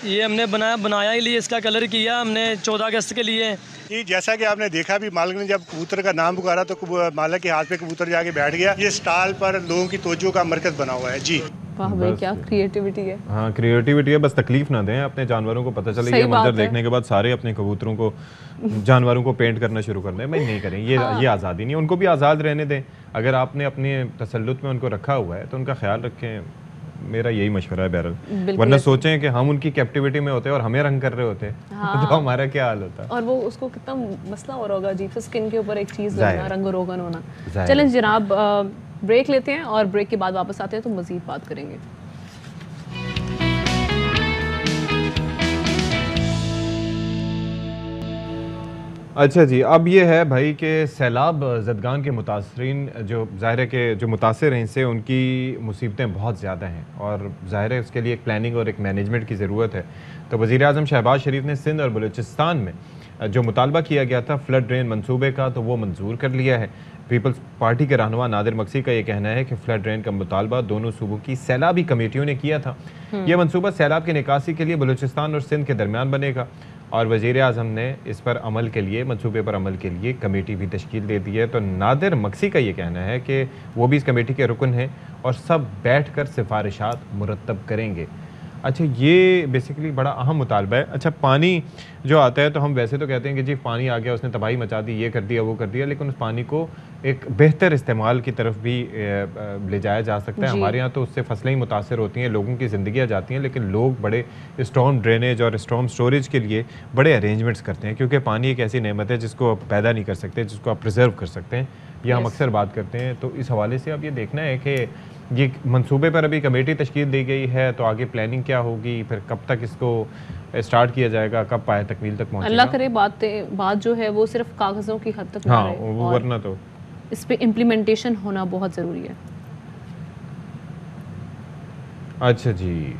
ये हमने बनाया ही लिए, इसका कलर किया हमने 14 अगस्त के लिए। जी जैसा कि आपने देखा भी मालिक ने जब कबूतर का नाम पुकारा तो मालिक के हाथ पे कबूतर जाके बैठ गया। ये स्टॉल पर लोगों की तवज्जो का मरकज़ बना हुआ है। जी वाह भाई क्या क्रिएटिविटी है। हाँ क्रिएटिविटी है, बस तकलीफ ना दें अपने जानवरों को। पता चले ये मंजर देखने के बाद सारे अपने कबूतरों को जानवरों को पेंट करना शुरू कर दें, भाई नहीं करें, ये आज़ादी नहीं, उनको भी आज़ाद रहने दें। अगर आपने अपने तसल्लुत में उनको रखा हुआ है तो उनका ख्याल रखें, मेरा यही मशवरा है बहरहाल। वरना सोचें कि हम उनकी कैप्टिविटी में होते और हमें रंग कर रहे होते तो हमारा क्या हाल होता। और वो उसको कितना मसला हो रहा होगा अजीब से, स्किन के ऊपर एक चीज़ रंग रोगन होना। चलें जनाब ब्रेक लेते हैं और ब्रेक के बाद वापस आते हैं तो मज़ीद बात करेंगे। अच्छा जी, अब ये है भाई कि सैलाब ज़दगान के मुतासरीन जो ज़ाहिर है कि जो मुतासर हैं इनसे उनकी मुसीबतें बहुत ज़्यादा हैं और ज़ाहिर है उसके लिए एक प्लानिंग और एक मैनेजमेंट की ज़रूरत है। तो वज़ीर-ए-आज़म शहबाज शरीफ ने सिंध और बलूचिस्तान में जो मुतालबा किया गया था फ्लड ड्रेन मंसूबे का, तो वो मंजूर कर लिया है। पीपल्स पार्टी के रहनुमा नादिर मक्सी का ये कहना है कि फ्लड ड्रेन का मुतालबा दोनों सूबों की सैलाबी कमेटियों ने किया था। यह मनसूबा सैलाब की निकासी के लिए बलूचिस्तान और सिंध के दरमियान बनेगा और वज़ीर-ए-आज़म ने इस पर अमल के लिए, मनसूबे पर अमल के लिए कमेटी भी तश्कील दे दी है। तो नादिर मक्सी का ये कहना है कि वो भी इस कमेटी के रुकन हैं और सब बैठ कर सिफारिशात मुरतब करेंगे। अच्छा, ये बेसिकली बड़ा अहम मुतालबा है। अच्छा, पानी जो आता है तो हम वैसे तो कहते हैं कि जी पानी आ गया, उसने तबाही मचा दी, ये कर दिया, वो कर दिया, लेकिन उस पानी को एक बेहतर इस्तेमाल की तरफ भी ले जाया जा सकता है। हमारे यहाँ तो उससे फसलें ही मुतासर होती हैं, लोगों की ज़िंदगियाँ जाती हैं, लेकिन लोग बड़े स्टॉर्म ड्रेनेज और स्टॉर्म स्टोरेज के लिए बड़े अरेंजमेंट्स करते हैं, क्योंकि पानी एक ऐसी नेमत है जिसको आप पैदा नहीं कर सकते, जिसको आप प्रिजर्व कर सकते हैं। यह हम अक्सर बात करते हैं। तो इस हवाले से अब ये देखना है कि ये मंसूबे पर अभी कमेटी तश्कील दी गई है, तो आगे प्लानिंग क्या होगी, फिर कब तक इसको स्टार्ट किया जाएगा, कब पाए तकमील तक पहुंचेगा। अल्लाह करे बात जो है वो सिर्फ कागज़ों की हद तक ना रहे, वरना तो इस पे इम्प्लीमेंटेशन होना बहुत ज़रूरी है। अच्छा जी,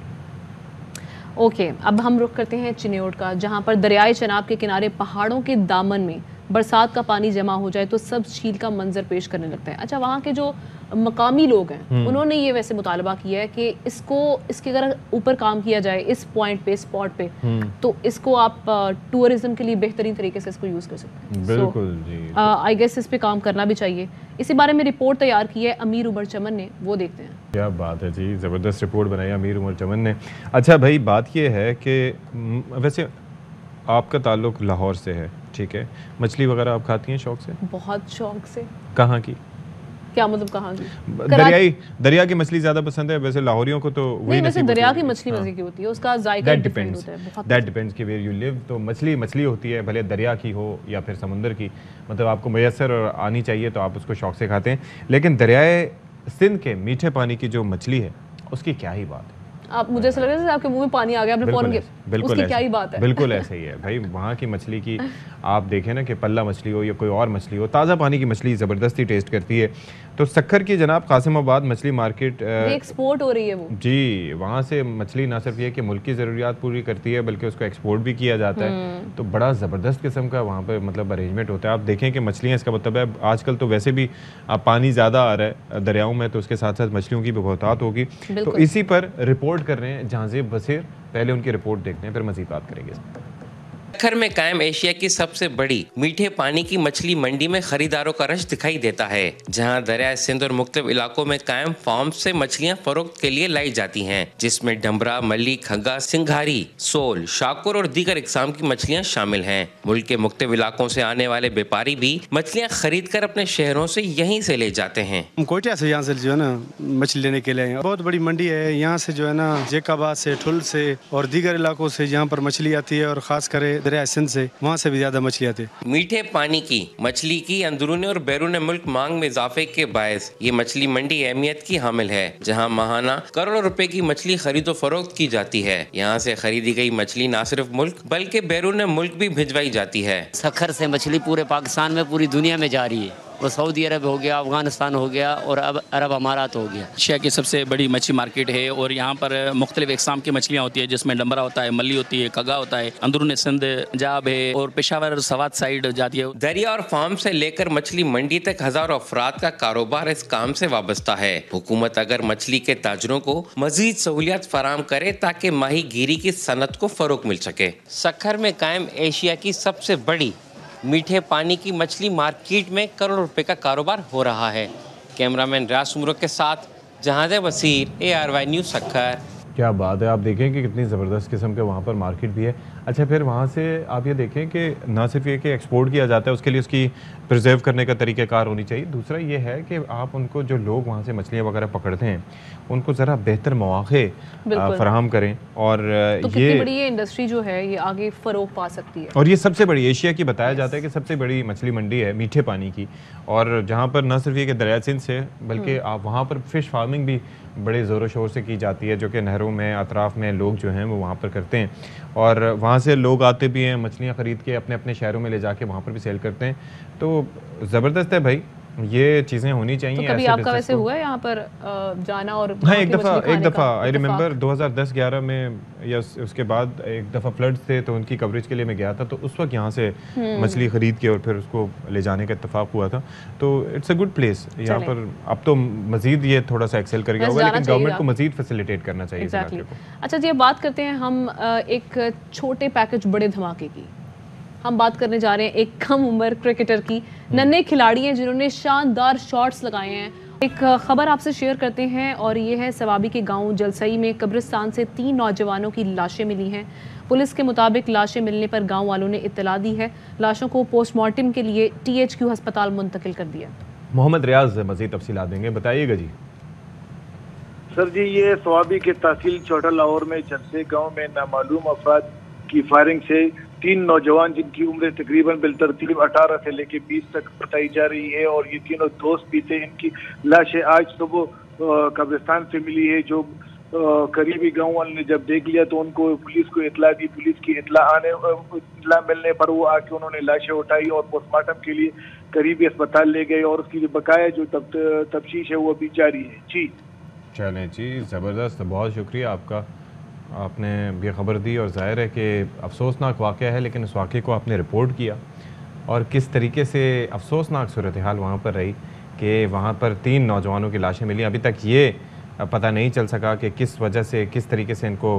ओके, अब हम रुख करते हैं चिन्योट का, जहाँ पर दरियाए चनाब के किनारे पहाड़ों के दामन में बरसात का पानी जमा हो जाए तो सब झील का मंजर पेश करने लगता है। अच्छा, वहाँ के जो मकामी लोग हैं उन्होंने ये वैसे मुतालबा किया है कि इसके अगर ऊपर काम किया जाए इस पॉइंट पे, स्पॉट पे, तो इसको आप टूरिज्म के लिए बेहतरीन तरीके से इसको यूज़ कर सकते हैं। बिल्कुल जी, आई गेस इस पे काम करना भी चाहिए। इसी बारे में रिपोर्ट तैयार की है अमीर उमर चमन ने, वो देखते हैं। क्या बात है जी, ज़बरदस्त रिपोर्ट बनाई अमीर उमर चमन ने। अच्छा भाई, बात ये है कि वैसे आपका ताल्लुक लाहौर से है, ठीक है, मछली वगैरह आप खाती हैं शौक से? बहुत शौक से। कहाँ की? क्या मतलब कहाँ की? दरिया की मछली ज्यादा पसंद है? वैसे लाहौरियों को तो वही वैसे दरिया की मछली मजे की होती है, उसका जायका डिफरेंट होता है। दैट डिपेंड्स कि वेयर यू लिव। तो मछली होती है, भले दरिया की हो या फिर समुंदर की, मतलब आपको मैसर और आनी चाहिए तो आप उसको शौक से खाते हैं। लेकिन दरियाए सिंध के मीठे पानी की जो मछली है उसकी क्या ही बात है। आप, मुझे ऐसा लग रहा है आपके मुंह में पानी आ गया, आपने फौरन उसकी क्या ही बात है। बिल्कुल ऐसे ही है भाई, वहाँ की मछली की आप देखें ना कि पल्ला मछली हो या कोई और मछली हो, ताज़ा पानी की मछली ज़बरदस्ती टेस्ट करती है। तो सक्खर की जनाब कासिमाबाद मछली मार्केट एक्सपोर्ट हो रही है वो जी, वहाँ से मछली ना सिर्फ ये कि मुल्क की ज़रूरियात पूरी करती है बल्कि उसको एक्सपोर्ट भी किया जाता है। तो बड़ा ज़बरदस्त किस्म का वहाँ पर मतलब अरेंजमेंट होता है। आप देखें कि मछलियाँ, इसका मतलब है आजकल तो वैसे भी पानी ज़्यादा आ रहा है दरियाओं में, तो उसके साथ साथ मछलियों की भी बहुतात होगी। तो इसी पर रिपोर्ट कर रहे हैं जहांज़ेब बसीर, पहले उनकी रिपोर्ट देखते हैं फिर मज़ीद बात करेंगे। सक्खर में कायम एशिया की सबसे बड़ी मीठे पानी की मछली मंडी में खरीदारों का रश दिखाई देता है, जहां दरियाए सिंध और मुख्तलिफ इलाकों में कायम फार्म से मछलियां फरोख्त के लिए लाई जाती हैं, जिसमें डंबरा, मल्ली, खंगा, सिंघारी, सोल, शाकुर और दीगर इकसाम की मछलियां शामिल हैं। मुल्क के मुख्तलिफ इलाकों से आने वाले व्यापारी भी मछलियां खरीद कर अपने शहरों से यहीं से ले जाते हैं। कोटिया से यहाँ से जो है ना मछली लेने के लिए बहुत बड़ी मंडी है, यहाँ से जो है ना जेकाबाद से, ठुल से और दीगर इलाकों से यहाँ पर मछली आती है, और खास करे दरिया सिंध से, वहाँ से भी ज्यादा मछली आती है। मीठे पानी की मछली की अंदरूनी और बैरून मुल्क मांग में इजाफे के बायस ये मछली मंडी अहमियत की हामिल है, जहाँ माहाना करोड़ों रुपए की मछली खरीदो फरोख्त की जाती है। यहाँ से खरीदी गई मछली न सिर्फ मुल्क बल्कि बैरून मुल्क भी भिजवाई जाती है। सक्खर से मछली पूरे पाकिस्तान में, पूरी दुनिया में जा रही है। वो सऊदी अरब हो गया, अफगानिस्तान हो गया और अब अरब अमारात हो गया। एशिया की सबसे बड़ी मछली मार्केट है और यहाँ पर मुख्तलिफ इकसाम की मछलियाँ होती है, जिसमें डंबरा होता है, मल्ली होती है, कगा होता है, अंदरून सिंध जाब है और पेशावर सवात साइड जाती है। दरिया और फार्म से लेकर मछली मंडी तक हजारों अफराद का कारोबार इस काम से वाबस्ता है। हुकूमत अगर मछली के ताजरों को मजीद सहूलियत फराम करे ताकि माही गिरी की सनत को फरोग मिल सके। सक्खर में कायम एशिया की सबसे बड़ी मीठे पानी की मछली मार्केट में करोड़ रुपए का कारोबार हो रहा है। कैमरामैन रास उमरों के साथ जहांज़ेब बसीर, ARY न्यूज़ सक्खर। क्या बात है, आप देखें कि कितनी ज़बरदस्त किस्म के वहाँ पर मार्केट भी है। अच्छा, फिर वहाँ से आप ये देखें कि ना सिर्फ ये कि एक्सपोर्ट किया जाता है, उसके लिए उसकी प्रिजर्व करने का तरीक़ाकार होनी चाहिए। दूसरा ये है कि आप उनको, जो लोग वहाँ से मछलियाँ वगैरह पकड़ते हैं, उनको ज़रा बेहतर मौक़े फराहम करें। और तो कितनी बड़ी ये इंडस्ट्री जो है ये आगे फ़रोग पा सकती है। और ये सबसे बड़ी एशिया की बताया जाता है कि सबसे बड़ी मछली मंडी है मीठे पानी की, और जहाँ पर न सिर्फ ये कि दरिया सिंध से बल्कि आप वहाँ पर फ़िश फार्मिंग भी बड़े ज़ोरों शोर से की जाती है, जो कि नहरों शहरों में अतराफ़ में लोग जो हैं वो वहाँ पर करते हैं, और वहाँ से लोग आते भी हैं मछलियाँ ख़रीद के अपने अपने शहरों में ले जाके वहाँ पर भी सेल करते हैं। तो ज़बरदस्त है भाई, ये चीज़ें होनी चाहिए। तो कभी आपका वैसे हुआ है यहाँ पर जाना? और हाँ, एक दफ़ा आई रिमेंबर 2010-11 में या उसके बाद एक दफ़ा फ्लड्स थे, तो उनकी कवरेज के लिए मैं गया था, तो उस वक्त यहाँ से मछली ख़रीद के और फिर उसको ले जाने का इत्तेफाक हुआ था। तो इट्स अ गुड प्लेस यहाँ पर। अब तो मज़ीद ये थोड़ा सा एक्सेल कर गया होगा, लेकिन गवर्नमेंट को मज़ीद फैसिलिटेट करना चाहिए। अच्छा जी, अब बात करते हैं हम एक छोटे पैकेज बड़े धमाके की। हम बात करने जा रहे हैं एक कम उम्र क्रिकेटर की। नन्हे खिलाड़ी हैं जिन्होंने शानदार शॉट्स लगाए हैं। एक खबर आपसे शेयर करते हैं, और ये है सवाबी के गांव जलसई में कब्रिस्तान से 3 नौजवानों की लाशें मिली हैं। पुलिस के मुताबिक लाशें मिलने पर गांव वालों ने इत्तला दी है। लाशों को पोस्टमार्टम के लिए THQ अस्पताल मुंतकिल कर दिया। मोहम्मद रियाज मज़ीद तफसीलात देंगे, बताइएगा जी। सर जी, ये सवाबी के तहसील छोटा लाहौर में जलसे गाँव में नामालूम अफराद की फायरिंग से 3 नौजवान जिनकी उम्र तकरीबन बिलतरतीब 18 से लेकर 20 तक बताई जा रही है, और ये तीनों दोस्त भी थे। इनकी लाशें आज सुबह कब्रिस्तान से मिली है। जो करीबी गांव वालों ने जब देख लिया तो उनको पुलिस को इतला दी। पुलिस की इतला मिलने पर वो आके उन्होंने लाशें उठाई और पोस्टमार्टम के लिए करीबी अस्पताल ले गए, और उसकी जो बकाया जो तफ्तीश है वो अभी जारी है। जी चलें जी, ज़बरदस्त, बहुत शुक्रिया आपका, आपने ये खबर दी। और ज़ाहिर है कि अफसोसनाक वाक़या है, लेकिन उस वाक़े को आपने रिपोर्ट किया, और किस तरीके से अफसोसनाक सूरत हाल वहाँ पर रही कि वहाँ पर 3 नौजवानों की लाशें मिली। अभी तक ये पता नहीं चल सका कि किस वजह से, किस तरीके से इनको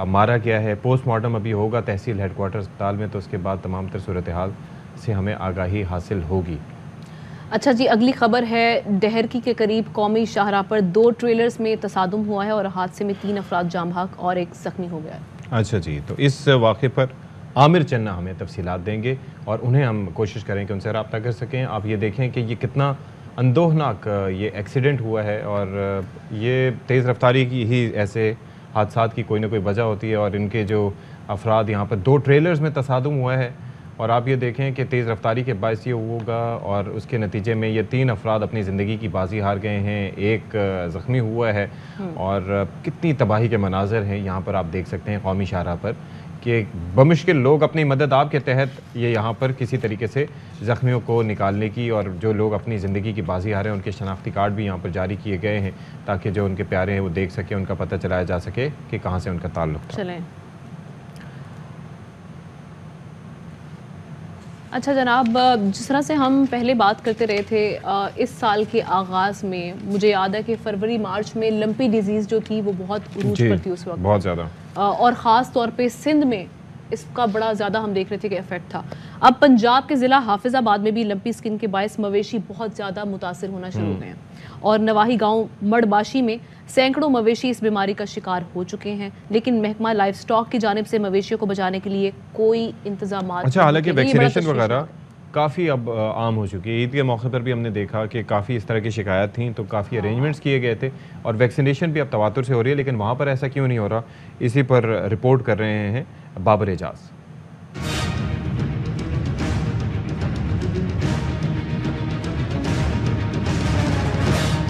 मारा गया है। पोस्टमार्टम अभी होगा तहसील हेडक्वार्टर अस्पताल में, तो उसके बाद तमाम तर सूरत हाल से हमें आगाही हासिल होगी। अच्छा जी, अगली खबर है डहरकी के करीब कौमी शाहराह पर 2 ट्रेलर्स में तसादुम हुआ है, और हादसे में 3 अफराद जाम बहक और 1 जख्मी हो गया है। अच्छा जी, तो इस वाक़े पर आमिर चन्ना हमें तफसीलात देंगे, और उन्हें हम कोशिश करें कि उनसे रब्ता कर सकें। आप ये देखें कि ये कितना अंदोहनाक ये एक्सीडेंट हुआ है, और ये तेज़ रफ्तारी की ही ऐसे हादसात की कोई ना कोई वजह होती है, और इनके जो अफराद यहाँ पर 2 ट्रेलर्स में तसादुम हुआ है, और आप ये देखें कि तेज़ रफ्तारी के बायस ये होगा, और उसके नतीजे में ये 3 अफराद अपनी ज़िंदगी की बाजी हार गए हैं, 1 ज़ख्मी हुआ है, और कितनी तबाही के मनाज़र हैं यहाँ पर आप देख सकते हैं कौमी शाहराह पर, कि बमुश्किल लोग अपनी मदद आपके तहत ये यहाँ पर किसी तरीके से ज़ख्मियों को निकालने की, और जो लोग अपनी ज़िंदगी की बाजी हारे हैं उनके शनाख्ती कार्ड भी यहाँ पर जारी किए गए हैं, ताकि जो उनके प्यारे हैं वो देख सकें, उनका पता चलाया जा सके कि कहाँ से उनका ताल्लुक़ था। अच्छा जनाब, जिस तरह से हम पहले बात करते रहे थे, इस साल के आगाज़ में मुझे याद है कि फरवरी मार्च में लंपी डिजीज़ जो थी वो बहुत उरूज पर थी उस वक्त, बहुत ज़्यादा, और ख़ास तौर पे सिंध में इसका बड़ा ज़्यादा हम देख रहे थे कि इफेक्ट था। अब पंजाब के ज़िला हाफिज़ाबाद में भी लंपी स्किन के बायस मवेशी बहुत ज़्यादा मुतासिर होना शुरू हो गए हैं, और नवाही गांव मड़बाशी में सैकड़ों मवेशी इस बीमारी का शिकार हो चुके हैं, लेकिन महकमा लाइफ स्टॉक की जानिब से मवेशियों को बचाने के लिए कोई इंतजाम। अच्छा, हालांकि वैक्सीनेशन वगैरह काफ़ी अब आम हो चुकी है। ईद के मौके पर भी हमने देखा कि काफ़ी इस तरह की शिकायत थी, तो काफ़ी अरेंजमेंट्स किए गए थे, और वैक्सीनेशन भी अब तवातुर से हो रही है, लेकिन वहाँ पर ऐसा क्यों नहीं हो रहा, इसी पर रिपोर्ट कर रहे हैं बाबर एजाज।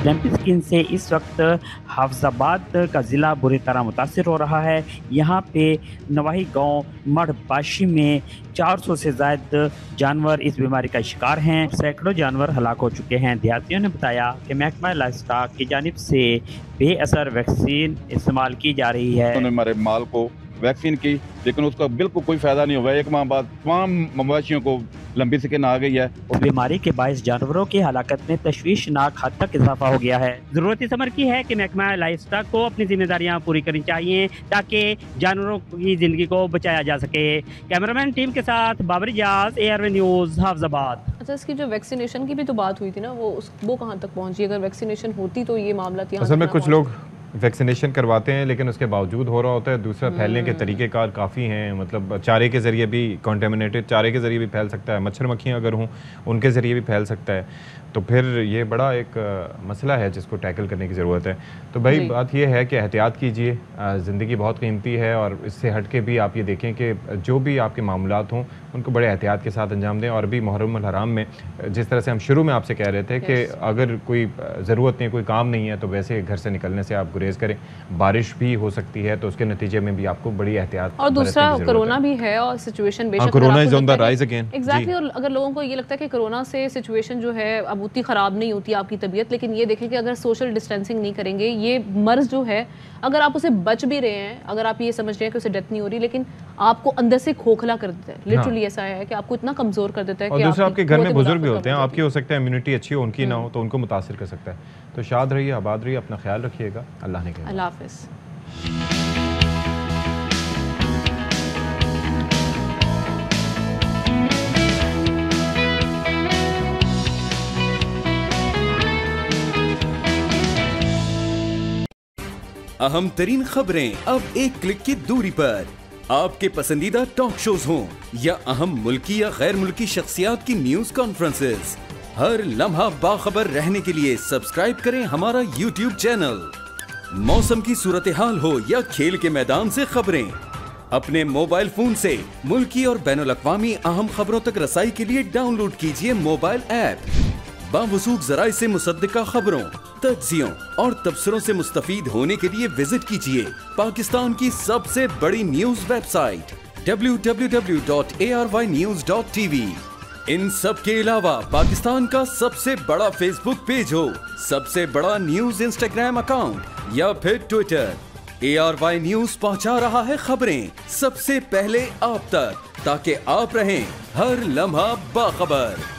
लंपी स्किन से इस वक्त हाफिजाबाद का ज़िला बुरी तरह मुतासिर हो रहा है। यहाँ पे नवाही गांव मड़बाशी में 400 से ज़्यादा जानवर इस बीमारी का शिकार हैं। सैकड़ों जानवर हलाक हो चुके हैं। देहातियों ने बताया कि महकमा लाइफ स्टॉक की जानिब से बेअसर वैक्सीन इस्तेमाल की जा रही है। उन्होंने हमारे माल को वैक्सीन की, लेकिन उसका बिल्कुल कोई फायदा नहीं हुआ। 1 माह बाद तमाम मवेशियों को लंबी स्किन आ गई है। उस बीमारी के बायस जानवरों की हलाकत में तशवीशनाक हद तक इजाफा हो गया है। जरूरत इस अमर की है कि महकमा लाइफ स्टॉक को अपनी जिम्मेदारियां पूरी करनी चाहिए, ताकि जानवरों की जिंदगी को बचाया जा सके। कैमरामैन टीम के साथ बाबर एजाज, ARV न्यूज़, हाफिजाबाद। अच्छा, इसकी जो वैक्सीनेशन की भी तो बात हुई थी ना, वो कहाँ तक पहुँची? अगर वैक्सीनेशन होती तो ये मामला असल में कुछ लोग वैक्सीनेशन करवाते हैं, लेकिन उसके बावजूद हो रहा होता है। दूसरा, फैलने के तरीक़ेकार काफ़ी हैं, मतलब चारे के ज़रिए भी, कॉन्टेमिनेटेड चारे के ज़रिए भी फैल सकता है, मच्छर मक्खियाँ अगर हों उनके ज़रिए भी फैल सकता है। तो फिर ये बड़ा एक मसला है जिसको टैकल करने की ज़रूरत है। तो भाई बात ये है कि एहतियात कीजिए, ज़िंदगी बहुत कीमती है, और इससे हट के भी आप ये देखें कि जो भी आपके मामलात हों उनको बड़े एहतियात के साथ अंजाम दें। और अभी मुहर्रम अल हराम में जिस तरह से हम शुरू में आपसे कह रहे थे कि अगर कोई ज़रूरत नहीं, कोई काम नहीं है, तो वैसे घर से निकलने से आप गुरेज करें। बारिश भी हो सकती है तो उसके नतीजे में भी आपको बड़ी एहतियात। और दूसरा कोरोना भी है और सिचुएशन बेशक corona is on the rise again. Exactly. और अगर लोगों को ये लगता है कि कोरोना से सिचुएशन जो है अब उतनी ख़राब नहीं होती आपकी तबीयत, लेकिन ये देखें कि अगर सोशल डिस्टेंसिंग नहीं करेंगे, ये मर्ज़ जो है अगर आप उसे बच भी रहे हैं, अगर आप ये समझ रहे हैं कि उसे डेथ नहीं हो रही, लेकिन आपको अंदर से खोखला कर देता है। लिटरली ऐसा है कि आपको इतना कमज़ोर कर देता है। और दूसरा आपके घर में बुजुर्ग भी होते हैं, आपकी हो सकता है इम्यूनिटी अच्छी हो, उनकी ना हो, तो उनको मुतासिर कर सकता है। तो शाद रहिए, आबाद रहिए, अपना ख्याल रखिएगा। अल्लाह ने कहा। अल्लाह हाफ़िज़। अहम तरीन खबरें अब एक क्लिक की दूरी पर। आपके पसंदीदा टॉक शोज हों या अहम मुल्की या गैर मुल्की शख्सियात की न्यूज कॉन्फ्रेंसेस, हर लम्हा बाखबर रहने के लिए सब्सक्राइब करें हमारा YouTube चैनल। मौसम की सूरत हाल हो या खेल के मैदान से खबरें, अपने मोबाइल फोन से मुल्की और बैनुल अक़वामी अहम खबरों तक रसाई के लिए डाउनलोड कीजिए मोबाइल ऐप। बावसूख ज़राए से मुसद्दिका खबरों, तज्ज़ियों और तबसरों से मुस्तफ़ीद होने के लिए विजिट कीजिए पाकिस्तान की सबसे बड़ी न्यूज वेबसाइट www.arYnews.tv। इन सब के अलावा पाकिस्तान का सबसे बड़ा फेसबुक पेज हो, सबसे बड़ा न्यूज इंस्टाग्राम अकाउंट या फिर ट्विटर, ARY न्यूज पहुंचा रहा है खबरें सबसे पहले आप तक, ताकि आप रहें हर लम्हा बाखबर।